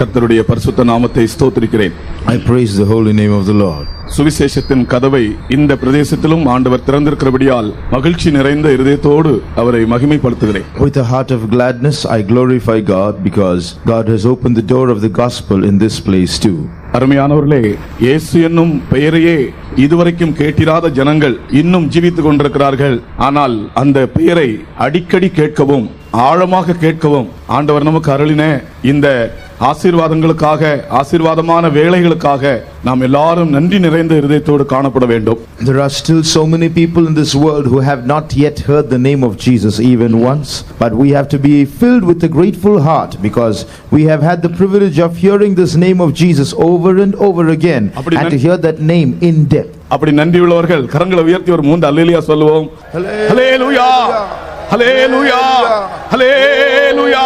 கர்த்தருடைய பரிசுத்த நாமத்தை ஸ்தோத்திரிக்கிறேன். I praise the holy name of the Lord. சுவிசேஷத்தின் கதவை இந்த பிரதேசத்திலும் ஆண்டவர் திறந்திருக்கிறபடியால் மகிழ்ச்சி நிறைந்த இருதயத்தோடு அவரை மகிமைப்படுத்துகிறேன். With a heart of gladness I glorify God because God has opened the door of the gospel in this place too. அருமையானவர்களே, இயேசு என்னும் பெயரையே இதுவரைக்கும் கேட்டிராத ஜனங்கள் இன்னும் ஜீவித்துக் கொண்டிருக்கிறார்கள். ஆனால் அந்த பெயரை அடிக்கடி கேட்கவும் ஆழமாக கேட்கவும் ஆண்டவர் நமக்கு அருளின இந்த ஆசீர்வாதங்களுக்காக, ஆசீர்வாதமான வேளைகளுக்காக நாம் எல்லாரும் நன்றி நிறைந்த இருதயத்தோடு காணப்பட வேண்டும். There are still so many people in this world who have not yet heard the name of Jesus even once, but we have to be filled with a grateful heart because we have had the privilege of hearing this name of Jesus over and over again and to hear that name in depth. அப்படி நன்றி உள்ளவர்கள் கரங்களை உயர்த்தி ஒரு 3 அல்லேலூயா சொல்லுவோம். ஹல்லேலூயா, ஹல்லேலூயா, ஹல்லேலூயா.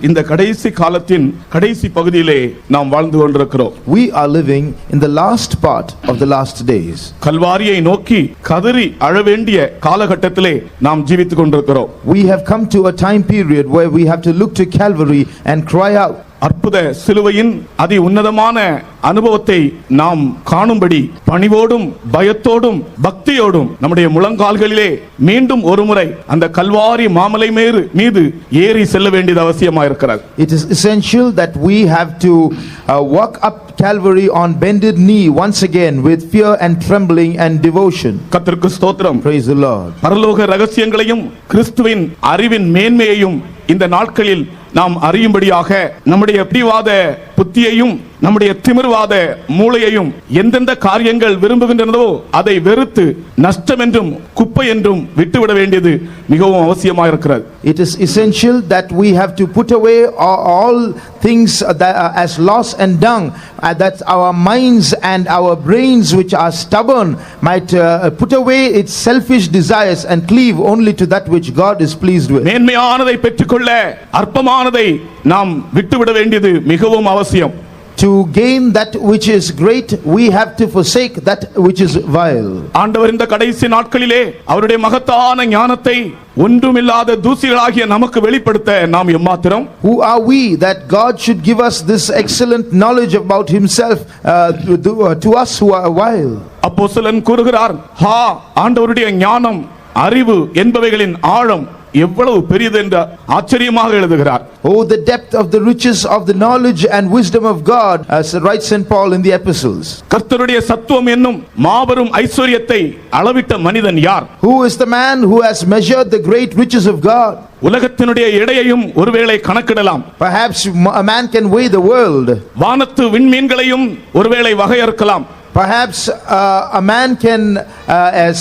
இந்த கடைசி காலத்தின் கடைசி பகுதியிலே நாம் வாழ்ந்து கொண்டிருக்கிறோம். We are living in the last part of the last days. கல்வாரியை நோக்கி கதறி அழ வேண்டிய காலகட்டத்திலே நாம் ஜீவித்துக் கொண்டிருக்கிறோம். We have come to a time period where we have to look to Calvary and cry out. அற்புத சிலுவையின் அதி உன்னதமான அனுபவத்தை நாம் காணும்படி பணிவோடும் பயத்தோடும் பக்தியோடும் நம்முடைய முழங்கால்களிலே மீண்டும் ஒருமுறை அந்த கல்வாரி மாமலை மீது ஏறி செல்ல வேண்டியது அவசியமாயிருக்கிறது. It is essential that we have to walk up Calvary on bended knee once again with fear and trembling and devotion. கர்த்தருக்கு ஸ்தோத்திரம். Praise the Lord. பரலோக ரகசியங்களையும் கிறிஸ்துவின் அறிவின் மேன்மையையும் இந்த நாட்களில் நாம் அறியும்படியாக நம்முடைய பிடிவாத புத்தியையும் நம்முடைய திமிர்வாத மூளையையும் எந்தெந்த காரியங்கள் விரும்புகின்றனவோ அதை வெறுத்து நஷ்டம் என்றும் குப்பை என்றும் விட்டுவிட வேண்டியது மிகவும் அவசியமாயிருக்கிறது. It is essential that we have to put away all things that are as loss and dung, that our minds and our brains which are stubborn might put away its selfish desires and cleave only to that which God is pleased with. மேன்மையானதை பெற்றுக்கொள்ள அற்பமானதை நாம் விட்டுவிட வேண்டியது மிகவும் அவசியம். To gain that which is great, we have to forsake that which is vile. ஆண்டவர் இந்த கடைசி நாட்களிலே அவருடைய மகத்தான ஞானத்தை ஒன்றுமில்லாத தூசிகளாகிய நமக்கு வெளிப்படுத்த நாம் எம்மாத்திரம்? Who are we that God should give us this excellent knowledge about himself to us who are vile? அப்போஸ்தலன் கூறுகிறார், ஹா, ஆண்டவருடைய ஞானம் அறிவு என்பவைகளின் ஆழம் எவ்வளவு பெரியது என்று ஆச்சரியமாக எழுதுகிறார். Oh, the depth of the riches of the knowledge and wisdom of God, as writes St. Paul in the epistles. கர்த்தருடைய சத்துவம் என்னும் மாபெரும் ஐஸ்வரியத்தை அளவிட்ட மனிதன் யார்? Who is the man who has measured the great riches of God? உலகத்தினுடைய எடையையும் ஒருவேளை கணக்கிடலாம். Perhaps a man can weigh the world. வானத்து விண்மீன்களையும் ஒருவேளை வகையறுக்கலாம். Perhaps a man can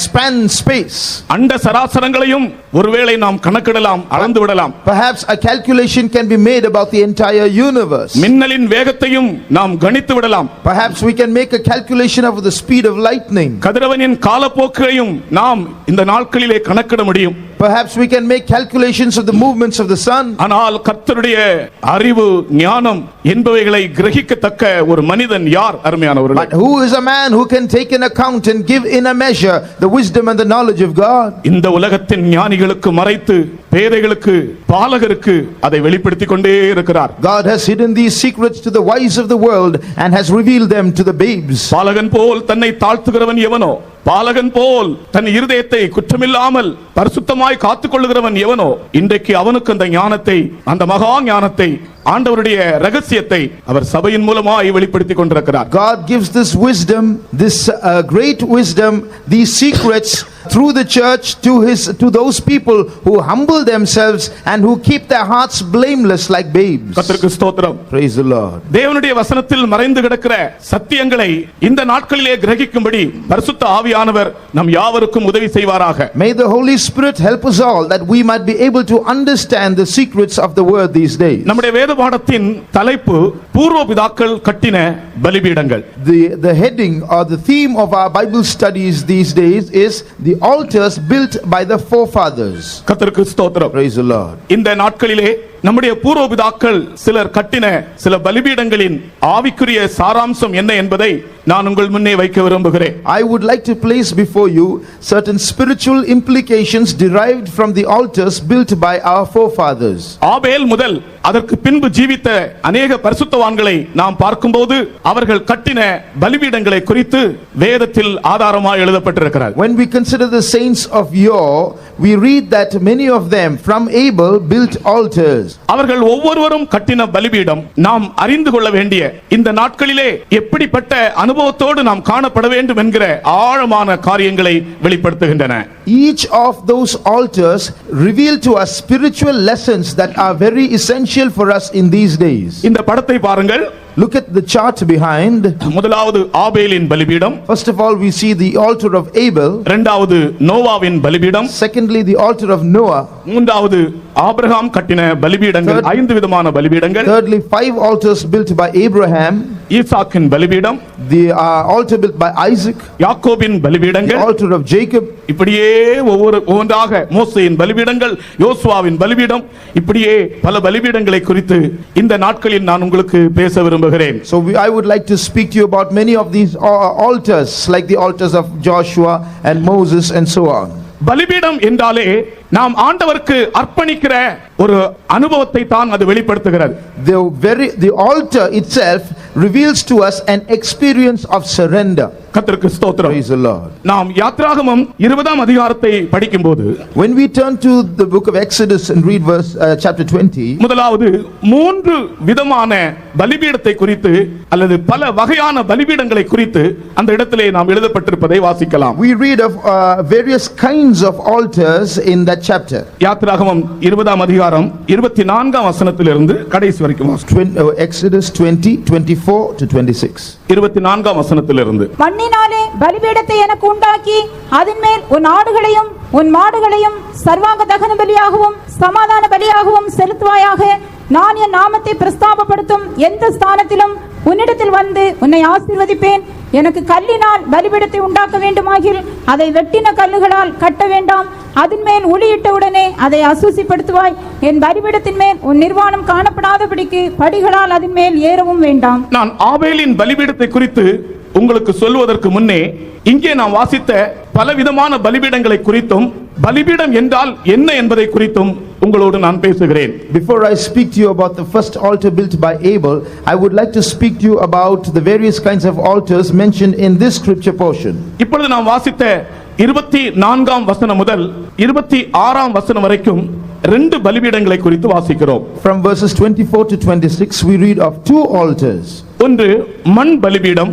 span space. அண்ட சராசரங்களையும் ஒருவேளை நாம் கணக்கிடலாம், அளந்து விடலாம். Perhaps a calculation can be made about the entire universe. மின்னலின் வேகத்தையும் நாம் கணித்து விடலாம். Perhaps we can make a calculation of the speed of lightning. கதிரவனின் காலப்போக்கையும் நாம் இந்த நாட்களிலே கணக்கிட முடியும். Perhaps we can make calculations of the movements of the sun. ஆனால் கர்த்தருடைய அறிவு ஞானம் என்பவைகளை கிரகிக்கத்தக்க ஒரு மனிதன் யார்? அருமையானவர்களே, But who is a man who can take an account and give in a measure the wisdom and the knowledge of God? இந்த உலகத்தின் ஞானிகளுக்கு மறைத்து பேதைகளுக்கு பாலகருக்கு அதை வெளிப்படுத்திக் கொண்டே இருக்கிறார். God has hidden these secrets to the wise of the world and has revealed them to the babes. பாலகன் போல் தன்னை தாழ்த்துகிறவன் எவனோ, பாலகன் போல் தன் இருதயத்தை குற்றமில்லாமல் பரிசுத்தமாய் காத்துக்கொள்ளுகிறவன் எவனோ, இன்றைக்கு அவனுக்கு அந்த ஞானத்தை, அந்த மகா ஞானத்தை, ஆண்டவருடைய ரகசியத்தை அவர் சபையின் மூலமாய் வெளிப்படுத்திக் கொண்டிருக்கிறார். God gives this wisdom, this great wisdom, these secrets through the church to those people who humble themselves and who keep their hearts blameless like babes. கர்த்தருக்கு ஸ்தோத்திரம். Praise the Lord. தேவனுடைய வசனத்தில் மறைந்து கிடக்கிற சத்தியங்களை இந்த நாட்களிலே கிரகிக்கும்படி பரிசுத்த ஆவியானவர் நம் யாவருக்கும் உதவி செய்வாராக. May the Holy Spirit help us all that we might be able to understand the secrets of the word these days. நம்முடைய வேத பாடத்தின் தலைப்பு பூர்வ பிதாக்கள் கட்டின பலிபீடங்கள். The heading or the theme of our Bible studies these days is the altars built by the forefathers. கர்த்தருக்கு ஸ்தோத்திரம். Praise the Lord. இந்த நாட்களிலே நம்முடைய பூர்வபிதாக்கள் சிலர் கட்டின சில பலிபீடங்களின் ஆவிக்குரிய சாராம்சம் என்ன என்பதை நான் உங்கள் முன்னே வைக்க விரும்புகிறேன். I would like to place before you certain spiritual implications derived from the altars built by our forefathers. ஆபேல் முதல் அதற்கு பின்பு ஜீவித்த அநேக பரிசுத்தவான்களை நாம் பார்க்கும்போது அவர்கள் கட்டின பலிபீடங்களை குறித்து வேதத்தில் ஆதாரமாக எழுதப்பட்டிருக்கிறது. When we consider the saints of yore, we read that many of them from Abel built altars. அவர்கள் ஒவ்வொருவரும் கட்டின பலிபீடம் நாம் அறிந்து கொள்ள வேண்டிய இந்த நாட்களிலே எப்படிப்பட்ட அனுபவத்தோடு நாம் காணப்பட வேண்டும் என்கிற ஆழமான காரியங்களை வெளிப்படுத்துகின்றன. Each of those altars reveal to us spiritual lessons that are very essential for us in these days. இந்த படத்தை பாருங்கள். Look at the chart behind. முதலாவது ஆபேலின் பலிபீடம். First of all, we see the altar of Abel. இரண்டாவது நோவாவின் பலிபீடம். Secondly, the altar of Noah. மூன்றாவது Abraham கட்டின பலிபீடங்கள், 5 விதமான பலிபீடங்கள். Thirdly, 5 altars built by Abraham. ஈசாக்கின் பலிபீடம். The altar built by Isaac. யாக்கோபின் பலிபீடங்கள். The altar of Jacob. இப்படியே ஒவ்வொன்றாக மோசேயின் பலிபீடங்கள், யோசுவாவின் பலிபீடம், இப்படியே பல பலிபீடங்களை குறித்து இந்த நாட்களில் நான் உங்களுக்கு பேச விரும்புகிறேன். So I would like to speak to you about many of these altars, like the altars of Joshua and Moses and so on. பலிபீடம் என்றாலே நாம் ஆண்டவருக்கு அர்ப்பணிக்கிற ஒரு அனுபவத்தை தான் அது வெளிப்படுத்துகிறது. The altar itself reveals to us an experience of surrender. கர்த்தருக்கு ஸ்தோத்திரம். Praise the Lord. நாம் யாத்ராகமம் 20ஆம் அதிகாரத்தை படிக்கும்போது, when we turn to the book of Exodus and read chapter 20, முதலாவது 3 விதமான பலிபீடத்தை குறித்து அல்லது பல வகையான பலிபீடங்களை குறித்து அந்த இடத்திலே நாம் எழுதப்பட்டிருப்பதை வாசிக்கலாம். we read of various kinds of altars in that chapter. யாத்ராகமம் 20ஆம் அதிகாரம் 24ஆம் வசனத்திலிருந்து கடைசி வரைக்கும் Exodus 20:24 to 26. 24ஆம் வசனத்திலிருந்து, மண்ணினாலே பலிபீடத்தை எனக்கு உண்டாக்கி அதின்மேல் உன் ஆடுகளையும் உன் மாடுகளையும் சர்வாங்க தகன பலியாகவும் சமாதான பலியாகவும் செலுத்துவாயாக. நான் என் நாமத்தை பிரஸ்தாபப்படுத்தும் எந்த ஸ்தானத்திலும் உன்னிடத்தில் வந்து உன்னை ஆசீர்வதிப்பேன். எனக்கு கல்லினால் பலிபீடத்தை உண்டாக்க வேண்டுமாகில் அதை வெட்டின கல்லுகளால் கட்ட வேண்டாம். அதன் மேல் உளியிட்ட உடனே அதை அசூசிப்படுத்துவாய். என் பலிபீடத்தின் மேல் உன் நிர்வாணம் காணப்படாதபடிக்கு படிகளால் அதன் மேல் ஏறவும் வேண்டாம். நான் ஆபேலின் பலிபீடத்தை குறித்து உங்களுக்கு சொல்வதற்கு முன்னே இங்கே நான் வாசித்த பலவிதமான பலிபீடங்களை குறித்தும் பலிபீடம் என்றால் என்ன என்பதை குறித்தும் உங்களோடு நான் பேசுகிறேன். Before I speak to you about the first altar built by Abel, I would like to speak to you about the various kinds of altars mentioned in this scripture portion. இப்பொழுது நாம் வாசித்த 24ஆம் வசனம் முதல் 26ஆம் வசனம் வரைக்கும் 2 பலிபீடங்களை குறித்து வாசிக்கிறோம். From verses 24 to 26 we read of 2 altars. ஒன்று மண் பலிபீடம்,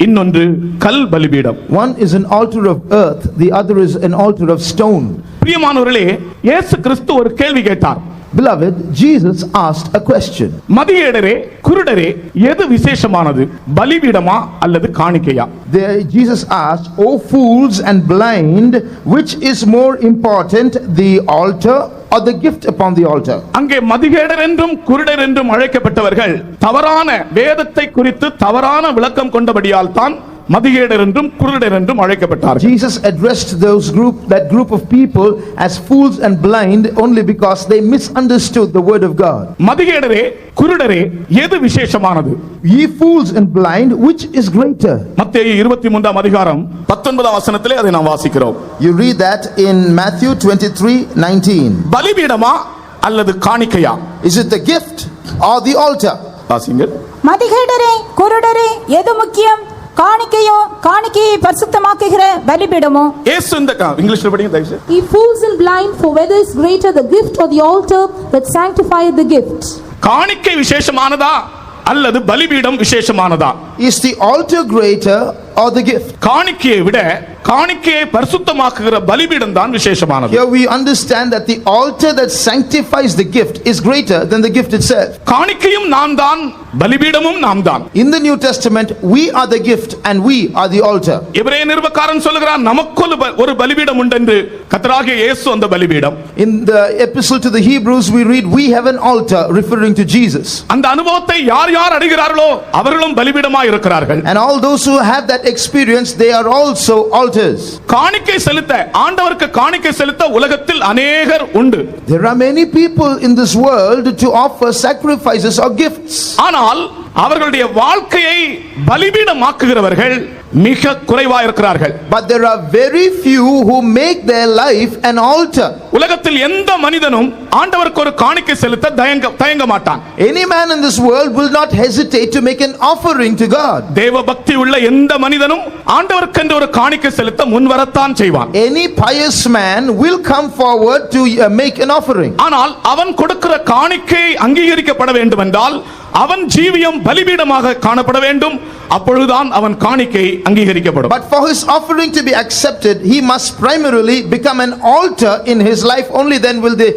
இன்னொன்று கல் பலிபீடம். One is an altar of earth, the other is an altar of stone. பிரியமானவர்களே, இயேசு கிறிஸ்து ஒரு கேள்வி கேட்டார். Beloved, Jesus asked a question. மதியேடரே, குருடரே, எது விசேஷமானது, பலிபீடமா அல்லது காணிக்கையா? There Jesus asked, O fools and blind, which is more important, the altar or the gift upon the altar? அங்கே மதிகேடர் என்றும் குருடர் என்றும் அழைக்கப்பட்டவர்கள் தவறான வேதத்தை குறித்து தவறான விளக்கம் கொண்டபடியால் தான் மதிகேடர் என்றும் குருடர் என்றும் அழைக்கப்பட்டார்கள். Jesus addressed that group of people as fools and blind only because they misunderstood the word of God. மதிகேடரே, குருடரே, எது விசேஷமானது? Ye fools and blind, which is greater? மத்தேயு 23ஆம் அதிகாரம் 19ஆம் வசனத்திலே அதை நாம் வாசிக்கிறோம். You read that in Matthew 23:19. பலிபீடமா அல்லது காணிக்கையா? Is it the gift or the altar? வாசிங்கள். மதிகேடரே, குருடரே, எது முக்கியம்? காணிக்கையோ, காணிக்கையை பரிசுத்தமாக்குகிற பலிபீடமோ? இயேசு இந்த இங்கிலீஷ்ல படிங்க தயவு செய்து. Ye fools and blind, for whether is greater the gift or the altar that sanctifieth the gift? காணிக்கை விசேஷமானதா அல்லது பலிபீடம் விசேஷமானதா? Is the altar greater or the gift? காணிக்கையை விட காணிக்கையை பரிசுத்தமாக்குகிற பலிபீடம் தான் விசேஷமானது. Here we understand that the altar that sanctifies the gift is greater than the gift itself. காணிக்கையும் நாம் தான், பலிபீடமும் நாம் தான். In the New Testament, we are the gift and we are the altar. எபிரேய நிருபக்காரன் சொல்கிறார், நமக்கு ஒரு பலிபீடம் உண்டென்று, கர்த்தராகிய இயேசு அந்த பலிபீடம். In the epistle to the Hebrews we read, we have an altar, referring to Jesus. அந்த அனுபவத்தை யார் யார் அடைகிறார்களோ அவர்களும் பலிபீடமாய் இருக்கிறார்கள். And all those who have that experience, they are also altars. காணிக்கை செலுத்த, ஆண்டவருக்கு காணிக்கை செலுத்த உலகத்தில் அநேகர் உண்டு. There are many people in this world to offer sacrifices or gifts. ஆனால் அவர்களுடைய வாழ்க்கையை பலிபீடமாக்குகிறவர்கள் மிக குறைவா இருக்கிறார்கள். But there are very few who make their life an altar. உலகத்தில் எந்த மனிதனும் ஆண்டவருக்கு ஒரு காணிக்கை செலுத்த தயங்க மாட்டான். Any man in this world will not hesitate to make an offering to God. தேவ பக்தி உள்ள எந்த மனிதனும் ஆண்டவருக்கு என்று ஒரு காணிக்கை செலுத்த முன்வரத்தான் செய்வான். Any pious man will come forward to make an offering. ஆனால் அவன் கொடுக்கிற காணிக்கை அங்கீகரிக்கப்பட வேண்டும் என்றால் அவன் ஜீவியம் பலிபீடமாக காணப்பட வேண்டும். அப்பொழுதுதான் அவன் காணிக்கை அங்கீகரிக்கப்படும். But for his offering to be accepted, he must primarily become an altar in his life. Only then will the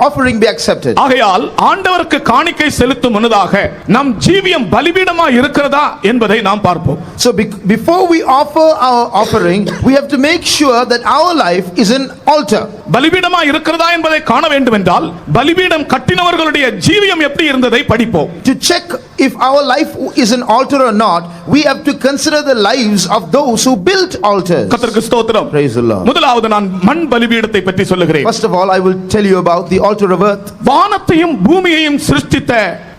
offering be accepted. ஆகையால் ஆண்டவருக்கு காணிக்கை செலுத்தும் முன்னதாக நம் ஜீவியம் பலிபீடமாக இருக்கிறதா என்பதை நாம் பார்ப்போம். So before we offer our offering, we have to make sure that our life is an altar. பலிபீடமாக இருக்கிறதா என்பதை காண வேண்டும் என்றால் பலிபீடம் கட்டினவர்களுடைய ஜீவியம் எப்படி இருந்ததை படிப்போம். To check if our life is an altar or not, we have to consider the lives of those who built altars. கர்த்தருக்கு ஸ்தோத்திரம். Praise the Lord. முதலாவது நான் மண் பலிபீடத்தை பற்றி சொல்லுகிறேன். First of all, I will tell you about the altar of earth. வானத்தையும் பூமியையும் சிருஷ்டித்த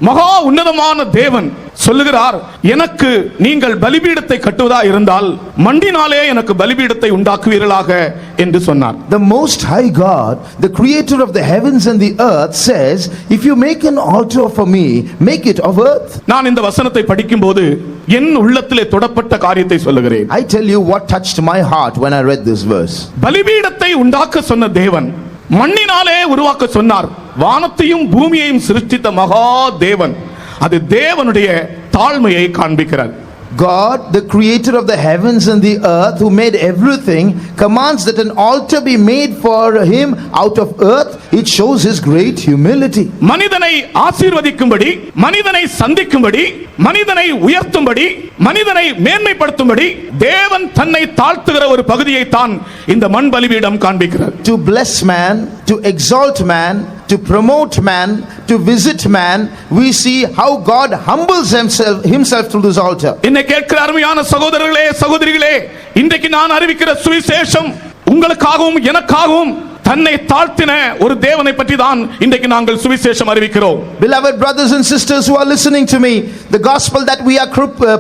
மகா உன்னதமான தேவன் சொல்லுகிறார், எனக்கு நீங்கள் பலிபீடத்தை கட்டுவதா இருந்தால் மண்ணினாலே எனக்கு பலிபீடத்தை உண்டாக்குவீர்களாக என்று சொன்னார். The most high God, the creator of the heavens and the earth, says, if you make an altar for me, make it of earth. நான் இந்த வசனத்தை படிக்கும்போது என் உள்ளத்திலே தொடப்பட்ட காரியத்தை சொல்லுகிறேன். I tell you what touched my heart when I read this verse. பலிபீடத்தை உண்டாக்க சொன்ன தேவன் மண்ணினாலே உருவாக்க சொன்னார். வானத்தையும் பூமியையும் சிருஷ்டித்த மகா தேவன், அது தேவனுடைய தாழ்மையை காண்பிக்கிறார். God, the creator of the heavens and the earth, who made everything, commands that an altar be made for him out of earth. It shows his great humility. மனிதனை ஆசீர்வதிக்கும்படி, மனிதனை சந்திக்கும்படி, மனிதனை உயர்த்தும்படி, மனிதனை மேன்மைப்படுத்தும்படி தேவன் தன்னை தாழ்த்துகிற ஒரு பகுதியை தான் இந்த மண் பலிபீடம் காண்பிக்கிறது. To bless man, to exalt man, to promote man, to visit man, we see how God humbles himself through this altar. என்னை கேட்கிற அருமையான சகோதரர்களே, சகோதரிகளே, இன்றைக்கு நான் அறிவிக்கிற சுவிசேஷம் உங்களுக்காகவும் எனக்காகவும் தன்னை தாழ்த்தின ஒரு தேவனை பற்றி தான் இன்றைக்கு நாங்கள் சுவிசேஷம் அறிவிக்கிறோம். Beloved brothers and sisters who are listening to me, the gospel that we are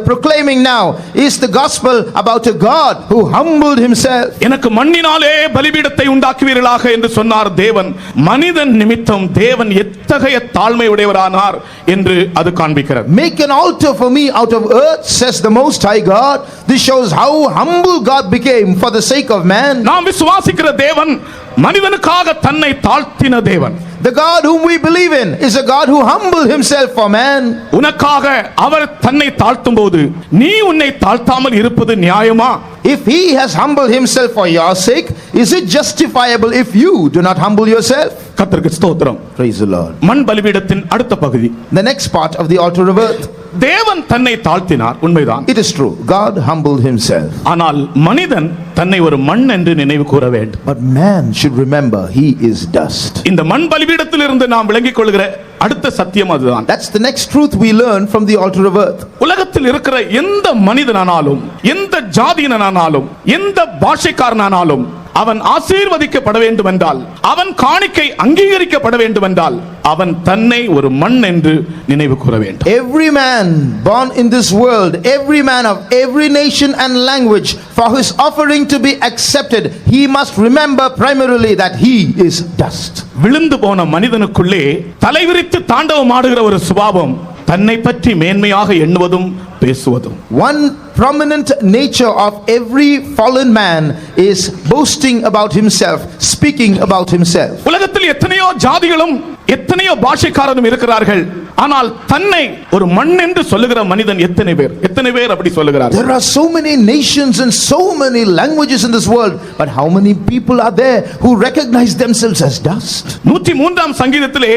proclaiming now is the gospel about a God who humbled himself. எனக்கு மண்ணினாலே பலிபீடத்தை உண்டாக்குவீர்களாக என்று சொன்னார் தேவன். மனிதன் நிமித்தம் தேவன் எத்தகைய தாழ்மை உடையவரானார் என்று அது காண்பிக்கிறது. Make an altar for me out of earth, says the most high God. This shows how humble God became for the sake of man. நாம் விசுவாசிக்கிற தேவன் மனிதனுக்காக தன்னை தாழ்த்தின தேவன். The God whom we believe in is a God who humbled himself for man. உனக்காக அவர் தன்னை தாழ்த்தும்போது நீ உன்னை தாழ்த்தாமல் இருப்பது நியாயமா? If he has humbled himself for your sake, is it justifiable if you do not humble yourself? கர்த்தருக்கு ஸ்தோத்திரம். Praise the Lord. மண் பலிபீடத்தின் அடுத்த பகுதி, The next part of the altar of earth. தேவன் தன்னை தாழ்த்தினார், உண்மைதான். It is true, God humbled himself. ஆனால் மனிதன் தன்னை ஒரு மண் என்று நினைவு கூற வேண்டும். But man should remember he is dust. இந்த மண் பலிபீடத்தில் இருந்து நாம் விளங்கிக் கொள்கிற அடுத்த சத்தியம் அதுதான். That's the next truth we learn from the altar of earth. உலகத்தில் இருக்கிற எந்த மனிதனானாலும், எந்த ஜாதியினானாலும், எந்த பாஷைக்காரனானாலும் அவன் ஆசீர்வதிக்கப்பட வேண்டும் என்றால், அவன் காணிக்கை அங்கீகரிக்கப்பட வேண்டும் என்றால், அவன் தன்னை ஒரு மண் என்று நினைவு கூற வேண்டும். Every man born in this world, every man of every nation and language, for his offering to be accepted, he must remember primarily that he is dust. விழுந்து போன மனிதனுக்குள்ளே தலைவிரித்து தாண்டவம் ஆடுகிற ஒரு சுபாவம், தன்னை பற்றி மேன்மையாக எண்ணுவதும் பேசுவதும். One prominent nature of every fallen man is boasting about himself, speaking about himself. உலகத்தில் எத்தனையோ ஜாதிகளும் எத்தனையோ பாஷைக்காரரும் இருக்கிறார்கள். ஆனால் தன்னை ஒரு மண் என்று சொல்லுகிற மனிதன் எத்தனை பேர் அப்படி சொல்லுகிறார்கள்? There are so many nations and so many languages in this world, but how many people are there who recognize themselves as dust? 103ஆம் சங்கீதத்திலே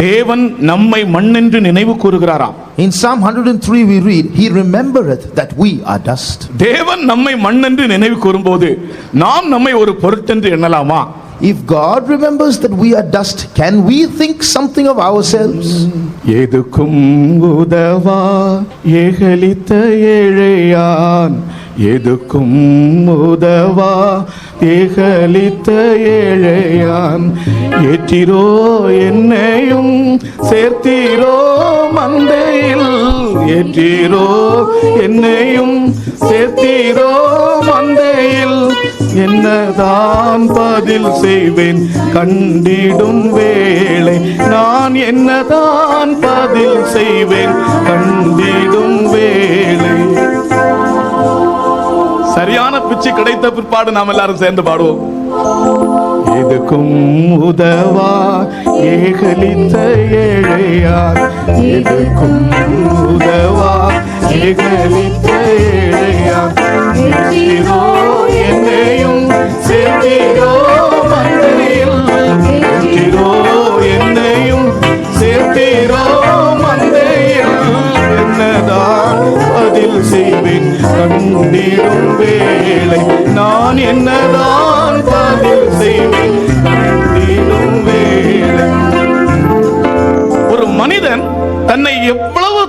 தேவன் நம்மை மண் என்று நினைவு கூறுகிறாராம். In Psalm 103 we read, he remembereth that we are dust. தேவன் நம்மை மண் என்று நினைவு கூறும்போது நாம் நம்மை ஒரு பொருட்டென்று எண்ணலாமா? if God remembers that we are dust, can we think something of ourselves? எதுக்கும் உதவா ஏகலித்த ஏழையான், எதுக்கும் உதவா ஏகலித்த ஏழையான், ஏற்றிரோ என்னையும் சேர்த்தீரோ மந்தையில், ஏற்றிரோ என்னையும் சேர்த்தீரோ மந்தையில், என்னதான் பதில் செய்வேன் கண்டிடும் வேளை, நான் என்னதான் பதில் செய்வேன் கண்டிடும் வேளை. சரியான பிச்சு கிடைத்த பிற்பாடு நாம் எல்லாரும் சேர்ந்து பாடுவோம். எதுக்கும் உதவா ஏகலித்த ஏழையார், எதுக்கும் உதவா ஏகலித்த ஏழையார், ஏற்றிரோ என்னையும் சேர்த்தீரோ மந்தையில், ஏற்றிரோ என்னையும் சேர்த்தீரோ மந்தையில், என்னதான் பதில் செய்வேன் கண்டிடும் வேளை, நான் என்னதான் பதில் செய்வேன் கண்டிடும் வேளை. ஒரு மனிதன் தன்னை எவ்வளவு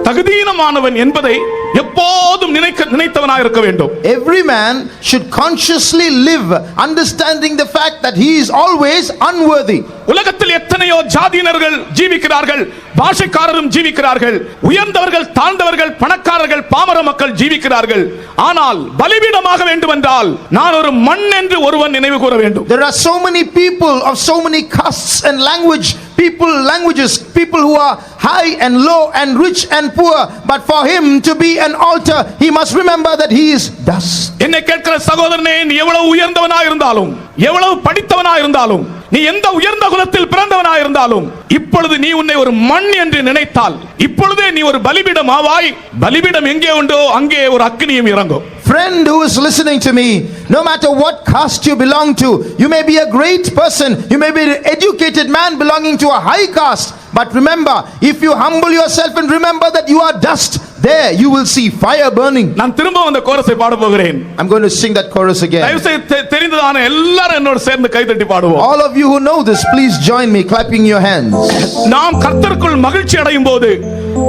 தகுதியினமானவன் என்பதை எப்போதும் நினைத்தவனாக இருக்க வேண்டும். Every man should consciously live understanding the fact that he is always unworthy. உலகத்தில் எத்தனையோ ஜாதியினர்கள் ஜீவிக்கிறார்கள், பாஷைக்காரரும் ஜீவிக்கிறார்கள், உயர்ந்தவர்கள் தாழ்ந்தவர்கள், பணக்காரர்கள் பாமர மக்கள் ஜீவிக்கிறார்கள். ஆனால் பலிபீடமாக வேண்டும் என்றால் நான் ஒரு மண் என்று ஒருவன் நினைவு கூற வேண்டும். There are so many people of so many castes and languages, people who are high and low and rich and poor, but for him to be an altar, he must remember that he is dust. என்னை கேட்கிற சகோதரனே, நீ எவ்வளவு உயர்ந்தவனாக இருந்தாலும், எவ்வளவு படித்தவனாக இருந்தாலும், நீ எந்த உயர்ந்த குலத்தில் பிறந்தவனாக இருந்தாலும், இப்பொழுது நீ உன்னை ஒரு மண் என்று நினைத்தால் இப்பொழுதே நீ ஒரு பலிபீடம் ஆவாய். பலிபீடம் எங்கே உண்டோ அங்கே ஒரு அக்கினியும் இறங்கும். Friend who is listening to me, no matter what caste you belong to, you may be a great person, you may be an educated man belonging to a high caste, but remember, if you humble yourself and remember that you are dust, there you will see fire burning. நான் திரும்ப அந்த கோரஸை பாட போகிறேன். I'm going to sing that chorus again. தயவு செய்து தெரிந்ததான எல்லாரும் என்னோடு சேர்ந்து கைதட்டி பாடுவோம். All of you who know this, please join me clapping your hands. நாம் கர்த்தருக்குள் மகிழ்ச்சி அடையும் போது,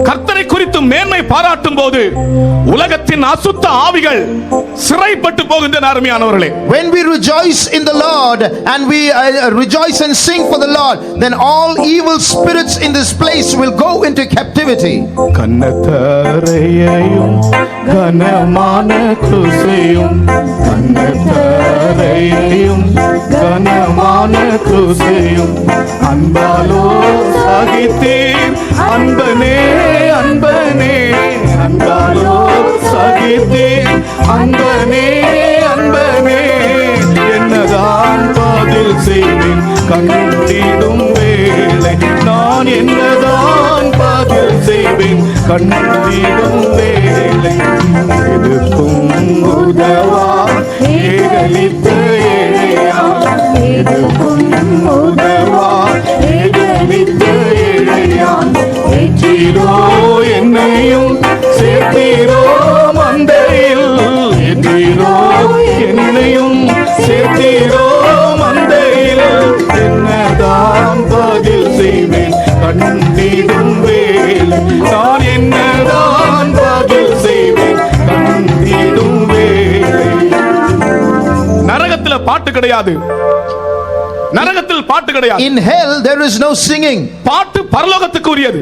கர்த்தரை குறித்து மேன்மை பாராட்டும் போது, உலகத்தின் அசுத்த ஆவிகள் சிறைப்பட்டு போகின்றன. அருமையானவர்களே, when we rejoice in the Lord and we rejoice and sing for the Lord, then all evil spirits in this place will go into captivity. கன்னதரையும் கனமான குருசையும், கன்னதரையும் கனமான குருசையும், அன்பாலோ சகித்தீர் அன்பனே அன்பனே, அன்பாலோ சகித்தீர் அன்பனே அன்பனே, என்னதான் பதில் செய்வேன் கண்டிடும் வேளை, நான் என்னதான் பதில் செய்வேன் கண்டிடும் வேளை, எதுக்கும் உதவா ஏகலித்த ஏழையான், எதுக்கும் உதவா ஏகலித்த ஏழையான், ஏற்றிரோ என்னையும் சேர்த்தீரோ மந்தையில், ஏற்றிரோ என்னையும் சேர்த்தீரோ மந்தையில், என்னதான் பதில் செய்வேன் கண்டிடும் வேளை, நான் என்னதான் பதில் செய்வேன் கண்டிடும் வேளை. நரகத்தில் பாட்டு கிடையாது, நரகத்தில் பாட்டு கிடையாது. In hell there is no singing. பாட்டு பரலோகத்துக்கு உரியது.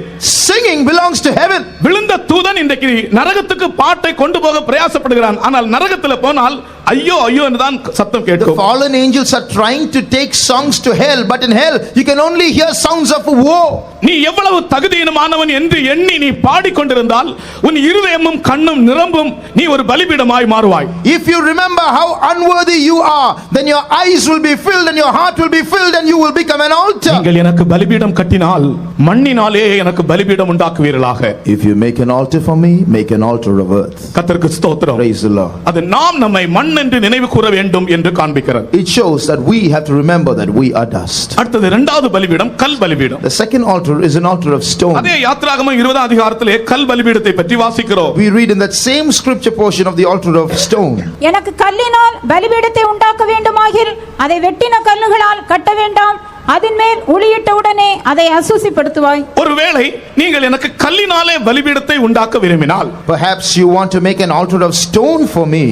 Singing belongs to heaven. விழுந்த தூதன் இன்றைக்கு நரகத்துக்கு பாட்டை கொண்டு போக பிரயாசப்படுகிறான். ஆனால் நரகத்தில் போனால் ஐயோ ஐயோ என்றுதான் சத்தம் The கேட்கும். fallen angels are trying to take songs to hell, but in hell you can only hear sounds of woe. நீ எவ்வளவு தகுதியினமானவன் என்று எண்ணி நீ பாடிக்கொண்டிருந்தால் உன் இருதயமும் கண்ணும் நிரம்பும், நீ ஒரு பலிபீடமாய் மாறுவாய். If you remember how unworthy you are, then your eyes will be filled and your heart will be filled and you will become an altar. நீங்கள் எனக்கு பலிபீடம் கட்டினால் மண்ணினாலே எனக்கு பலிபீடம் உண்டாக்குவீர்களாக. If you make an altar for me, make an altar of earth. கர்த்தருக்கு ஸ்தோத்திரம். Praise the Lord. அது நாம் நம்மை மண் மண் என்று நினைவு கூற வேண்டும் என்று காண்பிக்கிறது. It shows that we have to remember that we are dust. அடுத்தது இரண்டாவது பலிபீடம் கல் பலிபீடம். The second altar is an altar of stone. அதே யாத்திராகமம் 20 அதிகாரத்திலே கல் பலிபீடத்தை பற்றி வாசிக்கிறோம். We read in that same scripture portion of the altar of stone. எனக்கு கல்லினால் பலிபீடத்தை உண்டாக்க வேண்டுமாகில் அதை வெட்டின கல்லுகளால் கட்ட வேண்டாம், அதன் மேல் உளியிட்ட உடனே அதை அசுசிப்படுத்துவாய். ஒருவேளை நீங்கள் எனக்கு கல்லினாலே பலிபீடத்தை உண்டாக்க விரும்பினால், Perhaps you want to make an altar of stone for me.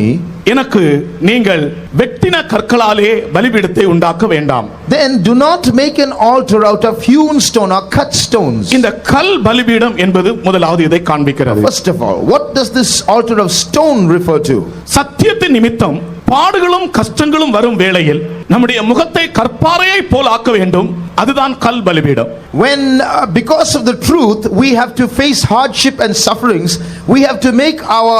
எனக்கு நீங்கள் வெட்டின கற்களாலே பலிபீடத்தை உண்டாக்க வேண்டாம். Then do not make an altar out of hewn stone or cut stones. இந்த கல் பலிபீடம் என்பது முதலாவது இதை காண்பிக்கிறது. First of all, what does this altar of stone refer to? சத்தியத்தின் நிமித்தம் பாடுகளும் கஷ்டங்களும் வரும் வேளையில் நம்முடைய முகத்தை கற்பாறையை போல் ஆக்க வேண்டும், அதுதான் கல் பலிபீடம். When because of the truth we have to face hardship and sufferings, we have to make our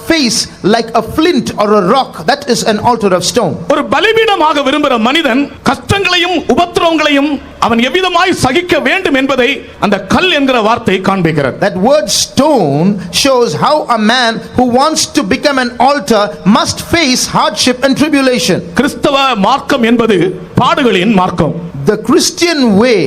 face like a flint or a rock. That is an altar of stone. ஒரு பலிபீடமாக விரும்புகிற மனிதன் கஷ்டங்களையும் உபத்திரவங்களையும் அவன் எவ்விதமாய் சகிக்க வேண்டும் என்பதை அந்த கல் என்கிற வார்த்தை காண்பிக்கிறது. That word stone shows how a man who wants to become an altar must face hardship and tribulation. கிறிஸ்தவ மார்க்கம் என்பது பாடுகளின் மார்க்கம். The Christian way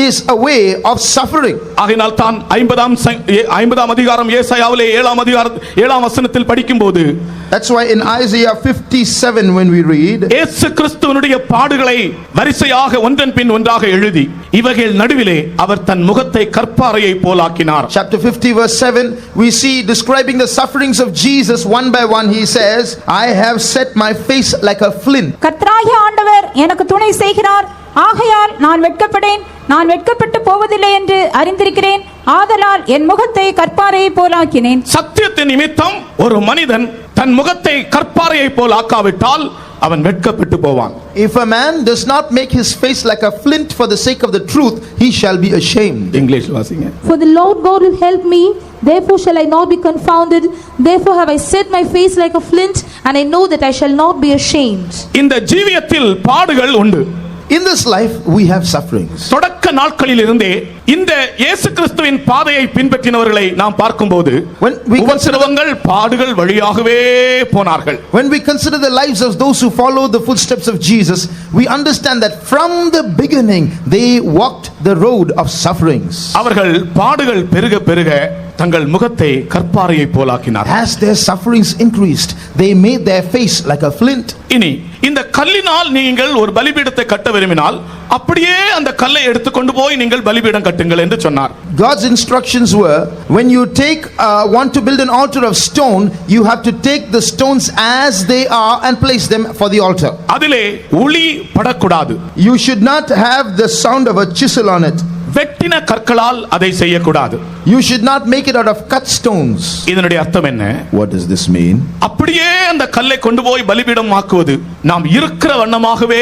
is a way of suffering. ஆகையால் தான் 50ஆம் அதிகாரம் ஏசாயாவிலே 7ஆம் வசனத்தில் படிக்கும்போது, That's why in Isaiah 57 when we read, இயேசு கிறிஸ்துவினுடைய பாடுகளை வரிசையாக ஒன்றன் பின் ஒன்றாக எழுதி இவைகள் நடுவிலே அவர் தன் முகத்தை கற்பாறையை போலாக்கினார். chapter 50 verse 7, we see describing the sufferings of Jesus one by one. He says, I have set my face like a flint. கர்த்தராகிய ஆண்டவர் எனக்கு துணை செய்கிறார், ஆகையால் நான் வெட்கப்படேன், நான் வெட்கப்பட்டு போவதில்லை என்று அறிந்திருக்கிறேன், ஆதலால் என் முகத்தை கற்பாறையை போலாக்கினேன். சத்தியத்தின் நிமித்தம் ஒரு மனிதன் தன் முகத்தை கற்பாறையை போல் ஆக்காவிட்டால் அவன் வெட்கப்பட்டு போவான். If a man does not make his face like a flint for the sake of the truth, he shall be ashamed. English வாசிங்க. For the Lord God will help me, therefore shall I not be confounded. Therefore have I set my face like a flint, and I know that I shall not be ashamed. இந்த ஜீவியத்தில் பாடுகள் உண்டு. In this life we have sufferings. தொடக்க நாட்களில் இருந்தே இந்த இயேசு கிறிஸ்துவின் பாதையை பின்பற்றினவர்களை நாம் பார்க்கும்போது உபத்திரவங்கள் பாடுகள் வழியாகவே போனார்கள். When we consider the lives of those who follow the footsteps of Jesus, we understand that from the beginning they walked the road of sufferings. அவர்கள் பாடுகள் பெருக பெருக தங்கள் முகத்தை கற்பாறையை போலாக்கினார். As their sufferings increased, they made their face like a flint. இனி இந்த கல்லினால் நீங்கள் ஒரு பலிபீடத்தை கட்ட விரும்பினால் அப்படியே அந்த கல்லை எடுத்துக்கொண்டு போய் நீங்கள் பலிபீடம் கட்டுங்கள் என்று சொன்னார். God's instructions were, when you want to build an altar of stone, you have to take the stones as they are and place them for the altar. அதிலே உளி படக்கூடாது. You should not have the sound of a chisel on it. வெட்டின கற்களால் அதை செய்யக்கூடாது. You should not make it out of cut stones. இதனுடைய அர்த்தம் என்ன? What does this mean? அப்படியே அந்த கல்லை கொண்டு போய் பலிபீடம் ஆக்குவது நாம் இருக்கிற வண்ணமாகவே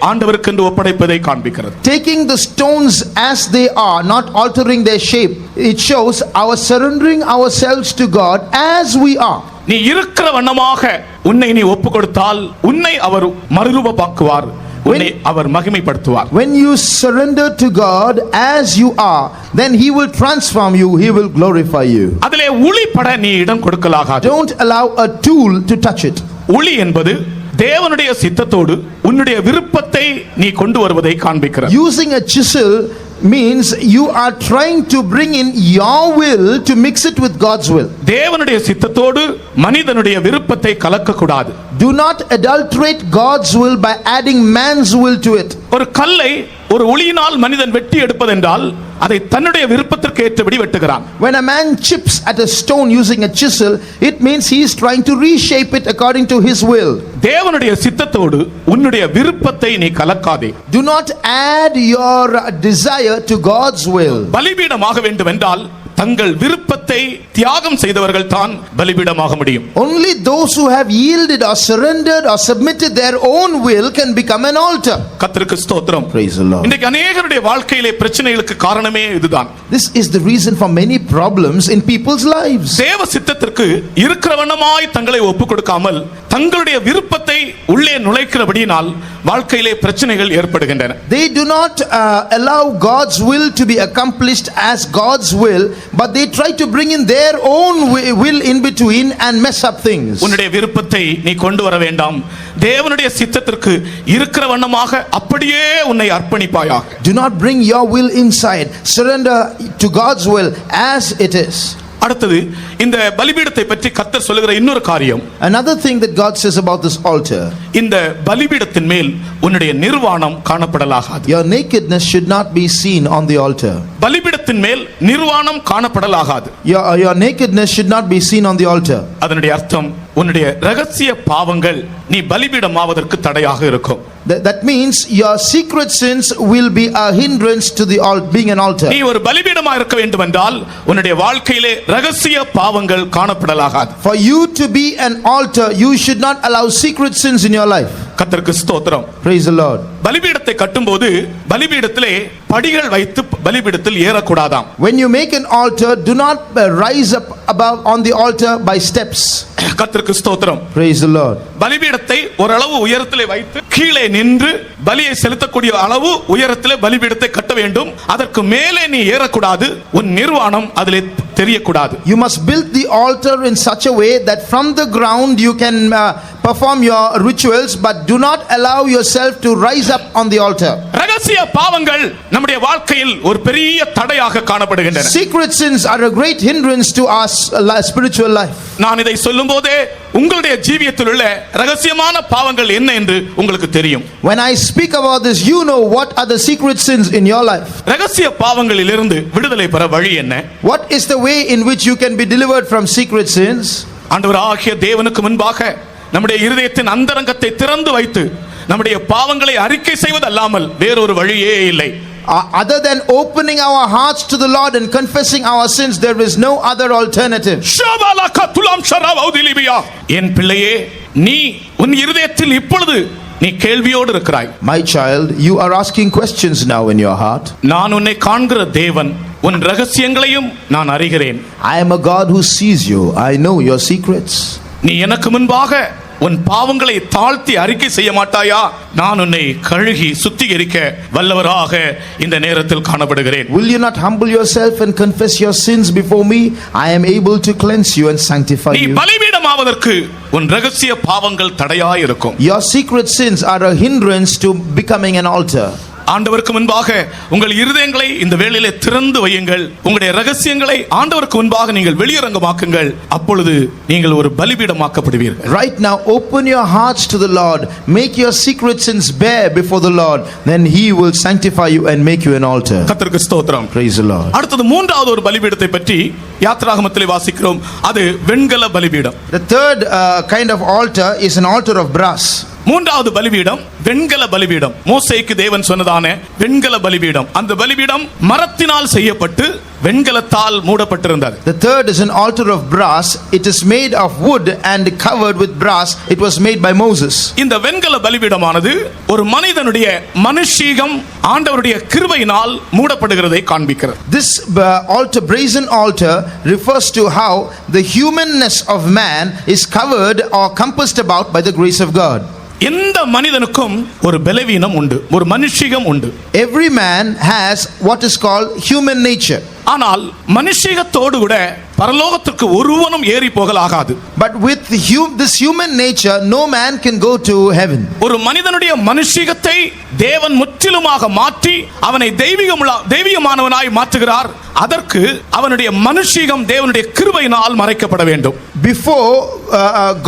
ஆண்டவருக்கு என்று ஒப்படைப்பதை காண்பிக்கிறது. Taking the stones as they are, not altering their shape, it shows our surrendering ourselves to God as we are. நீ இருக்கிற வண்ணமாக உன்னை நீ ஒப்பு கொடுத்தால் உன்னை அவர் மறுரூபமாக்குவார், உன்னை அவர் மகிமைப்படுத்துவார். When you surrender to God as you are, then he will transform you, he will glorify you. அதிலே உளி பட நீ இடம் கொடுக்கலாகாது. Don't allow a tool to touch it. உளி என்பது தேவனுடைய சித்தத்தோடு உன்னுடைய விருப்பத்தை நீ கொண்டு வருவதை காண்பிக்கிறது. Using a chisel means you are trying to bring in your will to mix it with God's will. தேவனுடைய சித்தத்தோடு மனிதனுடைய விருப்பத்தை கலக்க கூடாது. Do not adulterate God's will by adding man's will to it. ஒரு கல்லை ஒரு உளியினால் மனிதன் வெட்டி எடுப்பதென்றால் அதை தன்னுடைய விருப்பத்திற்கு ஏற்றபடி வெட்டுகிறான். When a man chips at a stone using a chisel, it means he is trying to reshape it according to his will. தேவனுடைய சித்தத்தோடு உன்னுடைய விருப்பத்தை நீ கலக்காதே. Do not add your desire to God's will. பலிபீடமாக வேண்டும் என்றால் தங்கள் விருப்பத்தை தியாகம் செய்தவர்கள் தான் பலிபீடமாக முடியும். Only those who have yielded or surrendered or submitted their own will can become an altar. கர்த்தருக்கு ஸ்தோத்திரம். Praise the Lord. இன்றைக்கு அநேகருடைய வாழ்க்கையிலே பிரச்சனைகளுக்கு காரணமே இதுதான். This is the reason for many problems in people's lives. தேவ சித்தத்திற்கு இருக்கிற வண்ணமாய் தங்களை ஒப்புக் கொடுக்காமல் தங்களுடைய விருப்பத்தை உள்ளே நுழைக்கிறபடியினால் வாழ்க்கையிலே பிரச்சனைகள் ஏற்படுகின்றன. They do not allow God's will to be accomplished as God's will, but they try to bring in their own will in between and mess up things. உன்னுடைய விருப்பத்தை நீ கொண்டு வர வேண்டாம், தேவனுடைய சித்தத்திற்கு இருக்கிற வண்ணமாக அப்படியே உன்னை அர்ப்பணிப்பாயாக. Do not bring your will inside. Surrender to God's will as it is. அடுத்தது இந்த பலிபீடத்தை பற்றி கர்த்தர் சொல்லுகிற இன்னொரு காரியம். Another thing that God says about this altar. இந்த பலிபீடத்தின் மேல் உன்னுடைய நிர்வாணம் காணப்படலாகாது. Your nakedness should not be seen on the altar. பலிபீடத்தின் மேல் நிர்வாணம் காணப்படலாகாது. Your nakedness should not be seen on the altar. அதனுடைய அர்த்தம் உன்னுடைய ரகசிய பாவங்கள் நீ பலிபீடம் ஆவதற்கு தடையாக இருக்கும். That means your secret sins will be a hindrance to the being an altar. நீ ஒரு பலிபீடமா இருக்க வேண்டும் என்றால் உன்னுடைய வாழ்க்கையிலே ரகசிய பாவங்கள் காணப்படலாகாது. For you to be an altar, you should not allow secret sins in your life. கர்த்தருக்கு ஸ்தோத்திரம். Praise the Lord. பலிபீடத்தை கட்டும்போது பலிபீடத்திலே படிகள் வைத்து பலிபீடத்தில் ஏறக்கூடாதாம். When you make an altar, do not rise up above on the altar by steps. கர்த்தருக்கு ஸ்தோத்திரம். Praise the Lord. பலிபீடத்தை ஓரளவு உயரத்திலே வைத்து கீழே நின்று பலியை செலுத்தக்கூடிய அளவு உயரத்திலே பலிபீடத்தை கட்ட வேண்டும். அதற்கு மேலே நீ ஏறக்கூடாது. உன் நிர்வாணம் அதிலே தெரியக்கூடாது. You must build the altar in such a way that from the ground you can perform your rituals, but do not allow yourself to rise up on the altar. ரகசிய பாவங்கள் நம்முடைய வாழ்க்கையில் ஒரு பெரிய தடையாக காணப்படுகின்றன. Secret sins are a great hindrance to our spiritual life. நான் இதை சொல்லும்போதே உங்களுடைய ஜீவியத்தில் உள்ள ரகசியமான பாவங்கள் என்ன என்று உங்களுக்கு தெரியும். When I speak about this, you know what are the secret sins in your life. ரகசிய பாவங்களிலிருந்து விடுதலை பெற வழி என்ன? What is the way in which you can be delivered from secret sins? ஆண்டவராகிய தேவனுக்கு முன்பாக நம்முடைய இருதயத்தின் அந்தரங்கத்தை திறந்து வைத்து நம்முடைய பாவங்களை அறிக்கை செய்வதல்லாமல் வேறொரு வழியே இல்லை. Other than opening our hearts to the Lord and confessing our sins, there is no other alternative. என் பிள்ளையே, நீ உன் இருதயத்தில் இப்பொழுது நீ கேள்வியோடு இருக்கிறாய். My child, you are asking questions now in your heart. நான் உன்னை காண்கிற தேவன், உன் ரகசியங்களையும் நான் அறிகிறேன். I am a God who sees you. I know your secrets. நீ எனக்கு முன்பாக உன் பாவங்களை தாழ்த்தி அறிக்கை செய்ய மாட்டாயா? நான் உன்னை கழுகி சுத்திகரிக்க வல்லவராக இந்த நேரத்தில் காணப்படுகிறேன். Will you not humble yourself and confess your sins before me? I am able to cleanse you and sanctify நீ you. பலிபீடம் ஆவதற்கு உன் ரகசிய பாவங்கள் தடையாய் இருக்கும். Your secret sins are a hindrance to becoming an altar. ஆண்டவருக்கு முன்பாக உங்கள் இருதயங்களை இந்த வேளையிலே திறந்து வையுங்கள். உங்களுடைய ரகசியங்களை ஆண்டவருக்கு முன்பாக நீங்கள் வெளியரங்கமாக்குங்கள். அப்பொழுது நீங்கள் ஒரு பலிபீடமாக்கப்படுவீர்கள். Right now, open your hearts to the Lord. Make your secret sins bare before the Lord. Then He will sanctify you and make you an altar. கர்த்தருக்கு ஸ்தோத்திரம். Praise the Lord. அடுத்தது மூன்றாவது ஒரு பலிபீடத்தை பற்றி யாத்ராகமத்திலே வாசிக்கிறோம். அது வெண்கல பலிபீடம். The third kind of altar is an altar of brass. மூன்றாவது பலிபீடம் வெண்கல பலிபீடம். மோசேக்கு தேவன் சொன்னதான வெண்கல பலிபீடம். அந்த பலிபீடம் மரத்தினால் செய்யப்பட்டு வெண்கலத்தால் மூடப்பட்டிருந்தது. The third is an altar of brass. It is made of wood and covered with brass. It was made by Moses. இந்த வெண்கல பலிபீடமானது ஒரு மனிதனுடைய மனுஷீகம் ஆண்டவருடைய கிருபையினால் மூடப்படுகிறதை காண்பிக்கிறது. This altar, brazen altar, refers to how the humanness of man is covered or compassed about by the grace of God. எந்த மனிதனுக்கும் ஒரு பலவீனம் உண்டு, ஒரு மனுஷீகம் உண்டு. Every man has what is called human nature. ஆனால் மனுஷீகத்தோடு கூட பரலோகத்துக்கு ஒருவனும் ஏறி போகலாகாது. But with this human nature, no man can go to heaven. ஒரு மனிதனுடைய மனுஷீகத்தை தேவன் முற்றிலுமாக மாற்றி அவனை தெய்வீகமானவனாய் மாற்றுகிறார். அதற்கு அவனுடைய மனுஷீகம் தேவனுடைய கிருபையினால் மறைக்கப்பட வேண்டும். Before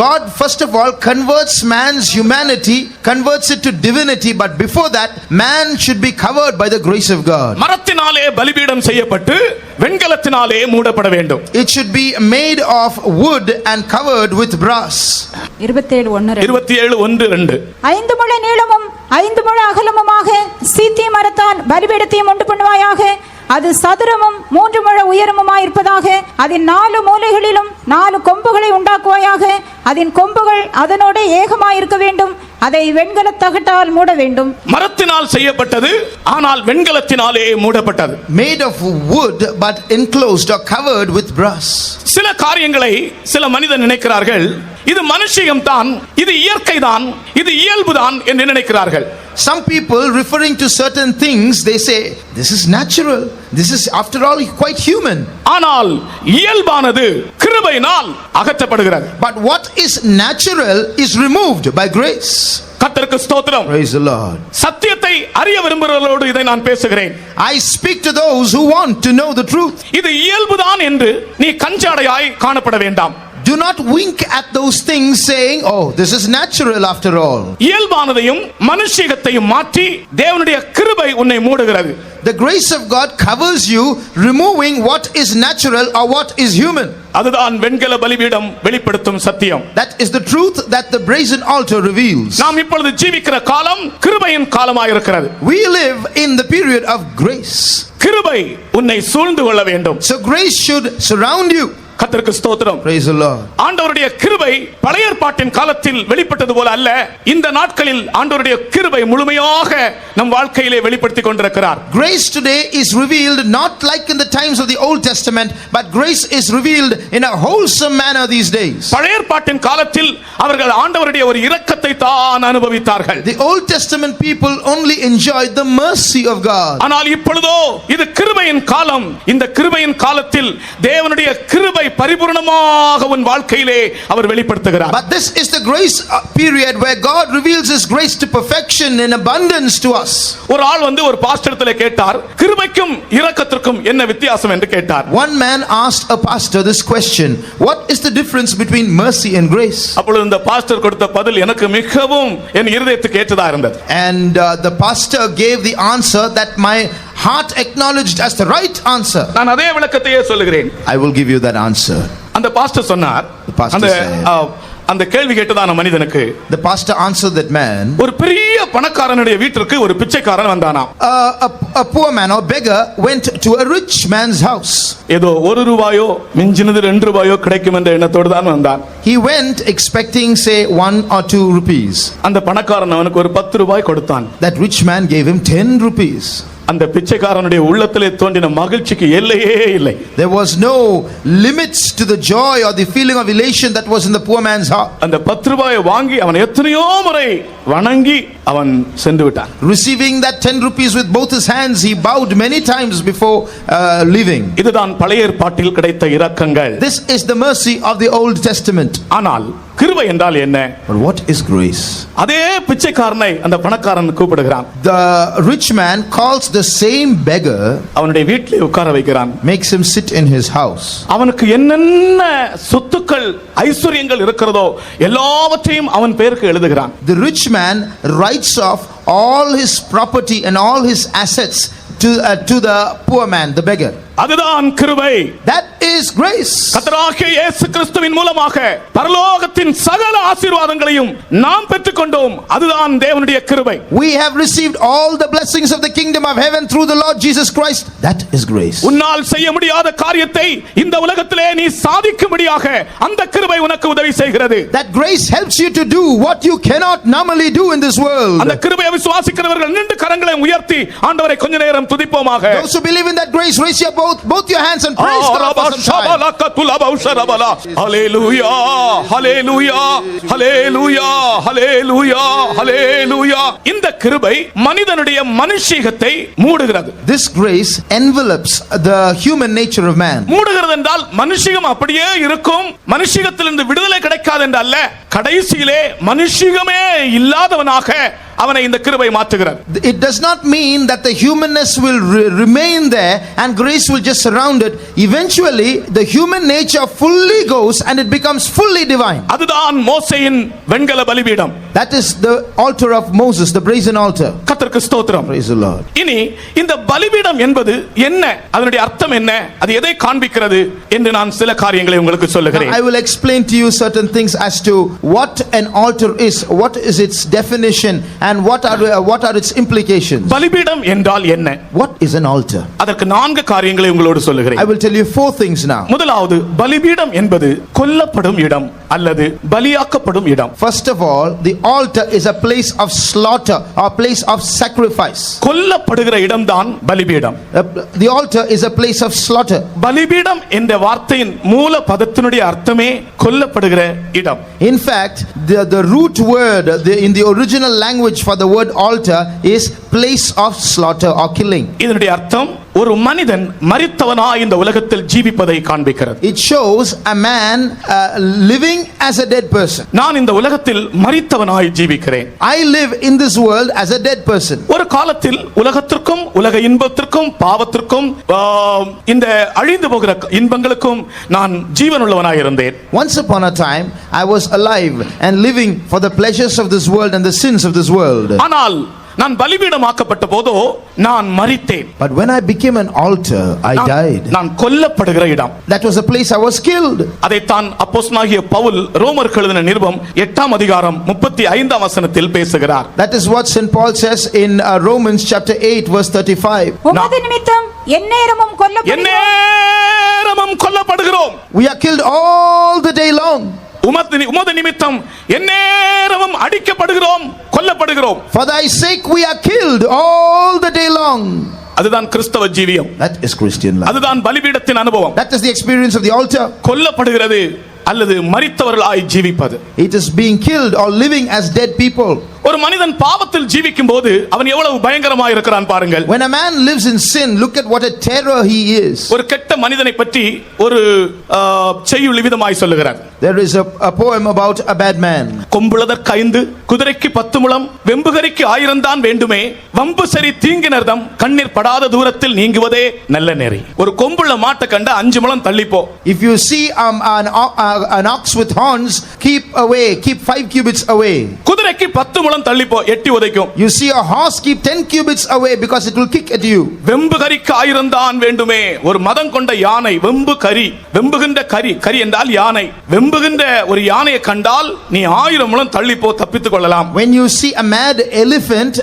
God first of all converts man's humanity, converts it to divinity, but before that man should be covered by the grace of God. மரத்தினாலே பலிபீடம் செய்யப்பட்டு வெண்கலத்தினாலே மூடப்பட வேண்டும். It should be made of wood and covered with brass. 27:1-2 5 முழ நீளமும் 5 முழ அகலமுமாக சீத்தி மரத்தால் பலிபீடத்தையும் உண்டு பண்ணுவாயாக. அது சதுரமும் 3 முழ உயரமுமாய் இருப்பதாக. அதன் 4 மூலைகளிலும் 4 கொம்புகளை உண்டாக்குவாயாக. அதன் கொம்புகள் அதனோட ஏகமாய் இருக்க வேண்டும். அதை வெண்கல தகட்டால் மூட வேண்டும். மரத்தினால் செய்யப்பட்டது, ஆனால் வெண்கலத்தினாலே மூடப்பட்டது. Made of wood but enclosed or covered with brass. சில காரியங்களை சில மனிதர் நினைக்கிறார்கள், இது மனுஷியம் தான், இது இயற்கை தான், இது இயல்பு தான் என்று நினைக்கிறார்கள். Some people referring to certain things, they say this is natural, this is after all quite human. ஆனால் இயல்பானது கிருபையினால் அகற்றப்படுகிறது. But what is natural is removed by grace. கர்த்தருக்கு ஸ்தோத்திரம். Praise the Lord. சத்தியத்தை அறிய விரும்புகிறவர்களோடு இதை நான் பேசுகிறேன். I speak to those who want to know the truth. இது இயல்புதான் என்று நீ கஞ்சாடையாய் காணப்பட வேண்டாம். Do not wink at those things saying, oh, this is natural after all. இயல்பானதையும் மனுஷியத்தையும் மாற்றி தேவனுடைய கிருபை உன்னை மூடுகிறது. The grace of God covers you, removing what is natural or what is human. அதுதான் வெண்கல பலிபீடம் வெளிப்படுத்தும் சத்தியம். That is the truth that the brazen altar reveals. நாம் இப்பொழுது ஜீவிக்கிற காலம் கிருபையின் காலமாக இருக்கிறது. We live in the period of grace. கிருபை உன்னை சூழ்ந்து கொள்ள வேண்டும். So grace should surround you. கர்த்தருக்கு ஸ்தோத்திரம். Praise the Lord. ஆண்டவருடைய கிருபை பழைய ஏற்பாட்டின் காலத்தில் வெளிப்பட்டது போல அல்ல, இந்த நாட்களில் ஆண்டவருடைய கிருபை முழுமையாக நம் வாழ்க்கையிலே வெளிப்படுத்திக் கொண்டிருக்கிறார். Grace today is revealed not like in the times of the Old Testament, but grace is revealed in a wholesome manner these days. பழைய ஏற்பாட்டின் காலத்தில் அவர்கள் ஆண்டவருடைய ஒரு இரக்கத்தை தான் அனுபவித்தார்கள். The Old Testament people only enjoyed the mercy of God. ஆனால் இப்பொழுதோ இது கிருபையின் காலம். இந்த கிருபையின் காலத்தில் தேவனுடைய கிருபை பரிபூர்ணமாக உன் வாழ்க்கையிலே அவர் வெளிப்படுத்துகிறார். But this is the grace period where God reveals his grace to perfection in abundance to us. ஒரு ஆள் வந்து ஒரு பாஸ்டரிடத்திலே கேட்டார், கிருபைக்கும் இரக்கத்திற்கும் என்ன வித்தியாசம் என்று கேட்டார். One man asked a pastor this question, what is the difference between mercy and grace? அப்பொழுது இந்த பாஸ்டர் கொடுத்த பதில் எனக்கு மிகவும் என் இருதயத்துக்கு ஏற்றதா இருந்தது. And the pastor gave the answer that my heart acknowledged as the right answer. நான் அதே விளக்கத்தையே சொல்லுகிறேன். I will give you that answer. அந்த பாஸ்டர் சொன்னார், The pastor said, அந்த கேள்வி கேட்டதான மனிதனுக்கு the pastor answered that man, ஒரு பெரிய பணக்காரனுடைய வீட்டிற்கு ஒரு பிச்சைக்காரன் வந்தானாம். a poor man or beggar went to a rich man's house. ஏதோ ₹1 மிஞ்சினது ₹2 கிடைக்கும் என்ற எண்ணத்தோடு தான் வந்தான். He went expecting say 1 or 2 rupees. அந்த பணக்காரன் அவனுக்கு ஒரு ₹10 கொடுத்தான். That rich man gave him 10 rupees. அந்த பிச்சைக்காரனுடைய உள்ளத்திலே தோன்றின மகிழ்ச்சிக்கு எல்லையே இல்லை. There was no limits to the joy or the feeling of elation that was in the poor man's heart. அந்த ₹10 வாங்கி அவன் எத்தனையோ முறை வணங்கி அவன் சென்று விட்டான். Receiving that 10 rupees with both his hands, he bowed many times before leaving. இதுதான் பழைய ஏற்பாட்டில் கிடைத்த இரக்கங்கள். This is the mercy of the Old Testament. ஆனால் கிருபை என்றால் என்ன? But what is grace? அதே பிச்சைக்காரனை அந்த பணக்காரன் கூப்பிடுகிறான். The rich man calls the same beggar, அவனுடைய வீட்டிலே உட்கார வைக்கிறான். makes him sit in his house. அவனுக்கு என்னென்ன சொத்துக்கள் ஐஸ்வர்யங்கள் இருக்கிறதோ எல்லாவற்றையும் அவன் பெயருக்கு எழுதுகிறான். The rich man writes off all his property and all his assets to the poor man, the beggar. அதுதான் கிருபை. That is grace. கர்த்தராகிய இயேசு கிறிஸ்துவின் மூலமாக பரலோகத்தின் சகல ஆசீர்வாதங்களையும் நாம் பெற்றுக்கொண்டோம். அதுதான் தேவனுடைய கிருபை. We have received all the blessings of the kingdom of heaven through the Lord Jesus Christ. That is grace. உன்னால் செய்ய முடியாத காரியத்தை இந்த உலகத்திலே நீ சாதிக்கும்படியாக அந்த கிருபை உனக்கு உதவி செய்கிறது. That grace helps you to do what you cannot normally do in this world. அந்த கிருபையை விசுவாசிக்கிறவர்கள் நின்று கரங்களை உயர்த்தி ஆண்டவரை கொஞ்ச நேரம் துதிப்போமாக. Those who believe in that grace, raise your both your hands and praise God for some time. Hallelujah, hallelujah, hallelujah, hallelujah, hallelujah. இந்த கிருபை மனிதனுடைய மனுஷியத்தை மூடுகிறது. This grace envelops the human nature of man. மூடுகிறது என்றால் மனுஷியம் அப்படியே இருக்கும், மனுஷியத்திலிருந்து விடுதலை கிடைக்காது என்றல்ல, கடைசியிலே மனுஷியமே இல்லாதவனாக அவனை இந்த கிருபை மாற்றுகிறது. It does not mean that the humanness will remain there and grace will just surround it. Eventually the human nature fully goes and it becomes fully divine. அதுதான் மோசேயின் வெண்கல பலிபீடம். That is the altar of Moses, the brazen altar. கர்த்தருக்கு ஸ்தோத்திரம். Praise the Lord. இனி இந்த பலிபீடம் என்பது என்ன, அதனுடைய அர்த்தம் என்ன, அது எதை காண்பிக்கிறது என்று நான் சில காரியங்களை உங்களுக்கு சொல்லுகிறேன். I will explain to you certain things as to what an altar is, what is its definition and what are its implications. பலிபீடம் என்றால் என்ன? What is an altar? அதற்கு 4 காரியங்களை உங்களோடு சொல்லுகிறேன். I will tell you 4 things now. முதலாவது, பலிபீடம் என்பது கொல்லப்படும் இடம். அல்லது பலியாக்கப்படும் இடம். First of all, the altar is a place of slaughter or place of sacrifice. கொல்லப்படுகிற இடம்தான் பலிபீடம். The altar is a place of slaughter. பலிபீடம் என்ற வார்த்தையின் மூல பதத்தினுடைய அர்த்தமே கொல்லப்படுகிற இடம். In fact, the root word in the original language for the word altar is place of slaughter or killing. இதனுடைய அர்த்தம் ஒரு மனிதன் மரித்தவனாய் இந்த உலகத்தில் ஜீவிப்பதை காண்பிக்கிறது. It shows a man living as a dead person. நான் இந்த உலகத்தில் மரித்தவனாய் ஜீவிக்கிறேன். I live in this world as a dead person. ஒரு காலத்தில் உலகத்திற்கும் உலக இன்பத்திற்கும் பாவத்திற்கும் இந்த அழிந்து போகிற இன்பங்களுக்கும் நான் ஜீவனுள்ளவனாய் இருந்தேன். Once upon a time I was alive and living for the pleasures of this world and the sins of this world. ஆனால் நான் பலிபீடமாக்கப்பட்ட போதோ நான் மரித்தேன். But when I became an altar, I died. நான் கொல்லப்படுகிற இடம். That was the place I was killed. அதைத்தான் அப்போஸ்தலனாகிய பவுல் ரோமருக்கு எழுதின நிருபம் 8ஆம் அதிகாரம் 35ஆம் வசனத்தில் பேசுகிறார். That is what St. Paul says in Romans chapter 8 verse 35. உமது நிமித்தம் எந்நேரமும் கொல்லப்படுகிறோம். We are killed all the day long. உமது நிமித்தம் எந்நேரமும் அடிக்கப்படுகிறோம், கொல்லப்படுகிறோம். For thy sake we are killed all the day long. அதுதான் கிறிஸ்தவ ஜீவியம். That is Christian life. அதுதான் பலிபீடத்தின் அனுபவம். That is the experience of the altar. கொல்லப்படுகிறது அல்லது மரித்தவர்களாய் ஜீவிப்பது. It is being killed or living as dead people. ஒரு மனிதன் பாவத்தில் ஜீவிக்கும் போது அவன் எவ்வளவு பயங்கரமாய் இருக்கிறான் பாருங்கள். When a man lives in sin, look at what a terror he is. ஒரு கெட்ட மனிதனை பற்றி ஒரு செய்யுள் விதமாய் சொல்லுகிறார். There is a poem about a bad man. கொம்புளதற்கு 5 குதிரைக்கு 10 முழம் வெம்புகரிக்கு 1000 தான் வேண்டுமே வம்பு சரி தீங்கினர்தம் கண்ணீர் படாத தூரத்தில் நீங்குவதே நல்ல நெறி. ஒரு கொம்புள்ள மாட்டை கண்ட 5 முழம் தள்ளிப்போ. If you see an ox with horns, keep 5 cubits away. குதிரைக்கு 10 முழம் தள்ளிப்போ எட்டி உதைக்கும். You see a horse, keep 10 cubits away because it will kick at you. வெம்புகரிக்கு 1000 தான் வேண்டுமே. ஒரு மதம் கொண்ட யானை வெம்புகின்ற கரி என்றால் யானை. வெம்புகின்ற ஒரு யானையை கண்டால் நீ 1000 முழம் தள்ளிப்போ தப்பித்துக் கொள்ளலாம். When you see a mad elephant,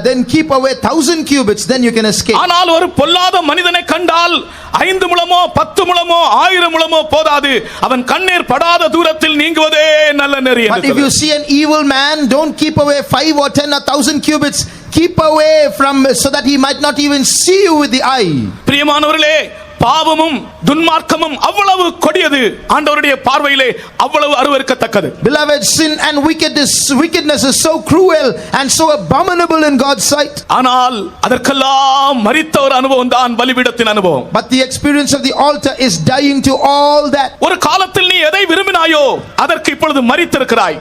then keep away 1000 cubits, then you can escape. ஆனால் ஒரு பொல்லாத மனிதனை கண்டால் 5 முழமோ 10 முழமோ 1000 முழமோ போதாது, அவன் கண்ணீர் படாத தூரத்தில் நீங்குவதே நல்ல நெறி. But if you see an evil man, don't keep away 5 or 10 or 1000 cubits. Keep away from so that he might not even see you with the eye. பிரியமானவர்களே, பாவமும் துன்மார்க்கமும் அவ்வளவு கொடியது, ஆண்டவருடைய பார்வையிலே அவ்வளவு அருவருக்கத்தக்கது. Beloved, sin and wickedness is so cruel and so abominable in God's sight. ஆனால் அதற்கெல்லாம் மரித்த ஒரு அனுபவம் தான் பலிபீடத்தின் அனுபவம். But the experience of the altar is dying to all that. ஒரு காலத்தில் நீ எதை விரும்பினாயோ அதற்கு இப்பொழுது மரித்திருக்கிறாய்.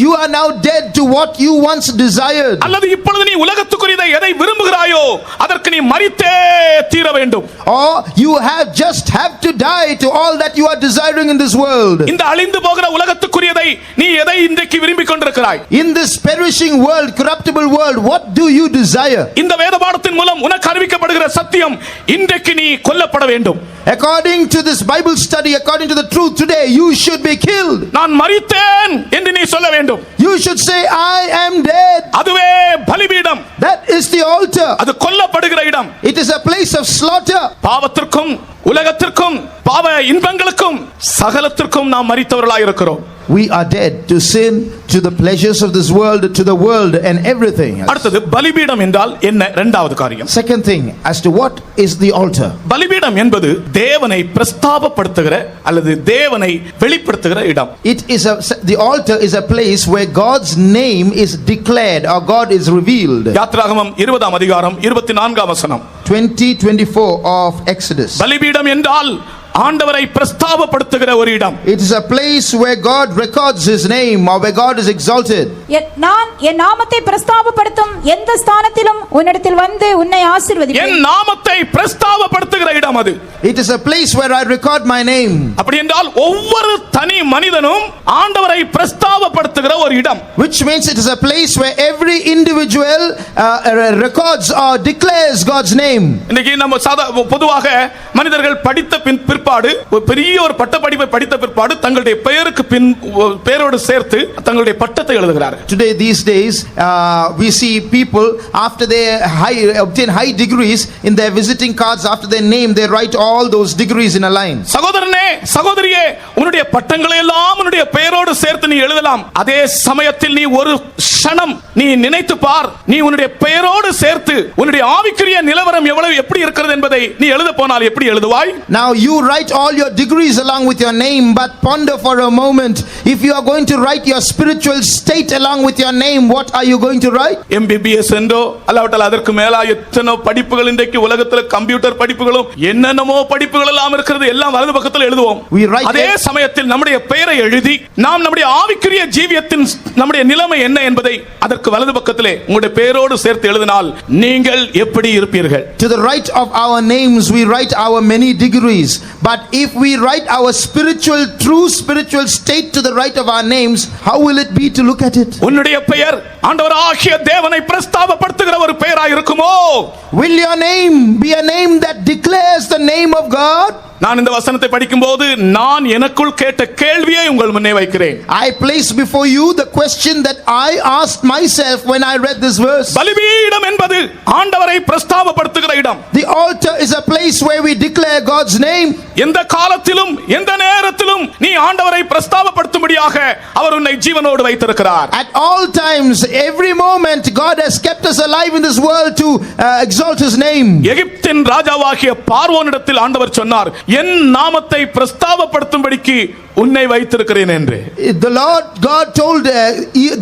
You are now dead to what you once desired. அல்லது இப்பொழுது நீ உலகத்துக்குரியதை எதை விரும்புகிறாயோ அதற்கு நீ மரித்தே தீர வேண்டும். Or you have to die to all that you are desiring in this world. இந்த அழிந்து போகிற உலகத்துக்குரியதை நீ எதை இன்றைக்கு விரும்பிக் கொண்டிருக்கிறாய்? In this perishing world, corruptible world, what do you desire? இந்த வேதபாடத்தின் மூலம் உனக்கு அறிவிக்கப்படுகிற சத்தியம், இன்றைக்கு நீ கொல்லப்பட வேண்டும். According to this Bible study, according to the truth today, you should be killed. நான் மரித்தேன் என்று நீ சொல்ல வேண்டும். You should say, I am dead. அதுவே பலிபீடம். That is the altar. அது கொல்லப்படுகிற இடம். It is a place of slaughter. பாவத்திற்கும் உலகத்திற்கும் பாவ இன்பங்களுக்கும் சகலத்திற்கும் நாம் மரித்தவர்களாய் இருக்கிறோம். We are dead to sin, to the pleasures of this world, to the world and everything. அடுத்தது பலிபீடம் என்றால் என்ன? இரண்டாவது காரியம். Second thing, as to what is the altar? பலிபீடம் என்பது தேவனை பிரஸ்தாபப்படுத்துகிற அல்லது தேவனை வெளிப்படுத்துகிற இடம். The altar is a place where God's name is declared or God is revealed. யாத்திராகமம் 20ஆம் அதிகாரம் 24ஆம் வசனம். 20:24 of Exodus. பலிபீடம் என்றால் ஆண்டவரை பிரஸ்தாபப்படுத்துகிற ஒரு இடம். It is a place where God records his name or where God is exalted. நான் என் நாமத்தை பிரஸ்தாபப்படுத்தும் எந்த ஸ்தானத்திலும் உன்னிடத்தில் வந்து உன்னை ஆசீர்வதிப்பேன். என் நாமத்தை பிரஸ்தாபப்படுத்துகிற இடம் அது. It is a place where I record my name. அப்படி என்றால் ஒவ்வொரு தனி மனிதனும் ஆண்டவரை பிரஸ்தாபப்படுத்துகிற ஒரு இடம். Which means it is a place where every individual records or declares God's name. இன்னைக்கு நம்ம பொதுவாக மனிதர்கள் படித்த பிற்பாடு பெரிய ஒரு பட்டப்படிப்பை படித்த பிற்பாடு தங்களுடைய பெயருக்கு பெயரோடு சேர்த்து தங்களுடைய பட்டத்தை எழுதுகிறார்கள். Today, these days, we see people after they obtain high degrees in their visiting cards, after their name, they write all those degrees in a line. சகோதரனே, சகோதரியே, உன்னுடைய பட்டங்களை எல்லாம் பெயரோடு சேர்த்து நீ எழுதலாம். அதே சமயத்தில் நீ ஒரு க்ஷணம் நீ நினைத்து பார், நீ உன்னுடைய பெயரோடு சேர்த்து உன்னுடைய ஆவிக்குரிய நிலவரம் எப்படி இருக்கிறது என்பதை நீ எழுத போனால் எப்படி எழுதுவாய்? Now you write all your degrees along with your name, but ponder for a moment, if you are going to write your spiritual state along with your name, what are you going to write? MBBS என்றோ அல்லாவிட்டால் அதற்கு மேலா எத்தனை படிப்புகள் இன்றைக்கு உலகத்தில் computer படிப்புகளும் என்னென்னமோ படிப்புகள் எல்லாம் இருக்கிறது, எல்லாம் வலது பக்கத்தில் எழுதுவோம். அதே சமயத்தில் நம்முடைய பெயரை எழுதி நாம் நம்முடைய ஆவிக்குரிய ஜீவியத்தின் நம்முடைய நிலைமை என்ன என்பதை அதற்கு வலது பக்கத்திலே உங்களுடைய பெயரோடு சேர்த்து எழுதினால் நீங்கள் எப்படி இருப்பீர்கள்? To the right of our names we write our many degrees, but if we write our spiritual, true spiritual state to the right of our names, how will it be to look at it? உன்னுடைய பெயர் ஆண்டவராகிய தேவனை பிரஸ்தாபப்படுத்துகிற ஒரு பெயராய் இருக்குமோ? Will your name be a name that declares the name of God? நான் இந்த வசனத்தை படிக்கும்போது நான் எனக்குள் கேட்ட கேள்வியை உங்கள் முன்னே வைக்கிறேன். I place before you the question that I asked myself when I read this verse. பலிபீடம் என்பது ஆண்டவரை பிரஸ்தாபப்படுத்துகிற இடம். The altar is a place where we declare God's name. எந்த காலத்திலும் எந்த நேரத்திலும் நீ ஆண்டவரை பிரஸ்தாபப்படுத்தும்படியாக அவர் உன்னை ஜீவனோடு வைத்திருக்கிறார். At all times, every moment, God has kept us alive in this world to exalt His name. எகிப்தின் ராஜாவாகிய பார்வோனிடத்தில் ஆண்டவர் சொன்னார், என் நாமத்தை பிரஸ்தாபப்படுத்தும்படிக்கு உன்னை வைத்திருக்கிறேன் என்று. The Lord God told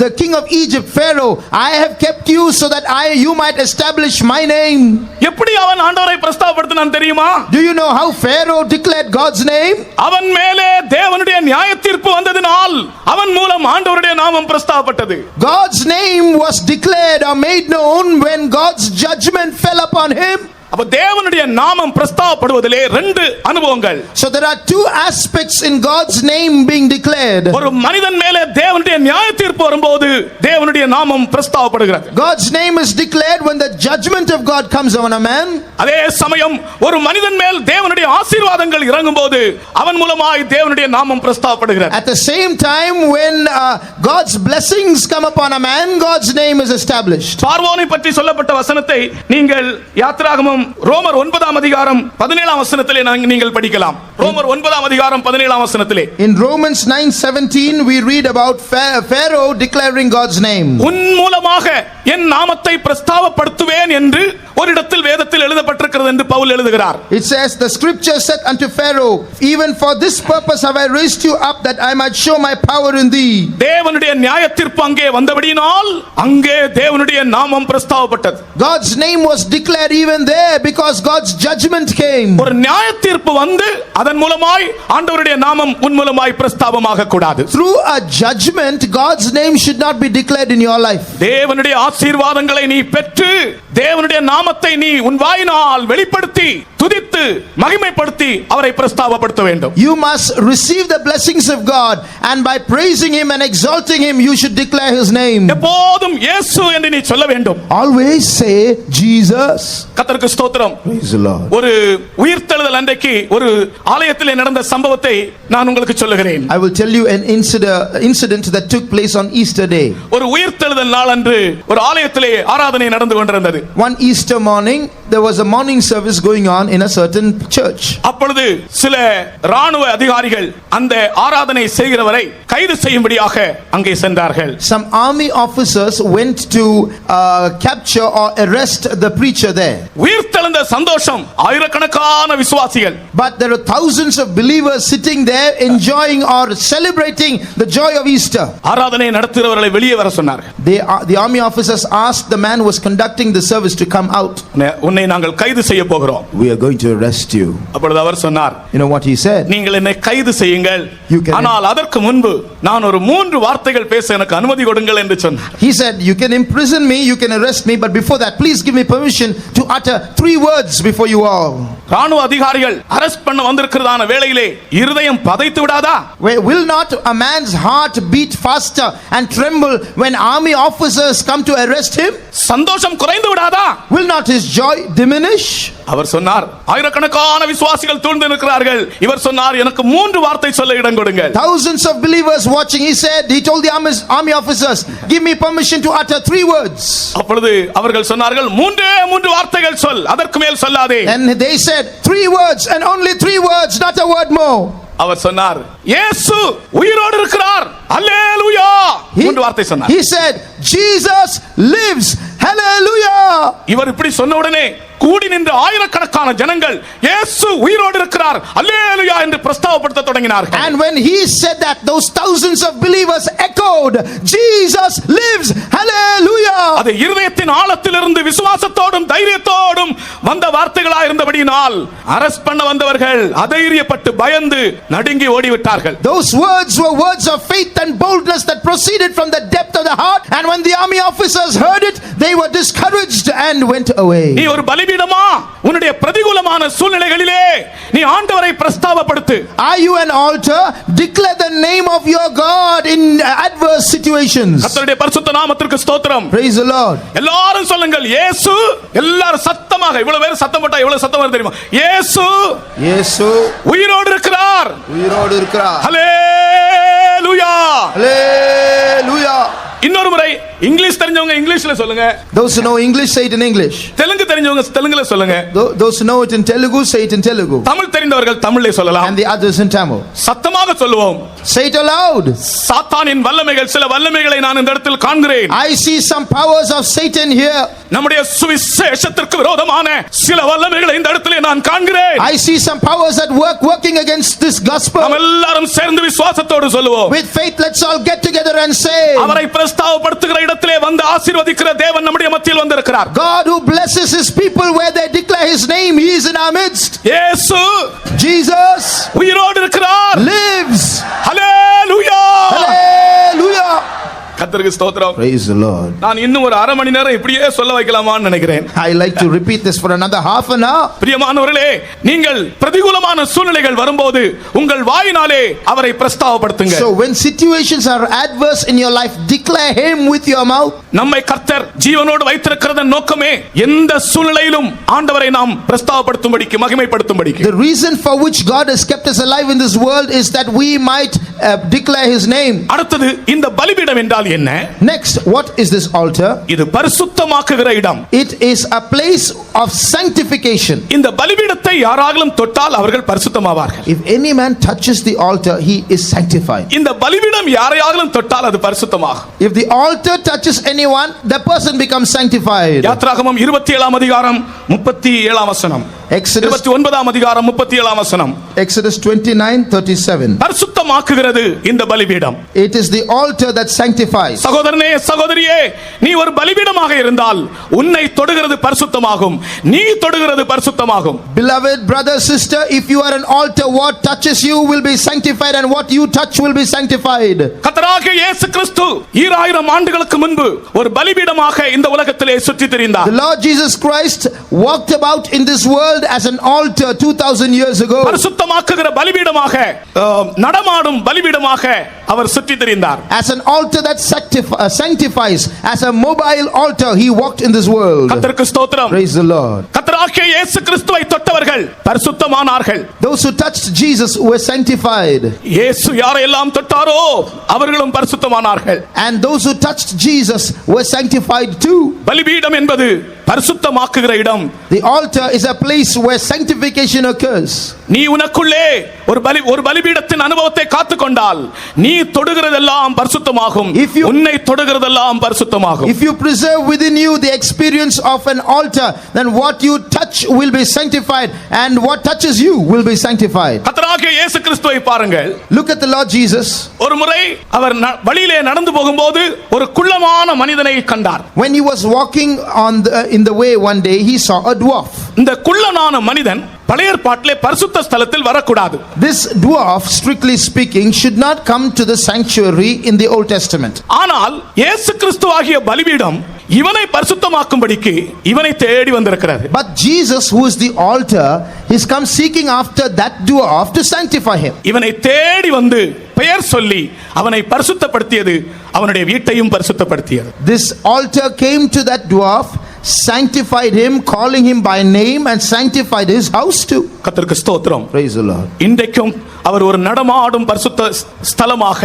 the king of Egypt, Pharaoh, I have kept you so that you might establish my name. எப்படி அவன் ஆண்டவரை பிரஸ்தாபப்படுத்தினான் தெரியுமா? Do you know how Pharaoh declared God's name? அவன் மேலே தேவனுடைய நியாயத்தீர்ப்பு வந்ததினால் அவன் மூலம் ஆண்டவருடைய நாமம் பிரஸ்தாபப்பட்டது. God's name was declared or made known when God's judgment fell upon him. அப்ப தேவனுடைய நாமம் பிரஸ்தாபப்படுவதிலே ரெண்டு அனுபவங்கள். So there are two aspects in God's name being declared. ஒரு மனிதன் மேலே தேவனுடைய நியாயத்தீர்ப்பு வரும்போது தேவனுடைய நாமம் பிரஸ்தாபப்படுகிறது. God's name is declared when the judgment of God comes on a man. அதே சமயம் ஒரு மனிதன் மேல் தேவனுடைய ஆசீர்வாதங்கள் இறங்கும்போது அவன் மூலமாய் தேவனுடைய நாமம் பிரஸ்தாபப்படுகிறது. At the same time when God's blessings come upon a man, God's name is established. பார்வோனை பற்றி சொல்லப்பட்ட வசனத்தை நீங்கள் யாத்திராகமம் ரோமர் 9ஆம் அதிகாரம் 17ஆம் வசனத்திலே நீங்கள் படிக்கலாம். ரோமர் 9ஆம் அதிகாரம் 17ஆம் வசனத்திலே In Romans 9:17 we read about Pharaoh declaring God's name. உன் மூலமாக என் நாமத்தை பிரஸ்தாபப்படுத்துவேன் என்று ஒரு இடத்தில் வேதத்தில் எழுதப்பட்டிருக்கிறது என்று பவுல் எழுதுகிறார். It says, the scripture said unto Pharaoh, even for this purpose have I raised you up, that I might show my power in thee. தேவனுடைய நியாயத்தீர்ப்பு அங்கே வந்தபடியினால் அங்கே தேவனுடைய நாமம் பிரஸ்தாபப்பட்டது. God's name was declared even there because God's judgment came. ஒரு நியாயத்தீர்ப்பு வந்து அதன் மூலமாய் ஆண்டவருடைய நாமம் உன் மூலமாய் பிரஸ்தாபமாக கூடாது. Through a judgment, God's name should not be declared in your life. தேவனுடைய ஆசீர்வாதங்களை நீ பெற்று தேவனுடைய நாமத்தை நீ உன் வாயினால் வெளிப்படுத்தி துதித்து மகிமைப்படுத்தி அவரை பிரஸ்தாபப்படுத்த வேண்டும். You must receive the blessings of God, and by praising Him and exalting Him you should declare His name. எப்போதும் இயேசு என்று நீ சொல்ல வேண்டும். Always say Jesus. கர்த்தருக்கு ஸ்தோத்திரம். Praise the Lord. ஒரு உயிர்த்தெழுதல் அன்றைக்கு ஒரு ஆலயத்திலே நடந்த சம்பவத்தை நான் உங்களுக்கு சொல்லுகிறேன். I will tell you an incident that took place on Easter day. ஒரு உயிர்த்தெழுதல் நாள் அன்று ஒரு ஆலயத்திலே ஆராதனை நடந்து கொண்டிருந்தது. One Easter morning there was a morning service going on in a certain church. அப்பொழுது சில ராணுவ அதிகாரிகள் அந்த ஆராதனை செய்கிறவரை கைது செய்யும்படியாக அங்கே சென்றார்கள். Some army officers went to capture or arrest the preacher there. உயிர்த்தெழுந்த சந்தோஷம் ஆயிரக்கணக்கான விசுவாசிகள். But there are thousands of believers sitting there enjoying or celebrating the joy of Easter. ஆராதனை நடத்துகிறவர்களை வெளியே வர சொன்னார்கள். The army officers asked the man who was conducting the service to come out. உன்னை நாங்கள் கைது செய்ய போகிறோம். We are going to arrest you. அப்பொழுது அவர் சொன்னார், You know what he said? நீங்கள் என்னை கைது செய்யுங்கள், ஆனால் அதற்கு முன்பு நான் ஒரு 3 வார்த்தைகள் பேச எனக்கு அனுமதி கொடுங்கள் என்று சொன்னார். He said, you can imprison me, you can arrest me, but before that please give me permission to utter 3 words before you all. ராணுவ அதிகாரிகள் அரெஸ்ட் பண்ண வந்திருக்கிறதான வேளையிலே இருதயம் பதைத்து விடாதா? Will not a man's heart beat faster and tremble when army officers come to arrest him? சந்தோஷம் குறைந்து விடாதா? Will not his joy diminish? அவர் சொன்னார், ஆயிரக்கணக்கான விசுவாசிகள் சூழ்ந்து நிற்கிறார்கள். இவர் சொன்னார், எனக்கு 3 வார்த்தை சொல்ல இடம் கொடுங்கள். Thousands of believers watching. He told the army officers, give me permission to utter 3 words. அப்பொழுது அவர்கள் சொன்னார்கள், 3 வார்த்தைகள் சொல், அதற்கு மேல் சொல்லாதே. And they said 3 words and only 3 words, not a word more. அவர் சொன்னார், இயேசு உயிரோடு இருக்கிறார், அல்லேலூயா. மூன்று வார்த்தை சொன்னார். He said, Jesus lives, hallelujah. இவர் இப்படி சொன்ன உடனே கூடி நின்ற ஆயிரக்கணக்கான ஜனங்கள் இயேசு உயிரோடு இருக்கிறார், அல்லேலூயா என்று பிரஸ்தாபப்படுத்த தொடங்கினார்கள். And when he said that, those thousands of believers echoed, Jesus lives, hallelujah. அது இருதயத்தின் ஆழத்திலிருந்து விசுவாசத்தோடும் தைரியத்தோடும் வந்த வார்த்தைகளா இருந்தபடியினால் அரஸ்ட் பண்ண வந்தவர்கள் அதைரியப்பட்டு பயந்து நடுங்கி ஓடிவிட்டார்கள். Those words were words of faith and boldness that proceeded from the depth of the heart, and when the army officers heard it, they were discouraged and went away. நீ ஒரு பலிபீடமா? உன்னுடைய பிரதிகூலமான சூழ்நிலைகளிலே நீ ஆண்டவரை பிரஸ்தாபப்படுத்து. Are you an altar? Declare the name of your God in adverse situations. கர்த்தருடைய பரிசுத்த நாமத்திற்கு ஸ்தோத்திரம். Praise the Lord. எல்லாரும் சொல்லுங்கள், இயேசு. எல்லாரும் சத்தமாக, இவ்வளவு பேர் சத்தம் போட்டா எவ்வளவு சத்தம் வருது தெரியுமா? இயேசு இயேசு உயிரோடு இருக்கிறார், உயிரோடு இருக்கிறார், அல்லேலூயா, hallelujah. இன்னொரு முறை இங்கிலீஷ் தெரிஞ்சவங்க இங்கிலீஷ்ல சொல்லுங்க. Those who know English, say it in English. Telugu தெரிஞ்சவங்க தெலுங்குல சொல்லுங்க. Those who know it in Telugu, say it in Telugu. Tamil தெரிந்தவர்கள் தமிழ்ல சொல்லலாம். And the others in Tamil. சத்தமாக சொல்லுவோம். Say it aloud. சாத்தானின் வல்லமைகள், சில வல்லமைகளை நான் இந்த இடத்தில் காண்கிறேன். I see some powers of Satan here. நம்முடைய சுவிசேஷத்திற்கு விரோதமான சில வல்லமைகளை இந்த இடத்திலே நான் காண்கிறேன். I see some powers at work working against this gospel. நாம் எல்லாரும் சேர்ந்து விசுவாசத்தோடு சொல்லுவோம். With faith, let's all get together and say, அவரை பிரஸ்தாபப்படுத்துகிற இடத்திலே வந்து ஆசீர்வதிக்கிற தேவன் நம்முடைய மத்தியில் வந்திருக்கிறார். God who blesses his people where they declare his name, he is in our midst. இயேசு Jesus உயிரோடு இருக்கிறார், lives, ஹல்லேலூயா, hallelujah. கர்த்தருக்கு ஸ்தோத்திரம். Praise the Lord. நான் இன்னும் ஒரு அரை மணி நேரம் இப்படியே சொல்ல வைக்கலாமான்னு நினைக்கிறேன். I like to repeat this for another half an hour. பிரியமானவர்களே, நீங்கள் பிரதிகூலமான சூழ்நிலைகள் வரும்போது உங்கள் வாயினாலே அவரை பிரஸ்தாபப்படுத்துங்க. So when situations are adverse in your life, declare him with your mouth. நம்மை கர்த்தர் ஜீவனோடு வைத்திருக்கிறதன் நோக்கமே எந்த சூழ்நிலையிலும் ஆண்டவரை நாம் பிரஸ்தாபப்படுத்தும்படிக்கு, மகிமைப்படுத்தும்படிக்கு. The reason for which God has kept us alive in this world is that we might declare his name. அடுத்தது, இந்த பலிபீடம் என்றால் என்ன? Next, what is this altar? இது பரிசுத்தமாக்குகிற இடம். It is a place of sanctification. இந்த பலிபீடத்தை யாராலும் தொட்டால் அவர்கள் பரிசுத்தமாவார்கள். If any man touches the altar, he is sanctified. இந்த பலிபீடம் யாரையாலும் தொட்டால் அது பரிசுத்தமாகும். If the altar touches anyone, the person becomes sanctified. யாத்ராகமம் 27 அதிகாரம் 37 வசனம். Exodus 29 அதிகாரம் 37 வசனம். Exodus 29:37. பரிசுத்தமாக்குகிறது இந்த பலிபீடம். It is the altar that sanctifies. சகோதரனே, சகோதரியே, நீ ஒரு பலிபீடமாக இருந்தால் உன்னை தொடுகிறது பரிசுத்தமாகும், நீ தொடுகிறது பரிசுத்தமாகும். Beloved brother, sister, if you are an altar, what touches you will be sanctified, and what you touch will be sanctified. கர்த்தராகிய இயேசு கிறிஸ்து 2000 ஆண்டுகளுக்கு முன்பு ஒரு பலிபீடமாக இந்த உலகத்திலே சுற்றித் திரிந்தார். The Lord Jesus Christ walked about in this world as an altar 2000 years ago. பரிசுத்தமாக்குகிற பலிபீடமாக, நடமாடும் பலிபீடமாக அவர் சுற்றித் திரிந்தார். As an altar that sanctifies, as a mobile altar, he walked in this world. கர்த்தருக்கு ஸ்தோத்திரம். Praise the Lord. கர்த்தராகிய இயேசு கிறிஸ்துவை தொட்டவர்கள் பரிசுத்தமானார்கள். Those who touched Jesus were sanctified. இயேசு யாரையெல்லாம் தொட்டாரோ அவர்களும் பரிசுத்தமானார்கள். And those who touched Jesus were sanctified too. பலிபீடம் என்பது பரிசுத்தமாக்குகிற இடம். The altar is a place where sanctification occurs. நீ உனக்குள்ளே ஒரு பலிபீடத்தின் அனுபவத்தை காத்துக்கொண்டால் நீ தொடுகிறதெல்லாம் பரிசுத்தமாகும், உன்னை தொடுகிறதெல்லாம் பரிசுத்தமாகும். If you preserve within you the experience of an altar, then what you touch will be sanctified, and what touches you will be sanctified. கர்த்தராகிய இயேசு கிறிஸ்துவை பாருங்கள். Look at the Lord Jesus. ஒரு முறை அவர் வழியிலே நடந்து போகும்போது ஒரு குள்ளமான மனிதனை கண்டார். When he was walking in the way one day, he saw a dwarf. இந்த குள்ளனான மனிதன் பழைய ஏற்பாட்டிலே பரிசுத்த ஸ்தலத்தில் வரக்கூடாது. This dwarf, strictly speaking, should not come to the sanctuary in the Old Testament. ஆனால் இயேசு கிறிஸ்துவாகிய பலிபீடம் இவனை பரிசுத்தமாக்கும்படிக்கு இவனை தேடி வந்திருக்கிறது. But Jesus, who is the altar, has come seeking after that dwarf to sanctify him. இவனை தேடி வந்து பெயர் சொல்லி அவனை பரிசுத்தப்படுத்தியது, அவனுடைய வீட்டையும் பரிசுத்தப்படுத்தியது. This altar came to that dwarf, sanctified him, calling him by name, and sanctified his house too. கர்த்தருக்கு ஸ்தோத்திரம். Praise the Lord. இன்றைக்கும் அவர் ஒரு நடமாடும் பரிசுத்த ஸ்தலமாக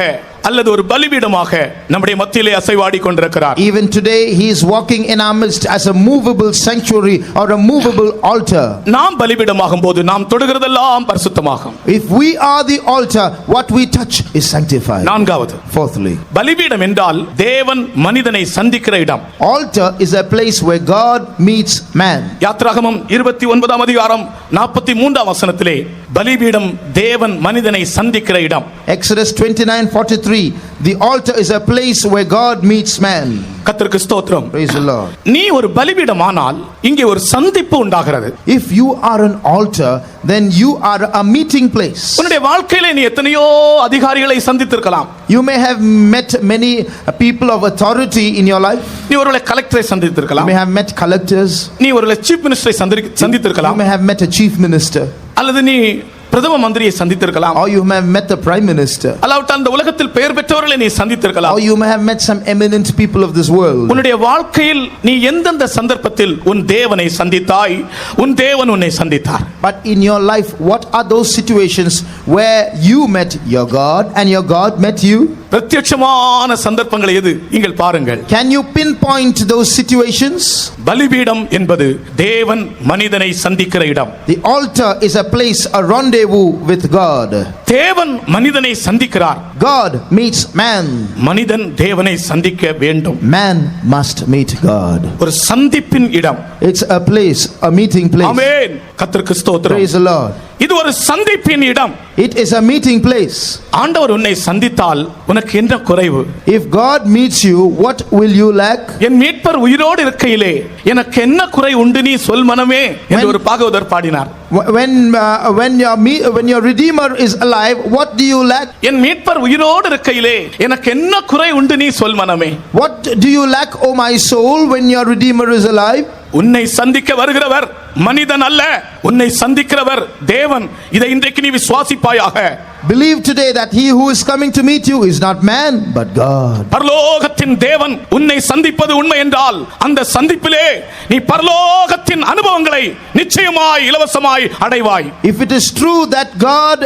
அல்லது ஒரு பலிபீடமாக நம்முடைய மத்தியிலே அசைவாடி கொண்டிருக்கிறார். Even today he is walking in our midst as a movable sanctuary or a movable altar. நாம் பலிபீடமாகும் போது நாம் தொடுகிறதெல்லாம் பரிசுத்தமாகும். If we are the altar, what we touch is sanctified. நான்காவது, Fourthly, பலிபீடம் என்றால் தேவன் மனிதனை சந்திக்கிற இடம். altar is a place where God meets man. யாத்திராகமம் 29ஆம் அதிகாரம் 43ஆம் வசனத்திலே பலிபீடம் தேவன் மனிதனை சந்திக்கிற இடம். Exodus 29:43, the altar is a place where God meets man. கர்த்தருக்கு ஸ்தோத்திரம். Praise the Lord. நீ ஒரு பலிபீடமானால் இங்கே ஒரு சந்திப்பு உண்டாகிறது. If you are an altar, then you are a meeting place. உன்னுடைய வாழ்க்கையிலே நீ எத்தனையோ அதிகாரிகளை சந்தித்திருக்கலாம். You may have met many people of authority in your life. நீ ஒருவேளை கலெக்டரை You சந்தித்திருக்கலாம். may have met collectors. நீ ஒருவேளை சீஃப் மினிஸ்டரை You சந்தித்திருக்கலாம். may have met a chief minister. அல்லது நீ பிரதம மந்திரியை சந்தித்திருக்கலாம். Or you may have met the prime minister. அல்லாவிட்டால் இந்த உலகத்தில் பெயர் பெற்றவர்களை நீ சந்தித்திருக்கலாம். Or you may have met some eminent people of this world. உன்னுடைய வாழ்க்கையில் நீ எந்தெந்த சந்தர்ப்பத்தில் உன் தேவனை சந்தித்தாய், உன் தேவன் உன்னை சந்தித்தார்? But in your life, what are those situations where you met your God and your God met you? பிரத்யட்சமான சந்தர்ப்பங்கள் எது? நீங்கள் பாருங்கள். Can you pinpoint those situations? பலிபீடம் என்பது தேவன் மனிதனை சந்திக்கிற இடம். The altar is a place, a rendezvous with God. தேவன் மனிதனை சந்திக்கிறார். God meets man. மனிதன் தேவனை சந்திக்க வேண்டும். Man must meet God. ஒரு சந்திப்பின் இடம். It's a place, a meeting place. ஆமென். கர்த்தருக்கு ஸ்தோத்திரம். Praise the Lord. இது ஒரு சந்திப்பின் இடம். It is a meeting place. ஆண்டவர் உன்னை சந்தித்தால் உனக்கு என்ன குறைவு? If God meets you, what will you lack? என் மீட்பர் உயிரோடு இருக்கையிலே எனக்கு என்ன குறை உண்டு நீ சொல் மனமே என்று ஒரு பாகவதர் பாடினார். When your Redeemer is alive, what do you lack? என் மீட்பர் உயிரோடு இருக்கையிலே எனக்கு என்ன குறை உண்டு நீ சொல் மனமே. What do you lack, O my soul, when your Redeemer is alive? உன்னை சந்திக்க வருகிறவர் மனிதன் அல்ல, உன்னை சந்திக்கிறவர் தேவன். இதை இன்றைக்கு நீ விசுவாசிப்பாயாக. Believe today that he who is coming to meet you is not man but God. பரலோகத்தின் தேவன் உன்னை சந்திப்பது உண்மை என்றால் அந்த சந்திப்பிலே நீ பரலோகத்தின் அனுபவங்களை நிச்சயமாய் இலவசமாய் அடைவாய். If it is true that God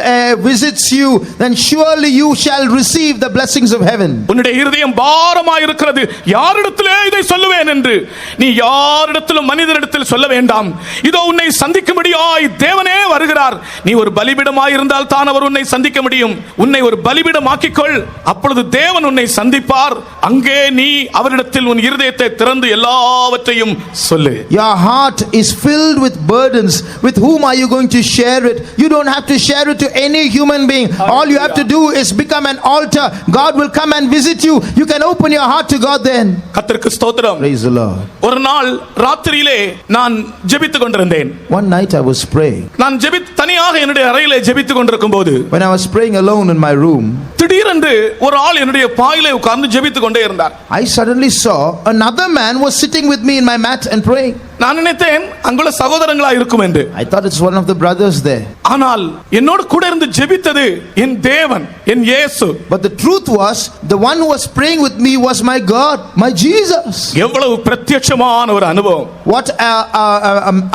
visits you, then surely you shall receive the blessings of heaven. உன்னுடைய இருதயம் பாரமாய் இருக்கிறது, யாரிடத்திலே இதை சொல்லுவேன் என்று நீ யாரிடத்திலும் மனிதரிடத்தில் சொல்ல வேண்டாம். இதோ உன்னை சந்திக்கும்படியாய் தேவனே வருகிறார். நீ ஒரு பலிபீடமாய் இருந்தால் தான் அவர் உன்னை சந்திக்க முடியும். உன்னை ஒரு பலிபீடமாக்கிக்கொள், அப்பொழுது தேவன் உன்னை சந்திப்பார். அங்கே நீ அவரிடத்தில் உன் இருதயத்தை திறந்து எல்லாவற்றையும் சொல்லு. Your heart is filled with burdens. With whom are you going to share it? You don't have to share it to any human being. All you have to do is become an altar. God will come and visit you. You can open your heart to God then. கர்த்தருக்கு ஸ்தோத்திரம். Praise the Lord. ஒரு நாள் ராத்திரியிலே நான் ஜெபித்துக் கொண்டிருந்தேன். One night I was praying. நான் தனியாக என்னுடைய அறையிலே ஜெபித்துக் கொண்டிருக்கும் போது When I was praying alone in my room, திடீரென்று ஒரு ஆள் என்னுடைய பாயிலே உட்கார்ந்து ஜெபித்துக் கொண்டே இருந்தார். I suddenly saw another man was sitting with me in my mat and praying. நான் நினைத்தேன் அங்குள்ள சகோதரங்களா இருக்கும் என்று. I thought it's one of the brothers there. ஆனால் என்னோடு கூட இருந்து ஜெபித்தது என் தேவன், என் இயேசு. But the truth was, the one who was praying with me was my God, my Jesus. எவ்வளவு பிரத்யட்சமான ஒரு அனுபவம். What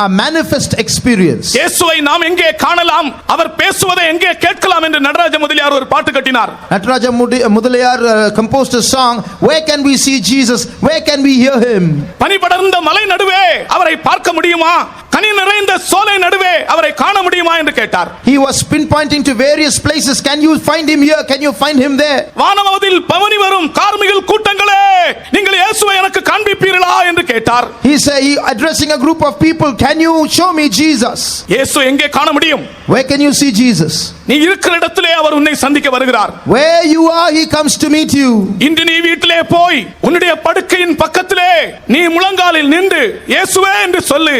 a manifest experience. இயேசுவை நாம் எங்கே காணலாம், அவர் பேசுவதை எங்கே கேட்கலாம் என்று நடராஜ முதலியார் ஒரு பாட்டு கட்டினார். Nataraja Mudaliyar composed a song, where can we see Jesus, where can we hear him? பனி படர்ந்த மலை நடுவே அவரை பார்க்க முடியுமா, கனி நிறைந்த சோலை நடுவே அவரை காண முடியுமா என்று கேட்டார். He was pinpointing to various places. Can you find him here? Can you find him there? வானமதில் பவனி வரும் கார்மிகள் கூட்டங்களே, நீங்கள் இயேசுவை எனக்கு காண்பிப்பீர்களா என்று கேட்டார். He said, he addressing a group of people, can you show me Jesus? இயேசு எங்கே காண முடியும்? Where can you see Jesus? நீ இருக்கிற இடத்திலே அவர் உன்னை சந்திக்க வருகிறார். Where you are, he comes to meet you. இன்று நீ வீட்டிலே போய் உன்னுடைய படுக்கையின் பக்கத்திலே நீ முழங்காலில் நின்று இயேசுவே என்று சொல்லு.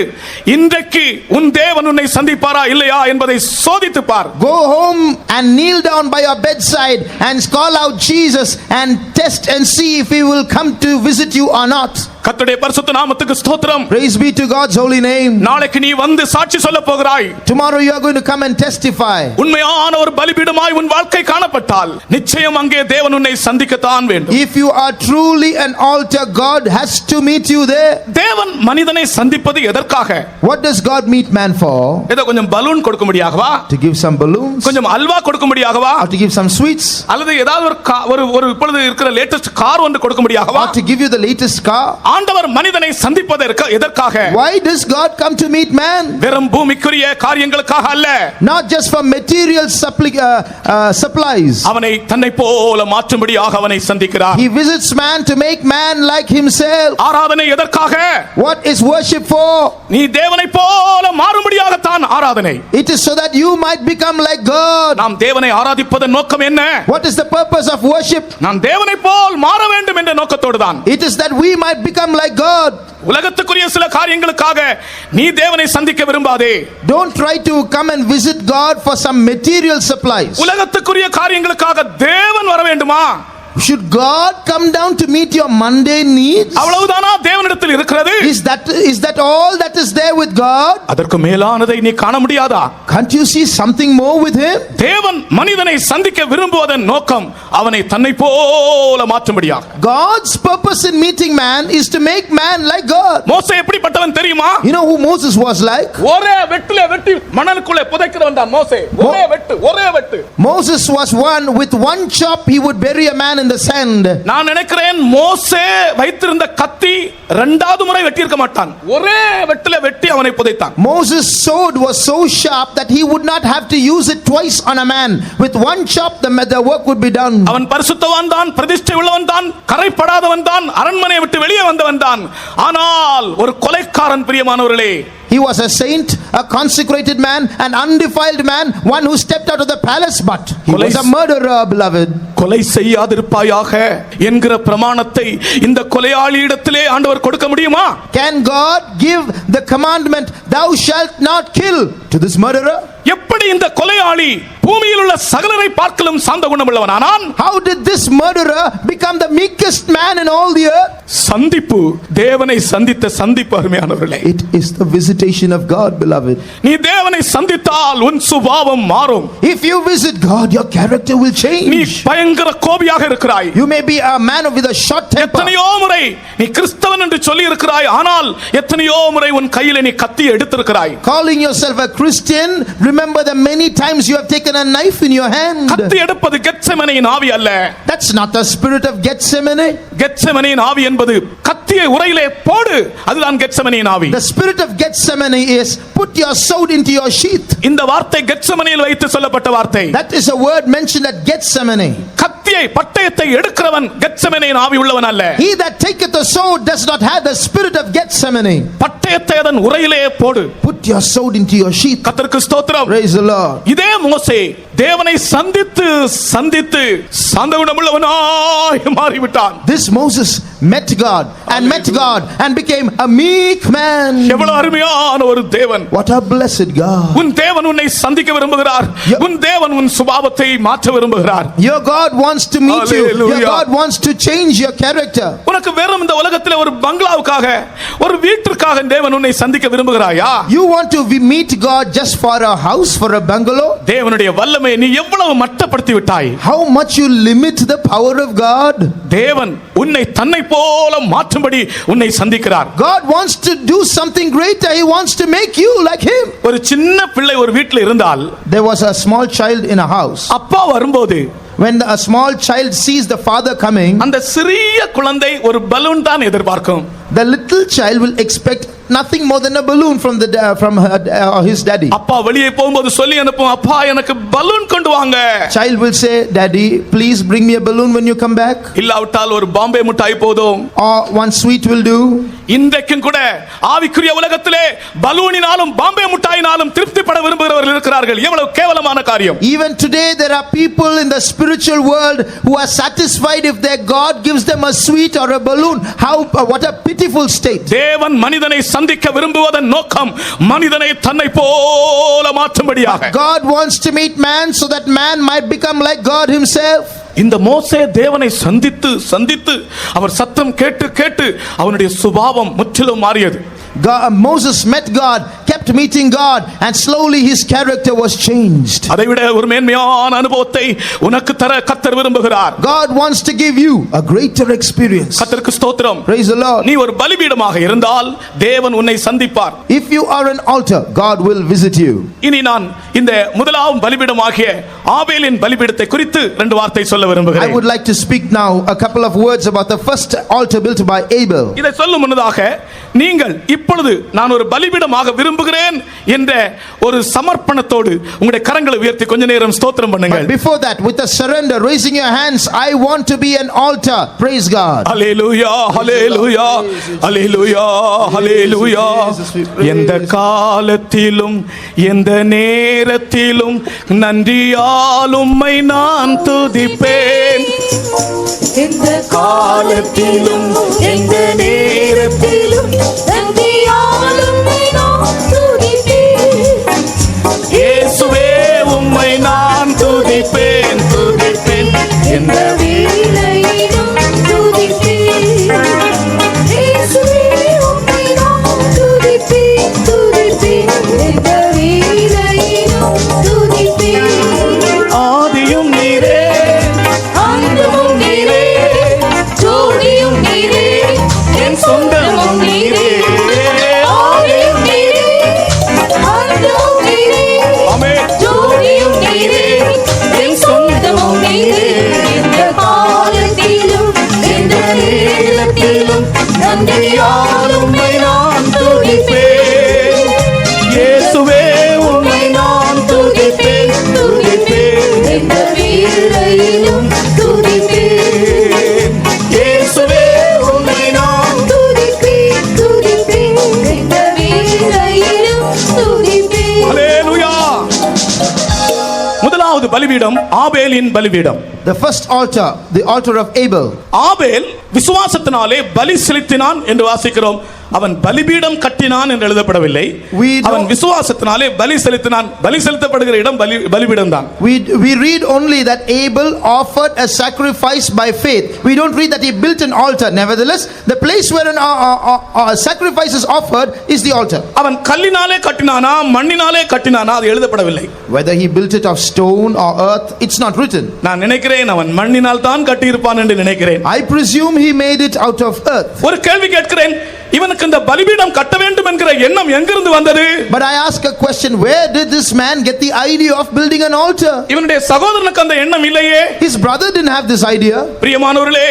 இன்றைக்கு உன் தேவன் உன்னை சந்திப்பாரா இல்லையா என்பதை சோதித்து பார். Go home and kneel down by your bedside and call out Jesus and test and see if he will come to visit you or not. கர்த்தருடைய பரிசுத்த நாமத்துக்கு ஸ்தோத்திரம். Praise be to God's holy name. நாளைக்கு நீ வந்து சாட்சி சொல்லப் போகிறாய். Tomorrow you are going to come and testify. உண்மையான ஒரு பலிபீடமாய் உன் வாழ்க்கை காணப்பட்டால் நிச்சயம் அங்கே தேவன் உன்னை சந்திக்கத்தான் வேண்டும். If you are truly an altar, God has to meet you there. தேவன் மனிதனை சந்திப்பது எதற்காக? What does God meet man for? ஏதோ கொஞ்சம் balloon கொடுக்கும்படியாகவா? To give some balloons? கொஞ்சம் halwa கொடுக்கும்படியாகவா? Or to give some sweets? அல்லது ஏதாவது ஒரு இப்பொழுது இருக்கிற லேட்டஸ்ட் கார் ஒன்று கொடுக்கும்படியாகவா? Or to give you the latest car? ஆண்டவர் மனிதனை சந்திப்பதற்கு எதற்காக? Why does God come to meet man? வெறும் பூமிக்குரிய காரியங்களுக்காக அல்ல. Not just for material supplies. அவனை தன்னை போல மாற்றும்படியாக அவனை சந்திக்கிறார். He visits man to make man like himself. ஆராதனை எதற்காக? What is worship for? நீ தேவனை போல மாறும்படியாக தான் ஆராதனை. It is so that you might become like God. நாம் தேவனை ஆராதிப்பதன் நோக்கம் என்ன? What is the purpose of worship? நான் தேவனை போல் மாற வேண்டும் என்ற நோக்கத்தோடு தான். It is that we might become like God. உலகத்துக்குரிய சில காரியங்களுக்காக நீ தேவனை சந்திக்க விரும்பாதே. Don't try to come and visit God for some material supplies. உலகத்துக்குரிய காரியங்களுக்காக தேவன் வர வேண்டுமா? Should God come down to meet your mundane needs? அவ்வளவுதானா தேவனிடத்தில் இருக்கிறது? Is that all that is there with God? அதற்கு மேலானதை நீ காண முடியாதா? Can't you see something more with him? தேவன் மனிதனை சந்திக்க விரும்புவதன் நோக்கம் அவனை தன்னை போல மாற்றும்படியாக. God's purpose in meeting man is to make man like God. மோசே எப்படிப்பட்டவன் தெரியுமா? You know who Moses was like? ஒரே வெட்டிலே வெட்டி மணலுக்குள்ளே புதைக்கிறவன் தான் மோசே. ஒரே வெட்டு. Moses was one with one chop he would bury a man in the sand. நான் நினைக்கிறேன் மோசே வைத்திருந்த கத்தி இரண்டாவது முறை வெட்டி இருக்க மாட்டான். ஒரே வெட்டிலே வெட்டி அவனை புதைத்தான். Moses' sword was so sharp that he would not have to use it twice on a man. With one chop the work would be done. அவன் பரிசுத்தவான் தான், பிரதிஷ்டை உள்ளவன் தான், கரைப்படாதவன் தான், அரண்மனையை விட்டு வெளியே வந்தவன் தான். ஆனால் ஒரு கொலைக்காரன் பிரியமானவர்களே, he was a saint, a consecrated man, an undefiled man, one who stepped out of the palace, but he was a murderer, beloved. கொலை செய்யாதிருப்பாயாக என்கிற பிரமாணத்தை இந்த கொலையாளியிடத்திலே ஆண்டவர் கொடுக்க முடியுமா? Can God give the commandment, thou shalt not kill, to this murderer? எப்படி இந்த கொலையாளி பூமியில் உள்ள சகலரை பார்க்கலும் சாந்த குணமுள்ளவனானான்? How did this murderer become the meekest man in all the earth? சந்திப்பு, தேவனை சந்தித்த சந்திப்பு அருமையானவர்களே. It is the visitation of God, beloved. நீ தேவனை சந்தித்தால் உன் சுபாவம் மாறும். If you visit God, your character will நீ change. பயங்கர கோபியாக இருக்கிறாய். You may be a man with a short temper. எத்தனையோ முறை நீ கிறிஸ்தவன் என்று சொல்லி இருக்கிறாய், ஆனால் எத்தனையோ முறை உன் கையில நீ கத்தி எடுத்திருக்கிறாய். Calling yourself a Christian, remember the many times you have taken a knife in your hand. கத்தி எடுப்பது கெத்செமனேயின் ஆவி அல்ல. That's not the spirit of Gethsemane. கெத்செமனேயின் ஆவி என்பது கத்தியை உரையிலே போடு, அதுதான் கெத்செமனேயின் ஆவி. The spirit of Gethsemane is put your sword into your sheath. இந்த வார்த்தை கெத்செமனேயில் வைத்து சொல்லப்பட்ட வார்த்தை. That is a word mentioned at Gethsemane. கத்தியை பட்டயத்தை எடுக்கிறவன் கெத்செமனேயின் ஆவி உள்ளவன் அல்ல. He that taketh the sword does not have the spirit of Gethsemane. பட்டயத்தை அதன் உரையிலே போடு. Put your sword into your sheath. கர்த்தருக்கு ஸ்தோத்திரம். Praise the Lord. இதே மோசே தேவனை சந்தித்து சாந்த குணமுள்ளவனாய் மாறிவிட்டான். This Moses met God and became a meek man. எவ்வளவு அருமையான ஒரு தேவன். What a blessed God. உன் தேவன் உன்னை சந்திக்க விரும்புகிறார். உன் தேவன் உன் சுபாவத்தை மாற்ற விரும்புகிறார். Your God wants to meet you. Your God wants to change your character. உனக்கு வெறும் இந்த உலகத்திலே ஒரு பங்களாவுக்காக, ஒரு வீட்டிற்காக தேவன் உன்னை சந்திக்க விரும்புகிறாயா? You want to meet God just for a house, for a bungalow? தேவனுடைய வல்லமை நீ எவ்வளவு மட்டப்படுத்தி விட்டாய். How much you limit the power of God. தேவன் உன்னை தன்னை போல மாற்றும்படி உன்னை சந்திக்கிறார். God wants to do something greater. He wants to make you like him. ஒரு சின்ன பிள்ளை ஒரு வீட்டில் இருந்தால், There was a small child in a house. அப்பா வரும்போது, when a small child sees the father coming, அந்த சிறிய குழந்தை ஒரு பலூன் தான் எதிர்பார்க்கும். the little child will expect nothing more than a balloon from his daddy. அப்பா வெளியே போகும்போது சொல்லி அனுப்பும், அப்பா எனக்கு பலூன் கொண்டு வாங்க. Child will say, daddy, please bring me a balloon when you come back. இல்லாவிட்டால் ஒரு பாம்பே மிட்டாய் போதும். Or one sweet will do. இன்றைக்கும் கூட ஆவிக்குரிய உலகத்திலே பலூனினாலும் பாம்பே மிட்டாயினாலும் திருப்திப்பட விரும்புகிறவர்கள் இருக்கிறார்கள். எவ்வளவு கேவலமான காரியம். Even today there are people in the spiritual world who are satisfied if their God gives them a sweet or a balloon. What a pitiful state. தேவன் மனிதனை சந்திக்க விரும்புவதன் நோக்கம் மனிதனை தன்னை போல மாற்றும்படியாக. God wants to meet man so that man might become like God himself. இந்த மோசே தேவனை சந்தித்து அவர் சத்தம் கேட்டு அவனுடைய சுபாவம் முற்றிலும் மாறியது. Moses met God, kept meeting God, and slowly his character was changed. அதைவிட ஒரு மேன்மையான அனுபவத்தை உனக்கு தர கர்த்தர் விரும்புகிறார். God wants to give you a greater experience. கர்த்தருக்கு ஸ்தோத்திரம். Praise the Lord. நீ ஒரு பலிபீடமாக இருந்தால் தேவன் உன்னை சந்திப்பார். If you are an altar, God will visit you. இனி நான் இந்த முதலாம் பலிபீடமாகிய ஆபேலின் பலிபீடத்தை குறித்து 2 வார்த்தை சொல்ல விரும்புகிறேன். I would like to speak now a couple of words about the first altar built by Abel. இதை சொல்லும் முன்னதாக நீங்கள் இப்பொழுது நான் ஒரு பலிபீடமாக விரும்புகிறேன் என்ற ஒரு சமர்ப்பணத்தோடு உங்களுடைய கரங்களை உயர்த்தி கொஞ்ச நேரம் ஸ்தோத்திரம் பண்ணுங்கள். But before that, with a surrender, raising your hands, I want to be an altar. Praise God. Hallelujah, hallelujah, hallelujah, hallelujah. எந்த காலத்திலும் எந்த நேரத்திலும் நன்றியால் உம்மை நான் துதிப்பேன். எந்த காலத்திலும் எந்த நேரத்திலும் நன்றியால் உம்மை நான் துதிப்பேன். இயேசுவே உம்மை நான் துதிப்பேன். எந்த வேளையிலும் துதிப்பேன். இயேசுவே உம்மை நான் துதிப்பேன். எந்த வேளையிலும் துதிப்பேன். ஆதியும் நீரே அந்தமும் நீரே, ஜோதியும் நீரே, என் சொந்தமும் நீரே. ஆதியும் நீரே, அந்தமும் நீரே, ஆமென். ஜோதியும் நீரே, என் சொந்தமும் நீரே. எந்த காலத்திலும் எந்த நேரத்திலும் நன்றியால் உம்மை நான் துதிப்பேன். இயேசுவே உம்மை நான் துதிப்பேன். எந்த வேளையிலும் துதிப்பேன். இயேசுவே உம்மை நான் துதிப்பேன். எந்த வேளையிலும் துதிப்பேன். ஹல்லேலூயா. முதலாவது பலிபீடம் ஆபேலின் பலிபீடம். The first altar, the altar of Abel. ஆபேல் விசுவாசத்தினாலே பலி செலுத்தினான் என்று வாசிக்கிறோம். அவன் பலிபீடம் கட்டினான் என்று எழுதப்படவில்லை. அவன் விசுவாசத்தினாலே பலி செலுத்தினான். பலி செலுத்தப்படுகிற இடம் பலிபீடம் தான். We read only that Abel offered a sacrifice by faith. We don't read that he built an altar. Nevertheless, the place where a sacrifice is offered is the altar. அவன் கல்லினாலே கட்டினானா மண்ணினாலே கட்டினானா அது எழுதப்படவில்லை. Whether he built it of stone or earth, it's not written. நான் நினைக்கிறேன் அவன் மண்ணினால் தான் கட்டியிருப்பான் என்று நினைக்கிறேன். I presume he made it out of earth. ஒரு கேள்வி கேட்கிறேன், இவனுக்கு இந்த பலிபீடம் கட்ட வேண்டும் என்கிற எண்ணம் எங்கிருந்து வந்தது? But I ask a question, where did this man get the idea of building an altar? இவனுடைய சகோதரனுக்கு அந்த எண்ணம் இல்லையே. His brother didn't have this idea. பிரியமானவர்களே,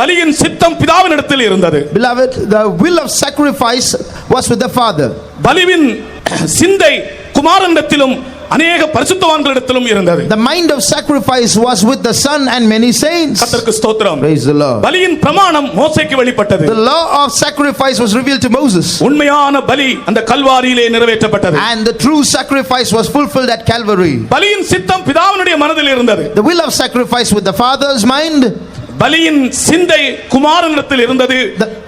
பலியின் சித்தம் பிதாவினிடத்தில் இருந்தது. Beloved, the will of sacrifice was with the father. பலியின் சிந்தை குமாரனிடத்திலும் அநேக பரிசுத்தவான்களிடத்திலும் இருந்தது. The mind of sacrifice was with the son and many saints. கர்த்தருக்கு ஸ்தோத்திரம். Praise the Lord. பலியின் பிரமாணம் மோசேக்கு வெளிப்பட்டது. The law of sacrifice was revealed to Moses. உண்மையான பலி அந்த கல்வாரியிலே நிறைவேற்றப்பட்டது. And the true sacrifice was fulfilled at Calvary. பலியின் சித்தம் பிதாவினுடைய மனதில் இருந்தது. The will of sacrifice with the father's mind. பலியின் சிந்தை குமாரனிடத்தில் இருந்தது.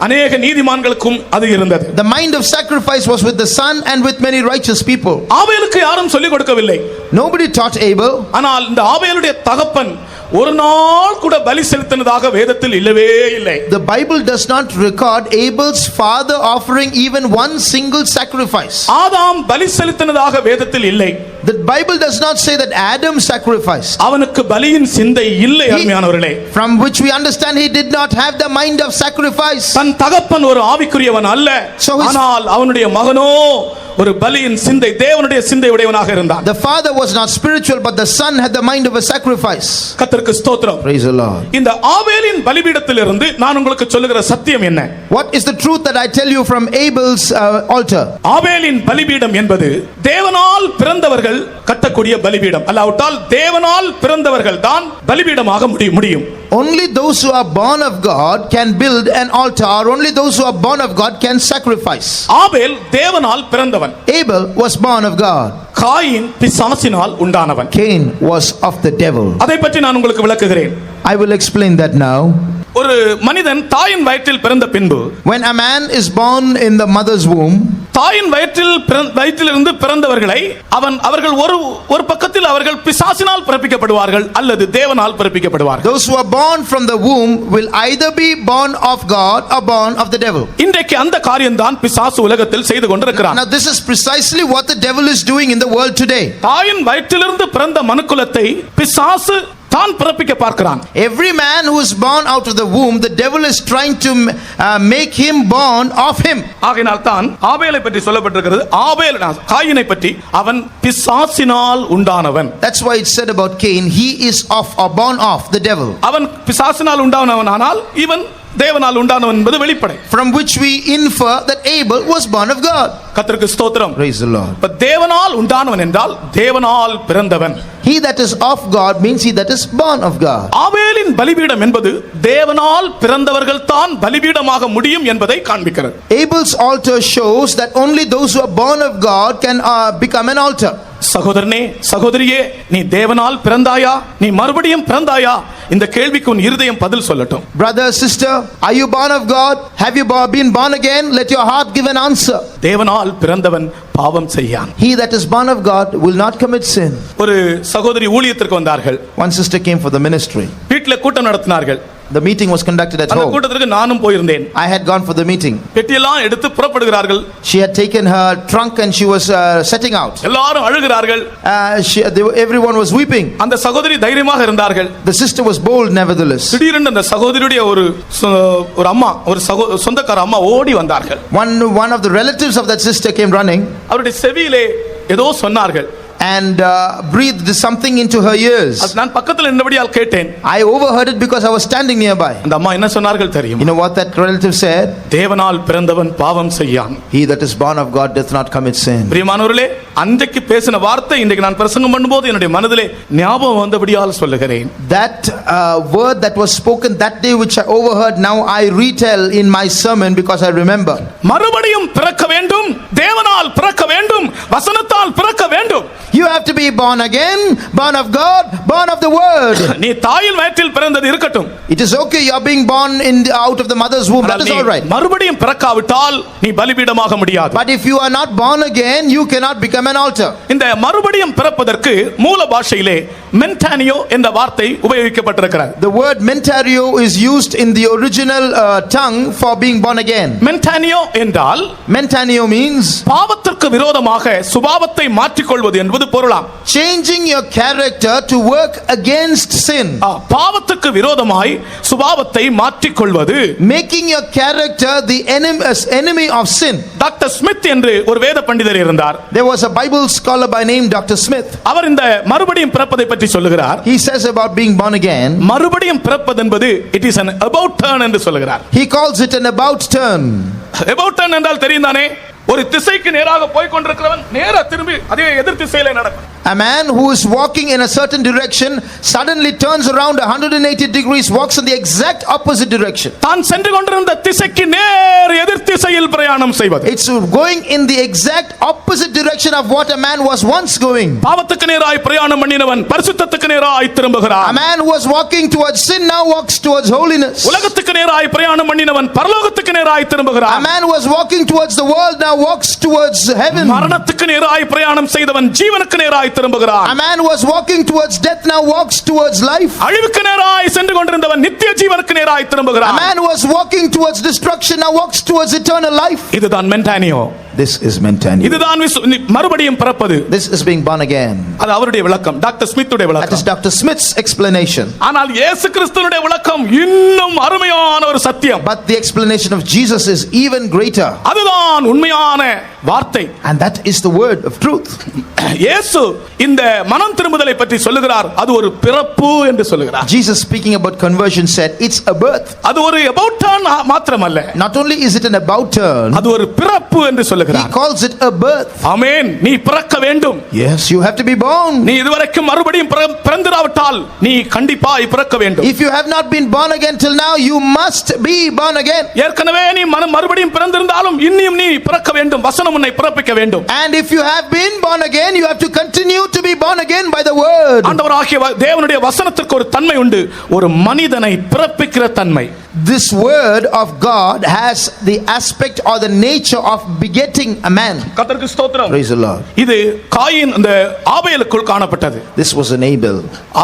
அநேக நீதிமான்களுக்கும் அது இருந்தது. The mind of sacrifice was with the son and with many righteous people. ஆபேலுக்கு யாரும் சொல்லிக் கொடுக்கவில்லை. Nobody taught Abel. ஆனால் இந்த ஆபேலுடைய தகப்பன் ஒரு நாள் கூட பலி செலுத்தினதாக வேதத்தில் இல்லவே இல்லை. The Bible does not record Abel's father offering even one single sacrifice. ஆதாம் பலி செலுத்தினதாக வேதத்தில் இல்லை. The Bible does not say that Adam sacrificed. அவனுக்கு பலியின் சிந்தை இல்லை. அருமையானவர்களே, from which we understand he did not have the mind of sacrifice. தன் தகப்பன் ஒரு ஆவிக்குரியவன் அல்ல. ஆனால் அவனுடைய மகனோ ஒரு பலியின் சிந்தை, தேவனுடைய சிந்தை உடையவனாக இருந்தான். The father was not spiritual, but the son had the mind of a sacrifice. கர்த்தருக்கு ஸ்தோத்திரம். Praise the Lord. இந்த ஆபேலின் பலிபீடத்திலிருந்து நான் உங்களுக்கு சொல்லுகிற சத்தியம் என்ன? What is the truth that I tell you from Abel's altar? ஆபேலின் பலிபீடம் என்பது தேவனால் பிறந்தவர்கள் கட்டக்கூடிய பலிபீடம். அல்லாவிட்டால் தேவனால் பிறந்தவர்கள் தான் பலிபீடமாக முடியும். Only those who are born of God can build an altar, or only those who are born of God can sacrifice. ஆபேல் தேவனால் பிறந்தவன். Abel was born of God. Cain பிசாசினால் உண்டானவன். Cain was of the devil. அதை பற்றி நான் உங்களுக்கு விளக்குகிறேன். I will explain that now. ஒரு மனிதன் தாயின் வயிற்றில் பிறந்த பின்பு, when a man is born in the mother's womb, தாயின் வயிற்றிலிருந்து பிறந்தவர்களை அவர்கள் ஒரு பக்கத்தில் அவர்கள் பிசாசினால் பிறப்பிக்கப்படுவார்கள் அல்லது தேவனால் பிறப்பிக்கப்படுவார்கள். those who are born from the womb will either be born of God or born of the devil. இன்றைக்கு அந்த காரியம் தான் பிசாசு உலகத்தில் செய்து கொண்டிருக்கிறான். Now this is precisely what the devil is doing in the world today. தாயின் வயிற்றிலிருந்து பிறந்த மனுக்குலத்தை பிசாசு தான் பிறப்பிக்க பார்க்கிறான். Every man who is born out of the womb, the devil is trying to make him born of him. ஆகையால் தான் ஆபேலை பற்றி சொல்லப்பட்டிருக்கிறது. ஆபேல் காயினை பற்றி அவன் பிசாசினால் உண்டானவன். That's why it said about Cain, he is of or born of the devil. அவன் பிசாசினால் உண்டானவன், ஆனால் இவன் தேவனால் உண்டானவன் என்பது வெளிப்படை. From which we infer that Abel was born of God. கர்த்தருக்கு ஸ்தோத்திரம். Praise the Lord. தேவனால் உண்டானவன் என்றால் தேவனால் பிறந்தவன். He that is of God means he that is born of God. ஆபேலின் பலிபீடம் என்பது தேவனால் பிறந்தவர்கள் தான் பலிபீடமாக முடியும் என்பதை காண்பிக்கிறது. Abel's altar shows that only those who are born of God can become an altar. சகோதரனே, சகோதரியே, நீ தேவனால் பிறந்தாயா, நீ மறுபடியும் பிறந்தாயா? இந்த கேள்விக்கு உன் இருதயம் பதில் சொல்லட்டும். Brother, sister, are you born of God? Have you been born again? Let your heart give an answer. தேவனால் பிறந்தவன் பாவம் செய்யான். He that is born of God will not commit sin. ஒரு சகோதரி ஊழியத்திற்கு வந்தார்கள். One sister came for the ministry. வீட்டில் கூட்டம் நடத்தினார்கள். The meeting was conducted at அந்த home. கூட்டத்திற்கு நானும் போயிருந்தேன். I had gone for the meeting. பெட்டியெல்லாம் எடுத்து புறப்படுகிறார்கள். She had taken her trunk and she was setting out. எல்லாரும் அழுகிறார்கள். Everyone was weeping. அந்த சகோதரி தைரியமாக இருந்தார்கள். The sister was bold nevertheless. திடீரென்று அந்த சகோதரியுடைய ஒரு அம்மா, ஒரு சொந்தக்கார அம்மா ஓடி வந்தார்கள். One of the relatives of that sister came running. அவருடைய செவியிலே ஏதோ சொன்னார்கள். And breathed something into her ears. நான் பக்கத்தில் நின்றபடியால் கேட்டேன். I overheard it because I was standing nearby. அந்த அம்மா என்ன சொன்னார்கள் தெரியும்? You know what that relative said? தேவனால் பிறந்தவன் பாவம் செய்யான். He that is born of God doth not commit sin. பிரியமானவர்களே, அன்றைக்கு பேசின வார்த்தை இன்றைக்கு நான் பிரசங்கம் பண்ணும்போது என்னுடைய மனதிலே ஞாபகம் வந்தபடியால் சொல்லுகிறேன். That word that was spoken that day which I overheard, now I retell in my sermon because I remember. மறுபடியும் பிறக்க வேண்டும், தேவனால் பிறக்க வேண்டும், வசனத்தால் பிறக்க வேண்டும். You have to be born again, born of God, born of the word. நீ தாயின் வயிற்றில் பிறந்தது இருக்கட்டும். It is okay, you are being born out of the mother's womb. That is all right. மறுபடியும் பிறக்காவிட்டால் நீ பலிபீடமாக முடியாது. But if you are not born again, you cannot become an altar. இந்த மறுபடியும் பிறப்பதற்கு மூல பாஷையிலே மென்டானியோ என்ற வார்த்தை உபயோகிக்கப்பட்டிருக்கிறது. The word mentario is used in the original tongue for being born again. மென்டானியோ என்றால், Mentanio means பாவத்திற்கு விரோதமாக சுபாவத்தை மாற்றிக்கொள்வது என்பது பொருளாம். changing your character to work against sin. பாவத்துக்கு விரோதமாய் சுபாவத்தை மாற்றிக்கொள்வது, Making your character the enemy of sin. Doctor Smith என்று ஒரு வேத பண்டிதர் இருந்தார். There was a Bible scholar by name Dr. Smith. அவர் இந்த மறுபடியும் பிறப்பதை பற்றி சொல்லுகிறார். He says about being born again, மறுபடியும் பிறப்பது என்பது it is an about turn என்று சொல்லுகிறார். he calls it an about turn. about turn என்றால் தெரியும் தானே? ஒரு திசைக்கு நேராக போய் கொண்டிருக்கிறவன் நேரா திரும்பி அதே எதிர் திசையிலே நடக்கும். A man who is walking in a certain direction suddenly turns around 180 degrees, walks in the exact opposite direction. தான் சென்று கொண்டிருந்த திசைக்கு நேர் எதிர் திசையில் பிரயாணம் செய்வது. It's going in the exact opposite direction of what a man was once going. பாவத்துக்கு நேராய் பிரயாணம் பண்ணினவன் பரிசுத்தத்துக்கு நேராய் திரும்புகிறான். A man who was walking towards sin now walks towards holiness. உலகத்துக்கு நேராய் பிரயாணம் பண்ணினவன் பரலோகத்துக்கு நேராய் திரும்புகிறான். A man who was walking towards the world now walks towards heaven. மரணத்துக்கு நேராய் பிரயாணம் செய்தவன் ஜீவனுக்கு நேராய் திரும்புகிறான். A man who was walking towards death now walks towards life. அழிவுக்கு நேராய் சென்று கொண்டிருந்தவன் நித்திய ஜீவனுக்கு நேராய் A திரும்புகிறான். man who was walking towards destruction now walks towards eternal life. இதுதான் மென்டானியோ. This is Mentanio. இதுதான் மறுபடியும் பிறப்பது. This is being born again. அது அவருடைய விளக்கம், டாக்டர் ஸ்மித்துடைய That is விளக்கம். Dr. Smith's explanation. ஆனால் இயேசு கிறிஸ்துவினுடைய விளக்கம் இன்னும் அருமையான ஒரு சத்தியம். But the explanation of Jesus is even greater. அதுதான் உண்மையான வார்த்தை. And that is the word of truth. இயேசு இந்த மனம் திரும்புதலை பற்றி சொல்லுகிறார். அது ஒரு பிறப்பு என்று சொல்லுகிறார். Jesus speaking about conversion said it's a birth. அது ஒரு about turn மாத்திரமல்ல. Not only is it an about turn, அது ஒரு பிறப்பு என்று he சொல்லுகிறார். calls it a birth. ஆமென். நீ பிறக்க வேண்டும். Yes, you have to be born. நீ இதுவரைக்கும் மறுபடியும் பிறந்திராவிட்டால் நீ கண்டிப்பாய் பிறக்க வேண்டும். If you have not been born again till now, you must be born again. ஏற்கனவே நீ மறுபடியும் பிறந்திருந்தாலும் இன்னும் நீ பிறக்க வேண்டும். வசனம் உன்னை பிறப்பிக்க வேண்டும். And if you have been born again, you have to continue to be born again by the word. ஆண்டவராகிய தேவனுடைய வசனத்திற்கு ஒரு தன்மை உண்டு. ஒரு மனிதனை பிறப்பிக்கிற பெறுகிற தன்மை. This word of God has the aspect or the nature of begetting a man. கர்த்தருக்கு ஸ்தோத்திரம். Praise the Lord. இது காயின் அந்த ஆபேலுக்குள் காணப்பட்டது. This was an Abel.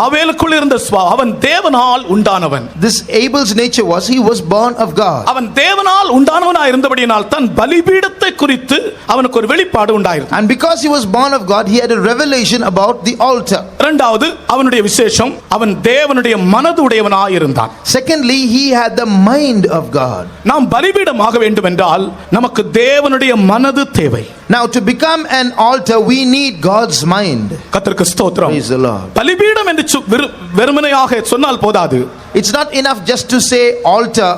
ஆபேலுக்குள் இருந்த அவன் தேவனால் உண்டானவன். This Abel's nature was he was born of God. அவன் தேவனால் உண்டானவனாய் இருந்தபடியினால் தன் பலிபீடத்தை குறித்து அவனுக்கு ஒரு வெளிப்பாடு உண்டாயிருந்தது. And because he was born of God, he had a revelation about the altar. இரண்டாவது அவனுடைய விசேஷம் அவன் தேவனுடைய மனது உடையவனாய் இருந்தான். Secondly, he had the mind of God. நாம் பலிபீடமாக வேண்டும் என்றால் நமக்கு தேவனுடைய மனது தேவை. Now to become an altar we need God's mind. கர்த்தருக்கு ஸ்தோத்திரம். Praise the Lord. பலிபீடம் என்று வெறுமனையாக சொன்னால் போதாது. It's not enough just to say altar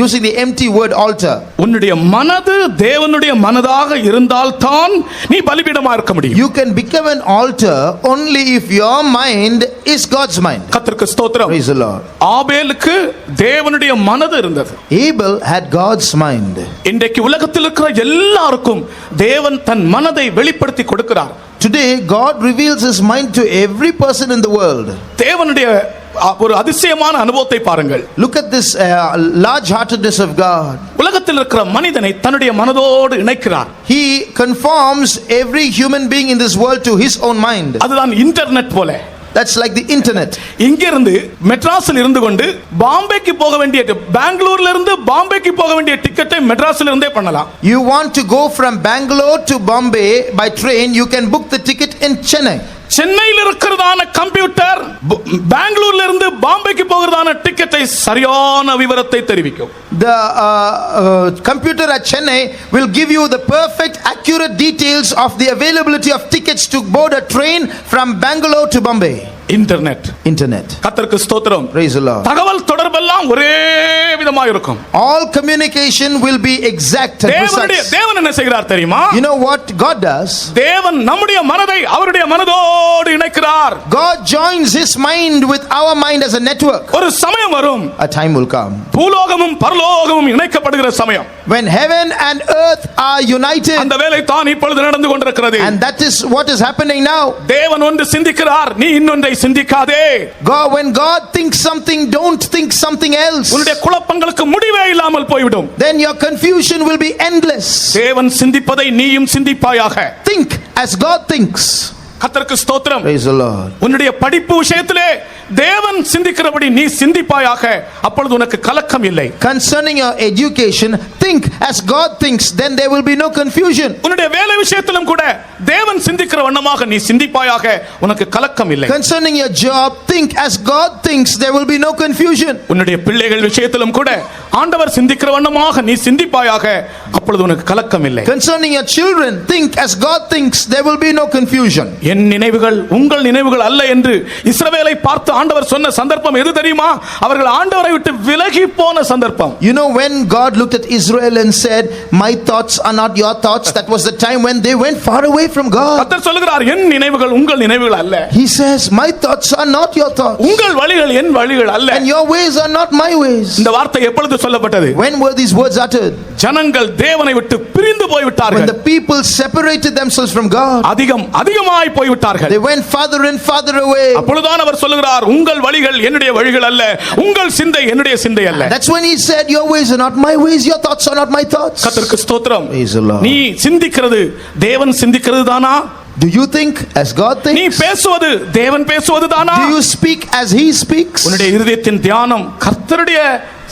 using the empty word altar. உன்னுடைய மனது தேவனுடைய மனதாக இருந்தால் தான் நீ பலிபீடமாக இருக்க முடியும். You can become an altar only if your mind is God's mind. கர்த்தருக்கு ஸ்தோத்திரம். Praise the Lord. ஆபேலுக்கு தேவனுடைய மனது இருந்தது. Abel had God's mind. இன்றைக்கு உலகத்தில் இருக்கிற எல்லாருக்கும் தேவன் தன் மனதை வெளிப்படுத்தி கொடுக்கிறார். Today God reveals his mind to every person in the world. தேவனுடைய ஒரு அதிசயமான அனுபவத்தை பாருங்கள். Look at this large heartedness of God. உலகத்தில் இருக்கிற மனிதனை தன்னுடைய மனதோடு இணைக்கிறார். He conforms every human being in this world to his own mind. அதுதான் இன்டர்நெட் போல. That's like the internet. இங்கிருந்து மெட்ராஸில் இருந்து கொண்டு பாம்பேக்கு போக வேண்டிய பெங்களூர்ல இருந்து பாம்பேக்கு போக வேண்டிய டிக்கெட்டை மெட்ராஸில் இருந்தே பண்ணலாம். You want to go from Bangalore to Bombay by train, you can book the ticket in Chennai. சென்னையில் இருக்கிறதான கம்ப்யூட்டர் பெங்களூர்ல இருந்து பாம்பேக்கு போகிறதான டிக்கெட்டை சரியான விவரத்தை தெரிவிக்கும். The computer at Chennai will give you the perfect accurate details of the availability of tickets to board a train from Bangalore to Bombay. internet. கர்த்தருக்கு ஸ்தோத்திரம். Praise the Lord. தகவல் தொடர்பெல்லாம் ஒரே விதமாக இருக்கும். All communication will be exact and precise. தேவன் என்ன செய்கிறார் தெரியுமா? You know what God does? தேவன் நம்முடைய மனதை அவருடைய மனதோடு இணைக்கிறார். God joins his mind with our mind as a network. ஒரு சமயம் வரும். A time will come. பூலோகமும் பரலோகமும் இணைக்கப்படுகிற சமயம். When heaven and earth are united. அந்த வேலை தான் இப்பொழுது நடந்து கொண்டிருக்கிறது. And that is what is happening now. தேவன் ஒன்று சிந்திக்கிறார், நீ இன்னொன்றை சிந்திக்காதே. God, when God thinks something, don't think something else. உன்னுடைய குழப்பங்களுக்கு முடிவே இல்லாமல் போய்விடும். Then your confusion will be endless. தேவன் சிந்திப்பதை நீயும் சிந்திப்பாயாக. Think as God thinks. கர்த்தருக்கு ஸ்தோத்திரம். Praise the Lord. உன்னுடைய படிப்பு விஷயத்திலே தேவன் சிந்திக்கிறபடி நீ சிந்திப்பாயாக, அப்பொழுது உனக்கு கலக்கம் இல்லை. Concerning your education, think as God thinks, then there will be no confusion. உன்னுடைய வேலை விஷயத்திலும் கூட தேவன் சிந்திக்கிற வண்ணமாக நீ சிந்திப்பாயாக, உனக்கு கலக்கம் இல்லை. Concerning your job, think as God thinks, there will be no confusion. உன்னுடைய பிள்ளைகள் விஷயத்திலும் கூட ஆண்டவர் சிந்திக்கிற வண்ணமாக நீ சிந்திப்பாயாக, அப்பொழுது உனக்கு கலக்கம் இல்லை. Concerning your children, think as God thinks, there will be no confusion. என் நினைவுகள் உங்கள் நினைவுகள் அல்ல என்று இஸ்ரவேலை பார்த்து ஆண்டவர் சொன்ன சந்தர்ப்பம் எது தெரியுமா? அவர்கள் ஆண்டவரை விட்டு விலகி போன சந்தர்ப்பம். You know, when God looked at Israel and said, my thoughts are not your thoughts, that was the time when they went far away from God. கர்த்தர் சொல்கிறார், என் நினைவுகள் உங்கள் நினைவுகள் அல்ல. He says, my thoughts are not your thoughts. உங்கள் வழிகள் என் வழிகள் அல்ல. And your ways are not my ways. இந்த வார்த்தை எப்பொழுது சொல்லப்பட்டது? When were these words uttered? ஜனங்கள் தேவனை விட்டு பிரிந்து போய் When விட்டார்கள். the people separated themselves from God. அதிகமாய் போய் விட்டார்கள். They went farther and farther away. அப்பொழுதுதான் அவர் சொல்கிறார், உங்கள் வழிகள் என்னுடைய வழிகள் அல்ல, உங்கள் சிந்தை என்னுடைய சிந்தை அல்ல. That's when he said, your ways are not my ways, your thoughts are not my thoughts. கர்த்தருக்கு ஸ்தோத்திரம். Praise the Lord. நீ சிந்திக்கிறது தேவன் சிந்திக்கிறது தானா? Do you think as God நீ thinks? பேசுவது தேவன் பேசுவது தானா? Do you speak as he speaks? உன்னுடைய இருதயத்தின் தியானம் கர்த்தருடைய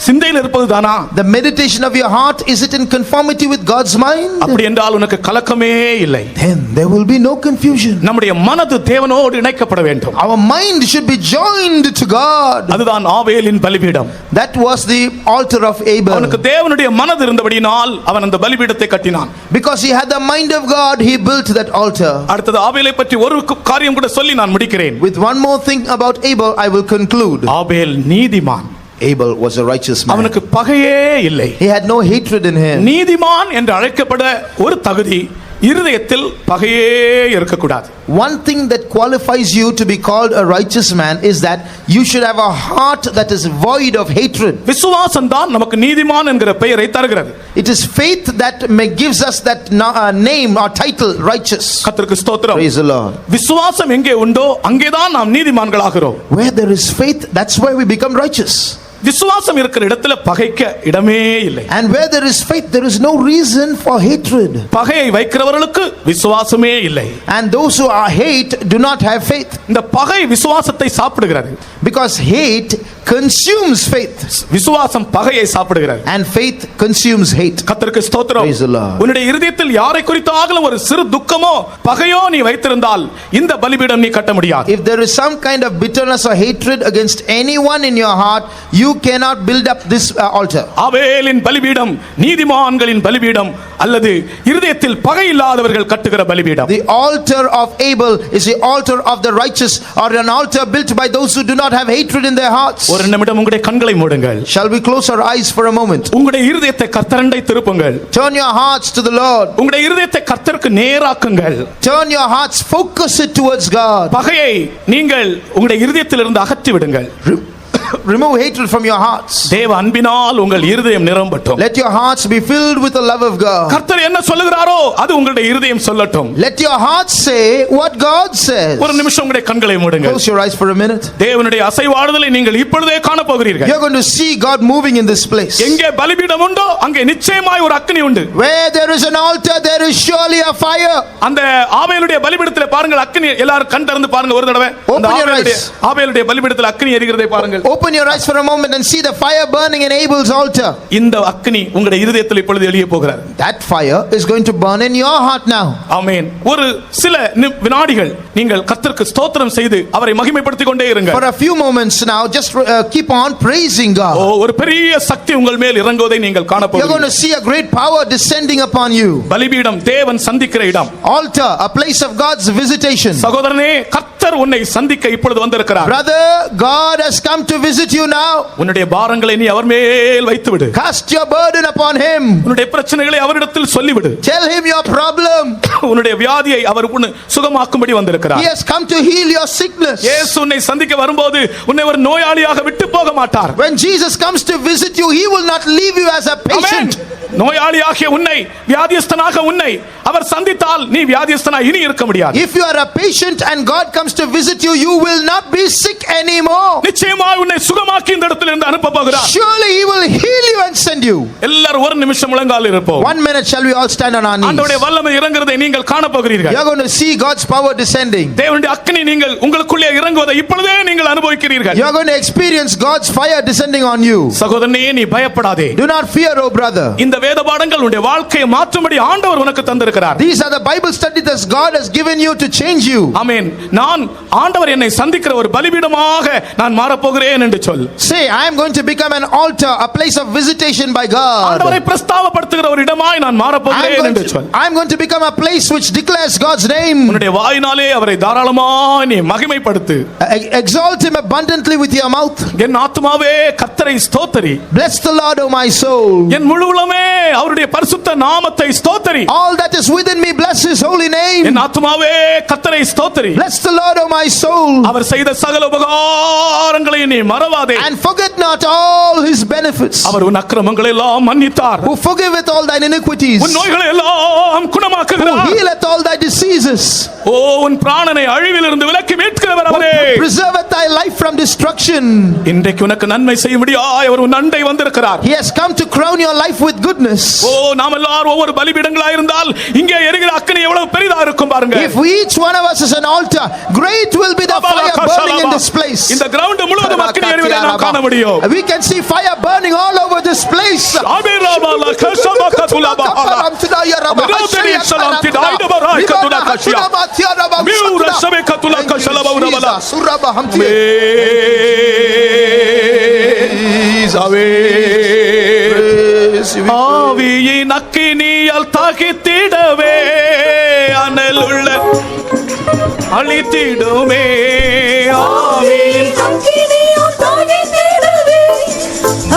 சிந்தையில் இருப்பது தானா? The meditation of your heart, is it in conformity with God's mind? அப்படி என்றால் உனக்கு கலக்கமே இல்லை. Then there will be no confusion. நம்முடைய மனது தேவனோடு இணைக்கப்பட வேண்டும். Our mind should be joined to God. அதுதான் ஆபேலின் பலிபீடம். That was the altar of Abel. அவனுக்கு தேவனுடைய மனது இருந்தபடியினால் அவன் அந்த பலிபீடத்தை கட்டினான். Because he had the mind of God, he built that altar. அடுத்தது ஆபேலை பற்றி ஒரு காரியம் கூட சொல்லி நான் முடிக்கிறேன். With one more thing about Abel, I will conclude. ஆபேல் நீதிமான். Abel was a righteous man. அவனுக்கு பகையே இல்லை. He had no hatred in him. நீதிமான் என்று அழைக்கப்பட ஒரு தகுதி இருதயத்தில் பகையே இருக்கக்கூடாது. One thing that qualifies you to be called a righteous man is that you should have a heart that is void of hatred. விசுவாசம் தான் நமக்கு நீதிமான் என்கிற பெயரை தருகிறது. It is faith that gives us that name or title, righteous. கர்த்தருக்கு ஸ்தோத்திரம். Praise the Lord. விசுவாசம் எங்கே உண்டோ அங்கேதான் நாம் நீதிமான்களாகிறோம். Where there is faith, that's where we become righteous. விசுவாசம் இருக்கிற இடத்துல பகைக்க இடமே இல்லை. And where there is faith, there is no reason for hatred. பகையை வைக்கிறவர்களுக்கு விசுவாசமே இல்லை. And those who are hate do not have faith. இந்த பகை விசுவாசத்தை சாப்பிடுகிறது. Because hate consumes faith. விசுவாசம் பகையை சாப்பிடுகிறது. And faith consumes hate. கர்த்தருக்கு ஸ்தோத்திரம். Praise the Lord. உன்னுடைய இருதயத்தில் யாரை குறித்தாலும் ஒரு சிறு துக்கமோ பகையோ நீ வைத்திருந்தால் இந்த பலிபீடம் நீ கட்ட முடியாது. If there is some kind of bitterness or hatred against anyone in your heart, you cannot build up this altar. ஆபேலின் பலிபீடம் நீதிமான்களின் பலிபீடம் அல்லது இருதயத்தில் பகை இல்லாதவர்கள் கட்டுகிற பலிபீடம். The altar of Abel is the altar of the righteous, or an altar built by those who do not have hatred in their hearts. ஒரு நிமிடம் உங்களுடைய கண்களை மூடுங்கள். Shall we close our eyes for a moment? உங்களுடைய இருதயத்தை கர்த்தரண்டை திருப்புங்கள். Turn your hearts to the Lord. உங்களுடைய இருதயத்தை கர்த்தருக்கு நேராக்குங்கள். Turn your hearts, focus it towards God. பகையை நீங்கள் உங்களுடைய இருதயத்திலிருந்து அகற்றி விடுங்கள். Remove hatred from your hearts. தேவ அன்பினால் உங்கள் இருதயம் நிரம்பட்டும். Let your hearts be filled with the love of God. கர்த்தர் என்ன சொல்லுகிறாரோ அது உங்களுடைய இருதயம் சொல்லட்டும். Let your heart say what God says. ஒரு நிமிஷம் உங்களுடைய கண்களை மூடுங்கள். Close your eyes for a minute. தேவனுடைய அசைவாடுதலை நீங்கள் இப்பொழுதே காண போகிறீர்கள். You're going to see God moving in this place. எங்கே பலிபீடம் உண்டோ அங்கே நிச்சயமாய் ஒரு அக்கினி உண்டு. Where there is an altar, there is surely a fire. அந்த ஆபேலுடைய பலிபீடத்திலே பாருங்கள் அக்கினி. எல்லாரும் கண் திறந்து பாருங்க ஒரு தடவை. Open your eyes. ஆபேலுடைய பலிபீடத்தில் அக்கினி எரிகிறதை பாருங்கள். Open your eyes for a moment and see the fire burning in Abel's altar. இந்த அக்கினி உங்களுடைய இருதயத்தில் இப்பொழுது எரிய போகிறது. That fire is going to burn in your heart now. ஆமென். ஒரு சில வினாடிகள் நீங்கள் கர்த்தருக்கு ஸ்தோத்திரம் செய்து அவரை மகிமைப்படுத்திக் கொண்டே இருங்க. For a few moments now, just keep on praising God. ஒரு பெரிய சக்தி உங்கள் மேல் இறங்குவதை நீங்கள் காண You're going போகிறீர்கள். to see a great power descending upon you. பலிபீடம் தேவன் சந்திக்கிற இடம். Altar, a place of God's visitation. சகோதரனே, கர்த்தர் உன்னை சந்திக்க இப்பொழுது வந்திருக்கிறார். Brother, God has come to visit you now. உன்னுடைய பாரங்களை நீ அவர் மேல் வைத்து விடு. Cast your burden upon him. உன்னுடைய பிரச்சனைகளை அவரிடத்தில் சொல்லிவிடு. Tell him your problem. உன்னுடைய வியாதியை அவர் உன்னை சுகமாக்கும்படி வந்திருக்கிறார். He has come to heal your sickness. இயேசு உன்னை சந்திக்க வரும்போது உன்னை ஒரு நோயாளியாக விட்டு போக மாட்டார். When Jesus comes to visit you, he will not leave you as a patient. நோயாளியாகிய உன்னை, வியாதியஸ்தனாக உன்னை அவர் சந்தித்தால் நீ வியாதியஸ்தனா இனி இருக்க முடியாது. If you are a patient and God comes to visit you, you will not be sick anymore. நிச்சயமாய் உன்னை சுகமாக்கி இந்த இடத்திலிருந்து அனுப்ப போகிறார். Surely he will heal you and send you. எல்லாரும் ஒரு நிமிஷம் முழங்கால் இருப்போம். 1 minute, shall we all stand on our knees? ஆண்டவருடைய வல்லமை இறங்குறதை நீங்கள் காண போகிறீர்கள். You are going to see God's power descending. தேவனுடைய அக்கினி நீங்கள் உங்களுக்குள்ளே இறங்குவதை இப்பொழுதே நீங்கள் அனுபவிக்கிறீர்கள். You are going to experience God's fire descending on you. சகோதரனே, நீ பயப்படாதே. Do not fear, oh brother. இந்த வேத பாடங்கள் உன்னுடைய வாழ்க்கையை மாற்றும்படி ஆண்டவர் உனக்கு தந்திருக்கிறார். These are the Bible studies that God has given you to change you. ஆமென். நான் ஆண்டவர் என்னை சந்திக்கிற ஒரு பலிபீடமாக நான் மாறப் போகிறேன் என்று சொல். Say, I am going to become an altar, a place of visitation by God. ஆண்டவரை பிரஸ்தாபப்படுத்துகிற ஒரு இடமாய் நான் மாறப் போகிறேன் என்று சொல். I am going to become a place which declares God's name. உன்னுடைய வாயினாலே அவரை தாராளமாய் நீ மகிமைப்படுத்து. Exalt him abundantly with your mouth. என் ஆத்துமாவே கர்த்தரை ஸ்தோத்திரி. Bless the Lord, O my soul. என் முழு உள்ளமே அவருடைய பரிசுத்த நாமத்தை ஸ்தோத்திரி. All that is within me, bless his holy name. என் ஆத்துமாவே கர்த்தரை ஸ்தோத்திரி. Bless the Lord, O my soul. அவர் செய்த சகல உபகாரங்களை நீ மறவாதே. And forget not all his benefits. அவர் உன் அக்கிரமங்களை எல்லாம் மன்னித்தார். Who forgiveth all thine iniquities. உன் நோய்களை எல்லாம் Who குணமாக்குகிறார். healeth all thy diseases. ஓ, உன் பிராணனை அழிவிலிருந்து விலக்கி மீட்கிறவர் அவரே. Who preserveth thy life from destruction. இன்றைக்கு உனக்கு நன்மை செய்யும்படியாய் அவர் உன் அண்டை வந்திருக்கிறார். He has come to crown your life with goodness. ஓ, நாம் எல்லாரும் ஒவ்வொரு பலிபீடங்களா இருந்தால் இங்கே எரிகிற அக்கினி எவ்வளவு பெரிதா இருக்கும் பாருங்க. If each one of us is an altar, great will be the fire burning in this place. இந்த கிரவுண்ட் முழுவதும் அக்கினி எரிவதை நாம் காண முடியும். We can see fire burning all over this place. ஆபிராபாலா கஷபகதுலபாலா மிரோதரி சலாம் திடாய்ட பராய்கதுல கஷியா மியூர சபேகதுல கஷலபௌரபலா சுரபஹம்தி ஈசாவே ஆவியின் அக்கினியால் தாகித்திடவே அனலுள்ள அழித்திடுமே. ஆவியின் அக்கினியால் தாகித்திடவே,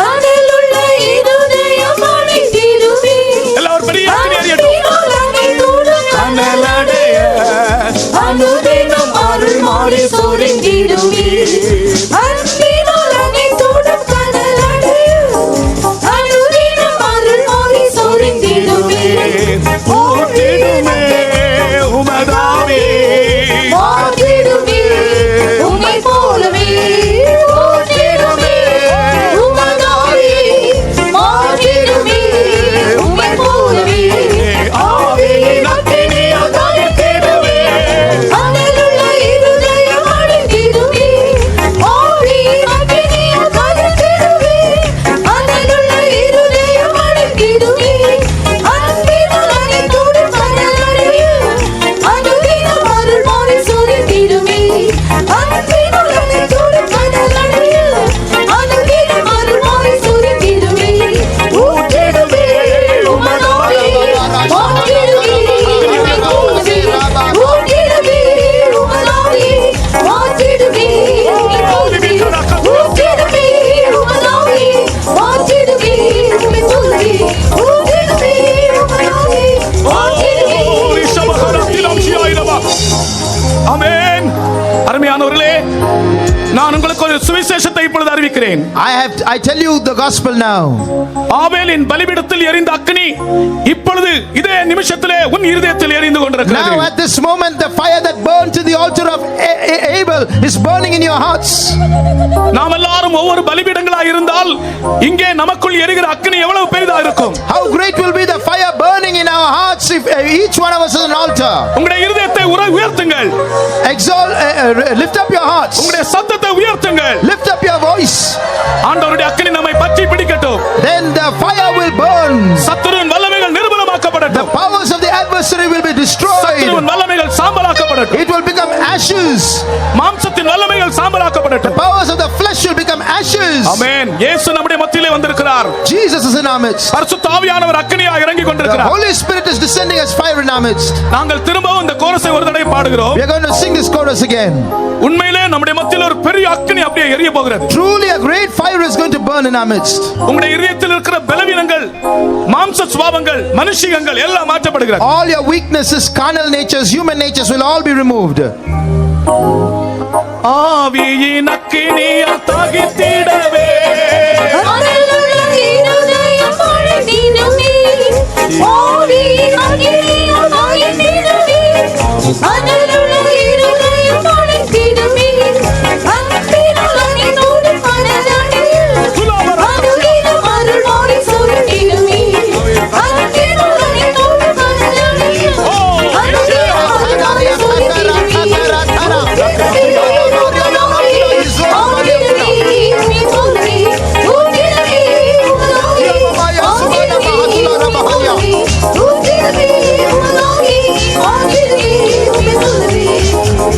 அனலுள்ள இருதயம் அணைத்திடுமே. எல்லாரும் பெரிய அக்கினி எரியட்டும். அன்பினால் அணைத்தோடும் அனலடைய அனுதினம் அருள் மாறி சொரிந்திடுமே. அன்பினால் அணைத்தோடும் கனலடைய அனுதினம் அருள் மாறி சொரிந்திடுமே. ஊற்றிடுமே உமதாவே. மாற்றிடுமே உம்மை போலவே, ஊற்றிடுமே சொல்லுகிறேன். I tell you the gospel now. ஆபேலின் பலிபீடத்தில் எரிந்த அக்கினி இப்பொழுது இதே நிமிஷத்திலே உன் இருதயத்தில் எரிந்து Now கொண்டிருக்கிறது. at this moment the fire that burnt in the altar of Abel is burning in your hearts. நாம் எல்லாரும் ஒவ்வொரு பலிபீடங்களாக இருந்தால் இங்கே நமக்குள் எரிகிற அக்கினி எவ்வளவு பெரிதா இருக்கும். How great will be the fire burning in our hearts if each one of us is an altar. உங்களுடைய இருதயத்தை உயர்த்துங்கள். Exalt, lift up your hearts. உங்களுடைய சத்தத்தை உயர்த்துங்கள். Lift up your voice. ஆண்டவருடைய அக்கினி நம்மை பற்றி பிடிக்கட்டும். Then the fire will burn. சத்துருவின் வல்லமைகள் The நிர்மூலமாக்கப்படட்டும். powers of the adversary will be destroyed. சத்துருவின் வல்லமைகள் சாம்பலாக்கப்படட்டும். It will become ashes. மாம்சத்தின் வல்லமைகள் The சாம்பலாக்கப்படட்டும். powers of the flesh will become ashes. ஆமென். இயேசு நம்முடைய மத்தியிலே வந்திருக்கிறார். Jesus is in our midst. பரிசுத்த ஆவியானவர் அக்கினியாக இறங்கி The கொண்டிருக்கிறார். Holy Spirit is descending as fire in our midst. நாங்கள் திரும்பவும் இந்த கோரஸை ஒரு தடவை பாடுகிறோம். We are going to sing this chorus again. உண்மையிலே நம்முடைய மத்தியில் ஒரு பெரிய அக்கினி அப்படியே எரிய போகிறது. Truly a great fire is going to burn in our midst. உங்களுடைய இதயத்தில் இருக்கிற பலவீனங்கள், மாம்ச சுபாவங்கள், மனுஷிகங்கள் எல்லாம் மாற்றப்படுகிறது. All your weaknesses, carnal natures, human natures will all be removed. ஆவியின் அக்கினியால் தகித்திடவே அனலுள்ள இருதயம் அழைத்திடுமே. ஆவியின் அக்கினியால் அழைத்திடுமே. அனலுள்ள இருதயம் அழைத்திடுமே. அன்பினால் அணிந்தோடு மனதடையில் அனுதினம் அருள்மொழி சுரந்திடுமே. அன்பினால் அணிந்தோடு மனதடையில் அனுதினம் அருள்மொழி சுரந்திடுமே.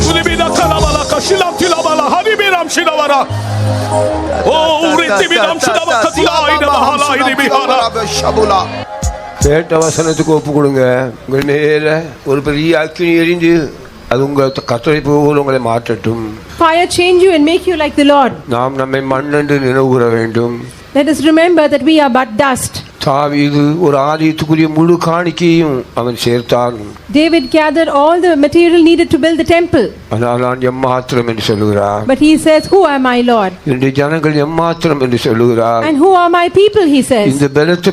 குலிபித கலபல கஷிலம் திலபல ஹரிபிரம் ஷினவரா ஓ உரித்திபிரம் ஷினவ கதியா இதபஹலா இதிபிஹாரா கேட்ட வசனத்துக்கு ஒப்பு கொடுங்க. உங்கள் மேல ஒரு பெரிய அக்கினி எரிந்து அது உங்க கத்தரை போல் உங்களை மாற்றட்டும். Fire change you and make you like the Lord. நாம் நம்மை மண்ணென்று நினைவுற வேண்டும். Let us remember that we are but dust. தாவீது ஒரு ஆலயத்துக்குரிய முழு காணிக்கையும் அவன் சேர்த்தான். David gathered all the material needed to build the temple. ஆனால் நான் எம்மாத்திரம் என்று சொல்லுகிறார். But he says, who am I, Lord? என்னுடைய ஜனங்கள் எம்மாத்திரம் என்று சொல்லுகிறார். And who are my people, he says. இந்த பலத்தை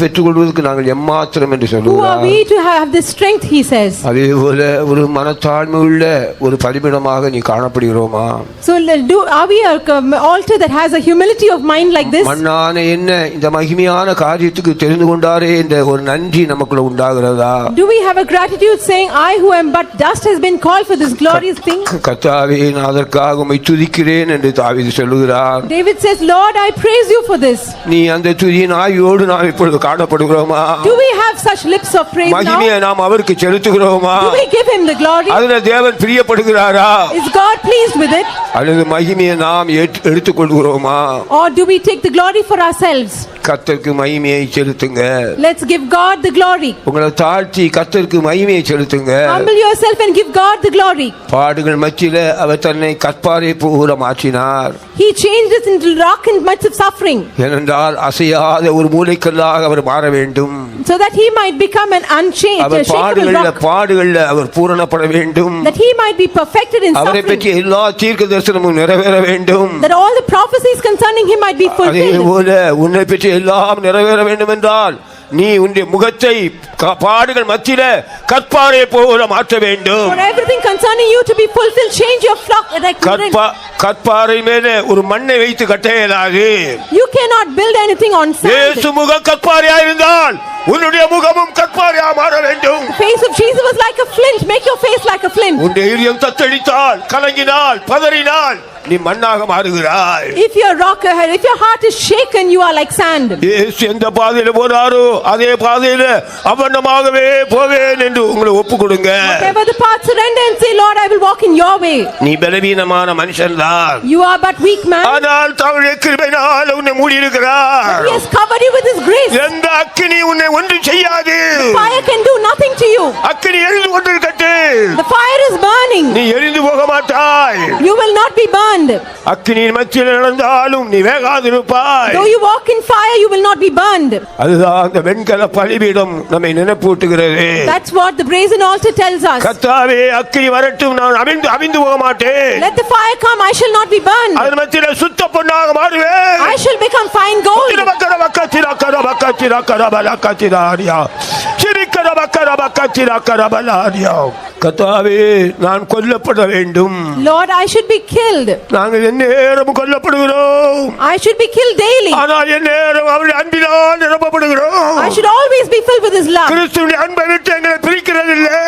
பெற்றுக்கொள்வதற்கு நாங்கள் எம்மாத்திரம் என்று Who are சொல்லுகிறார். we to have this strength, he says. அதே போல ஒரு மனத்தாழ்மை உள்ள ஒரு பலிபீடமாக நீ காணப்படுகிறோமா? So are we an altar that has a humility of mind like this? மண்ணான என்ன இந்த மகிமையான காரியத்துக்கு தெரிந்து கொண்டாரே என்ற ஒரு நன்றி நமக்குள்ள உண்டாகிறதா? Do we have a gratitude saying, I who am but dust has been called for this glorious thing? கர்த்தாவே நான் அதற்காக உம்மை துதிக்கிறேன் என்று தாவீது சொல்லுகிறார். David says, Lord, I praise you for this. நீ அந்த துதியின் ஆவியோடு நாம் இப்பொழுது காணப்படுகிறோமா? Do we have such lips of praise now? மகிமையை நாம் அவருக்கு செலுத்துகிறோமா? Do we give him the glory? அதுல தேவன் பிரியப்படுகிறாரா? Is God pleased with it? அல்லது மகிமையை நாம் எடுத்துக்கொள்கிறோமா? Or do we take the glory for ourselves? கர்த்தருக்கு மகிமையை செலுத்துங்க. Let's give God the glory. உங்களை தாழ்த்தி கர்த்தருக்கு மகிமையை செலுத்துங்க. Humble yourself and give God the glory. பாடுகள் மத்தியிலே அவர் தன்னை கற்பாரை போல மாற்றினார். He changed us into rock in midst of suffering, ஏனென்றால் அசையாத ஒரு மூலைக்கல்லாக அவர் மாற வேண்டும். so that he might become an unchanged, our unshakable rock, பாடுகள்ல அவர் பூரணப்பட வேண்டும். that he might be perfected in அவரை பற்றி suffering, எல்லா தீர்க்க தரிசனமும் நிறைவேற வேண்டும். that all the prophecies concerning him might be அதே fulfilled. போல உன்னை பற்றி எல்லாம் நிறைவேற வேண்டும் என்றால் நீ உன்னுடைய முகத்தை பாடுகள் மத்தியில கற்பாரை போல மாற்ற வேண்டும். For everything concerning you to be fulfilled, change your flock. கற்பாறை மேலே ஒரு மண்ணை வைத்து கட்ட இயலாது. You cannot build anything on sand. இயேசு முகம் கற்பாறையா இருந்தால் உன்னுடைய முகமும் கற்பாறையா மாற வேண்டும். The face of Jesus was like a flint. Make your face like a flint. உன்னுடைய இதயம் தத்தளித்தால், கலங்கினால், பதறினால் நீ மண்ணாக மாறுகிறாய். If your heart is shaken, you are like sand. இயேசு எந்த பாதையில போனாரோ அதே பாதையில அவண்ணமாகவே போவேன் என்று உங்களை ஒப்புக்கொடுங்க. Whatever the path, surrender and say, Lord, I will walk in your way. நீ பலவீனமான மனுஷன்தான். You are but weak man. ஆனால் தம்முடைய கிருபையினால் உன்னை உன்னை மூடி இருக்கிறார். He has covered you with His grace. எந்த அக்கினி உன்னை ஒன்றும் செய்யாது. Fire can do nothing to you. அக்கினி எரிந்து கொண்டிருக்கட்டு. The fire is burning. நீ எரிந்து போக மாட்டாய். You will not be burned. அக்கினியின் மத்தியில் நடந்தாலும் நீ வேகாதிருப்பாய். Though you walk in fire, you will not be burned. அதுதான் அந்த வெண்கல பலிபீடம் நம்மை நினைப்பூட்டுகிறது. That's what the brazen altar tells us. கர்த்தாவே அக்கினி வரட்டும், நான் அவிந்து போக மாட்டேன். Let the fire come, I shall not be burned. அதன் மத்தியில் சுத்த பொன்னாக மாறுவேன். I shall become fine gold. கர்த்தாவே நான் கொல்லப்பட வேண்டும். Lord, I should be killed. நாங்கள் எந்நேரமும் கொல்லப்படுகிறோம். I should be killed daily. ஆனால் எந்நேரம் அவருடைய அன்பினால் நிரப்பப்படுகிறோம். I should always be filled with His love. கிறிஸ்துவின் அன்பை விட்டு எங்களை பிரிக்கிறதில்லை.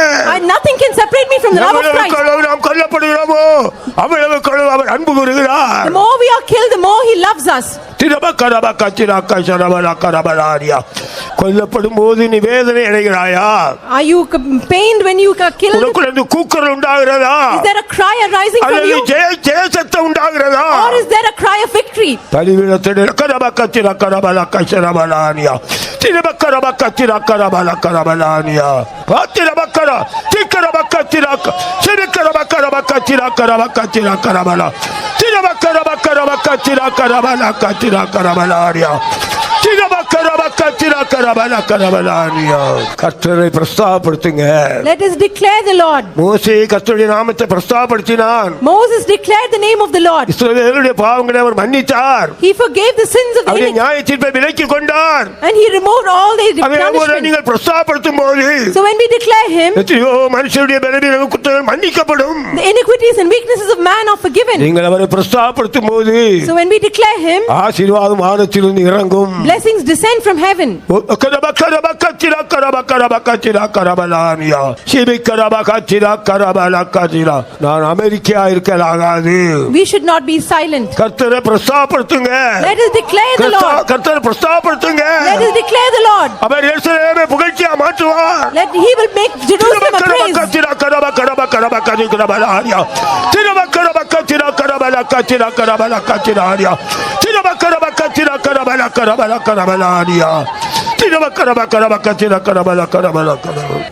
Nothing can separate me from the love of Christ. நாம் கொல்லப்படுகிறோமோ அவ்வளவு அவர் அன்பு கூறுகிறார். The more we are killed, the more He loves us. கொல்லப்படும் போது நீ வேதனை அடைகிறாயா? Are you pained when you are killed? உனக்குள்ள கூக்குரல் உண்டாகிறதா? Is there a cry arising from you? ஜெய சத்தம் உண்டாகிறதா? Or is there a cry of victory? பலிபீடத்தில் கரபக்கத்திர கரபலக்கரபலானியா திரபக்கரபக்கத்திர கரபலக்கரபலானியா பாத்திரபக்கர திக்கரபக்கத்திர சிறுக்கரபக்கரபக்கத்திர கரபக்கத்திர கரபலா திரபக்கரபக்கரபக்கத்திர கரபலக்கத்திர கரபலானியா கர்த்தரை பிரஸ்தாபப்படுத்துங்க. Let us declare the Lord. மோசே கர்த்தருடைய நாமத்தை பிரஸ்தாபப்படுத்தினான். Moses declared the name of the Lord. இஸ்ரவேலுடைய பாவங்களை அவர் மன்னித்தார். He forgave the sins of the அவருடைய iniquity. நியாயத்தீர்ப்பை விலக்கிக் கொண்டார். And He removed all the அதேபோல punishment. நீங்கள் பிரஸ்தாபப்படுத்தும் போது So when we declare Him, எத்தனையோ மனுஷருடைய பலவீன குற்றங்கள் மன்னிக்கப்படும். the iniquities and weaknesses of man are forgiven. நீங்கள் அவரை பிரஸ்தாபப்படுத்தும் போது So when we declare Him, ஆசீர்வாதம் வானத்திலிருந்து இறங்கும். blessings descend from heaven. நான் America இருக்கலாகாது. We should not be silent. கர்த்தரை பிரஸ்தாபப்படுத்துங்க. Let us declare the Lord. கர்த்தரை பிரஸ்தாபப்படுத்துங்க. Let us declare the Lord. அவர் எருசலேமை புகழ்ச்சியா மாற்றுவார். He will make Jerusalem a praise.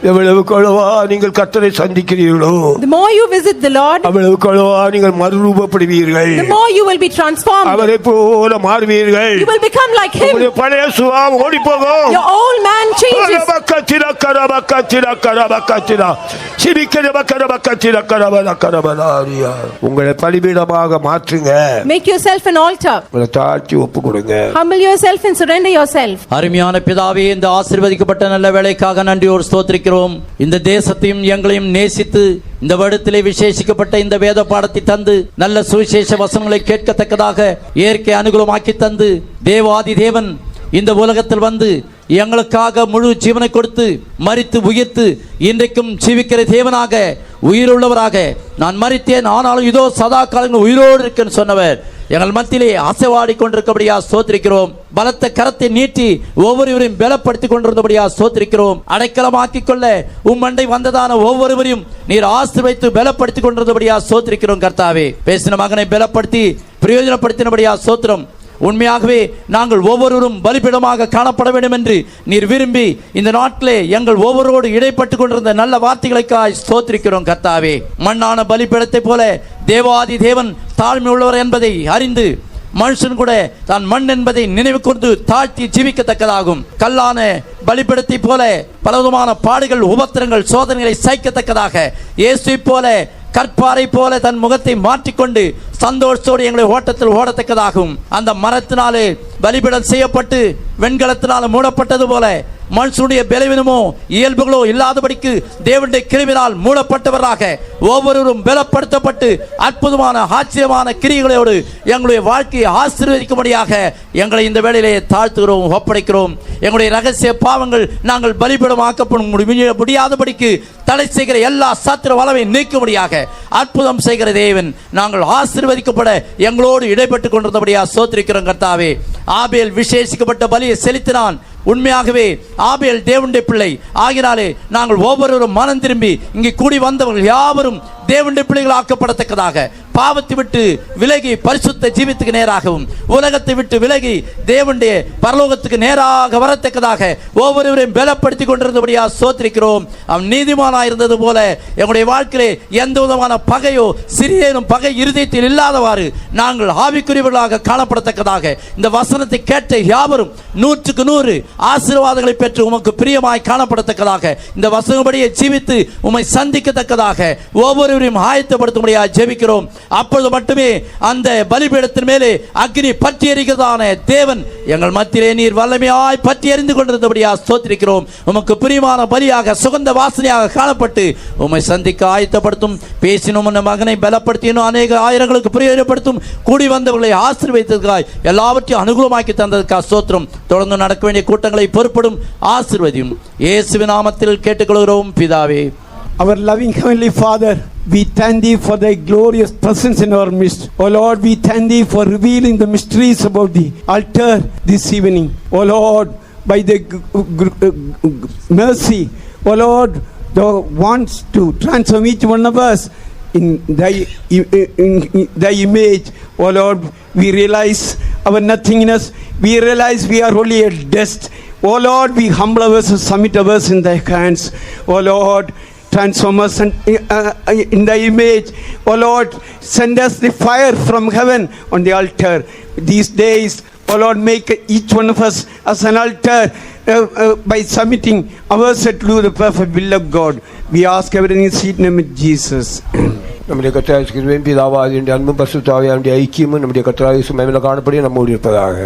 எவ்வளவு கொள்ளவா நீங்கள் கர்த்தரை சந்திக்கிறீர்களோ The more you visit the Lord, அவ்வளவு கொள்ளவா நீங்கள் மறுரூபப்படுவீர்கள். the more you will be transformed. அவரை போல மாறுவீர்கள். You will become like Him. உங்களுடைய பழைய சுபாவம் ஓடி போகும். Your old man changes. உங்களை பலிபீடமாக மாற்றுங்க. Make yourself an altar. உங்களை தாழ்த்தி ஒப்பு கொடுங்க. Humble yourself and surrender yourself. அருமையான பிதாவே, இந்த ஆசீர்வதிக்கப்பட்ட நல்ல வேளைக்காக நன்றியோடு ஸ்தோத்திரிக்கிறோம். இந்த தேசத்தையும் எங்களையும் நேசித்து இந்த வருடத்திலே விசேஷிக்கப்பட்ட இந்த வேத பாடத்தை தந்து நல்ல சுவிசேஷ வசனங்களை கேட்கத்தக்கதாக இயற்கை அனுகூலமாக்கி தந்து தேவாதி தேவன் இந்த உலகத்தில் வந்து எங்களுக்காக முழு ஜீவனை கொடுத்து மரித்து உயிர்த்து இன்றைக்கும் ஜீவிக்கிற தேவனாக உயிருள்ளவராக நான் மரித்தேன் ஆனாலும் இதோ சதா காலங்கள் உயிரோடு இருக்கேன்னு சொன்னவர் எங்கள் மத்தியிலே அசைவாடி கொண்டிருக்கபடியா ஸ்தோத்திரிக்கிறோம். பலத்த கரத்தை நீட்டி ஒவ்வொருவரையும் பலப்படுத்திக் கொண்டிருந்தபடியா ஸ்தோத்திரிக்கிறோம். அடைக்கலமாக்கிக் கொள்ள உம்மண்டை வந்ததான ஒவ்வொருவரையும் நீர் ஆசீர்வதித்து பலப்படுத்திக் கொண்டிருந்தபடியா ஸ்தோத்திரிக்கிறோம். கர்த்தாவே, பேசின மகனை பலப்படுத்தி பிரயோஜனப்படுத்தினபடியா ஸ்தோத்திரம். உண்மையாகவே நாங்கள் ஒவ்வொருவரும் பலிபீடமாக காணப்பட வேண்டும் என்று நீர் விரும்பி இந்த நாட்டிலே எங்கள் ஒவ்வொருவரோடு இடைப்பட்டு கொண்டிருந்த நல்ல வார்த்தைகளுக்காய் ஸ்தோத்திரிக்கிறோம். கர்த்தாவே, மண்ணான பலிபீடத்தை போல தேவாதி தேவன் தாழ்மை உள்ளவர் என்பதை அறிந்து மனுஷன் கூட தான் மண் என்பதை நினைவு கொண்டு தாழ்த்தி ஜீவிக்கத்தக்கதாகும். கல்லான பலிபீடத்தை போல பலவிதமான பாடுகள் உபத்திரங்கள் சோதனைகளை சகிக்கத்தக்கதாக இயேசுவை போல கற்பாறை போல தன் முகத்தை மாற்றிக்கொண்டு சந்தோஷத்தோடு எங்களை ஓட்டத்தில் ஓடத்தக்கதாகும். அந்த மரத்தினாலே பலிபீடம் செய்யப்பட்டு வெண்கலத்தினால மூடப்பட்டது போல மனுஷனுடைய பலவீனமோ இயல்புகளோ இல்லாதபடிக்கு தேவனுடைய கிருபையினால் மூடப்பட்டவராக ஒவ்வொருவரும் பலப்படுத்தப்பட்டு அற்புதமான ஆச்சரியமான கிரியைகளோடு எங்களுடைய வாழ்க்கையை ஆசீர்வதிக்கும்படியாக எங்களை இந்த வேளையிலே தாழ்த்துகிறோம், ஒப்படைக்கிறோம். எங்களுடைய ரகசிய பாவங்கள் நாங்கள் பலிபீடமாக்கப்படும் முடியாதபடிக்கு தடை செய்கிற எல்லா சத்திர வளவை நீக்கும்படியாக அற்புதம் செய்கிற தேவன் நாங்கள் ஆசீர்வதிக்கப்பட எங்களோடு இடைப்பட்டு கொண்டிருந்தபடியா ஸ்தோத்திரிக்கிறோம். கர்த்தாவே, ஆபேல் விசேஷிக்கப்பட்ட பலியை செலுத்தினான். உண்மையாகவே ஆபேல் தேவனுடைய பிள்ளை ஆகினாலே நாங்கள் ஒவ்வொருவரும் மனம் திரும்பி இங்கே கூடி வந்தவர்கள் யாவரும் தேவனுடைய பிள்ளைகள் ஆக்கப்படத்தக்கதாக, பாவத்தை விட்டு விலகி பரிசுத்த ஜீவித்துக்கு நேராகவும், உலகத்தை விட்டு விலகி தேவனுடைய பரலோகத்துக்கு நேராக வரத்தக்கதாக ஒவ்வொருவரையும் பலப்படுத்தி கொண்டிருந்தபடியா ஸ்தோத்திரிக்கிறோம். அவன் நீதிமானாய் இருந்தது போல எங்களுடைய வாழ்க்கையிலே எந்த விதமான பகையோ சிறியேனும் பகை இருதயத்தில் இல்லாதவாறு நாங்கள் ஆவிக்குரியவர்களாக காணப்படத்தக்கதாக இந்த வசனத்தை கேட்ட யாவரும் 100க்கு 100 ஆசீர்வாதங்களை பெற்று உமக்கு பிரியமாய் காணப்படத்தக்கதாக, இந்த வசனப்படியே ஜீவித்து உம்மை சந்திக்கத்தக்கதாக ஒவ்வொருவரையும் ஆயத்தப்படுத்தும்படியாக ஜெபிக்கிறோம். அப்பொழுது மட்டுமே அந்த பலிபீடத்தின் மேலே அக்னி பற்றி எரிகிறதான தேவன் எங்கள் மத்தியிலே நீர் வல்லமையாய் பற்றி எரிந்து கொண்டிருந்தபடியாக ஸ்தோத்திரிக்கிறோம். உமக்கு பிரியமான பலியாக சுகந்த வாசனையாக காணப்பட்டு உம்மை சந்திக்க ஆயத்தப்படுத்தும். பேசினும் உன் மகனை பலப்படுத்தினும் அநேக ஆயிரங்களுக்கு பிரயோஜனப்படுத்தும். கூடி வந்தவர்களை ஆசீர்வதித்ததற்காய் எல்லாவற்றையும் அனுகூலமாக்கி தந்ததற்காக ஸ்தோத்திரம். தொடர்ந்து நடக்க வேண்டிய கூட்டங்களை பொறுப்படும் ஆசீர்வதியும். இயேசுவின் நாமத்தில் கேட்டுக்கொள்கிறோம் பிதாவே. Our loving Heavenly Father, we thank Thee for Thy glorious presence in our midst. Oh Lord, we thank Thee for revealing the mysteries about the altar this evening. Oh Lord, by the mercy, oh Lord, Thou wants to transform each one of us in Thy image. Oh Lord, we realize our nothingness. We realize we are only a dust. Oh Lord, we humble ourselves, submit ourselves in Thy hands. Oh Lord, transform us in Thy image. Oh Lord, send us the fire from heaven on the altar. These days, oh Lord, make each one of us as an altar by submitting ourselves to the perfect will of God. We ask everything in the name of Jesus. நம்முடைய கர்த்தராகிய பிதாவாகிய அன்பும் பரிசுத்த ஆவியானவருடைய ஐக்கியமும் நம்முடைய கர்த்தராகிய இயேசு மேல் காணப்படி நம்மோடு இருப்பதாக.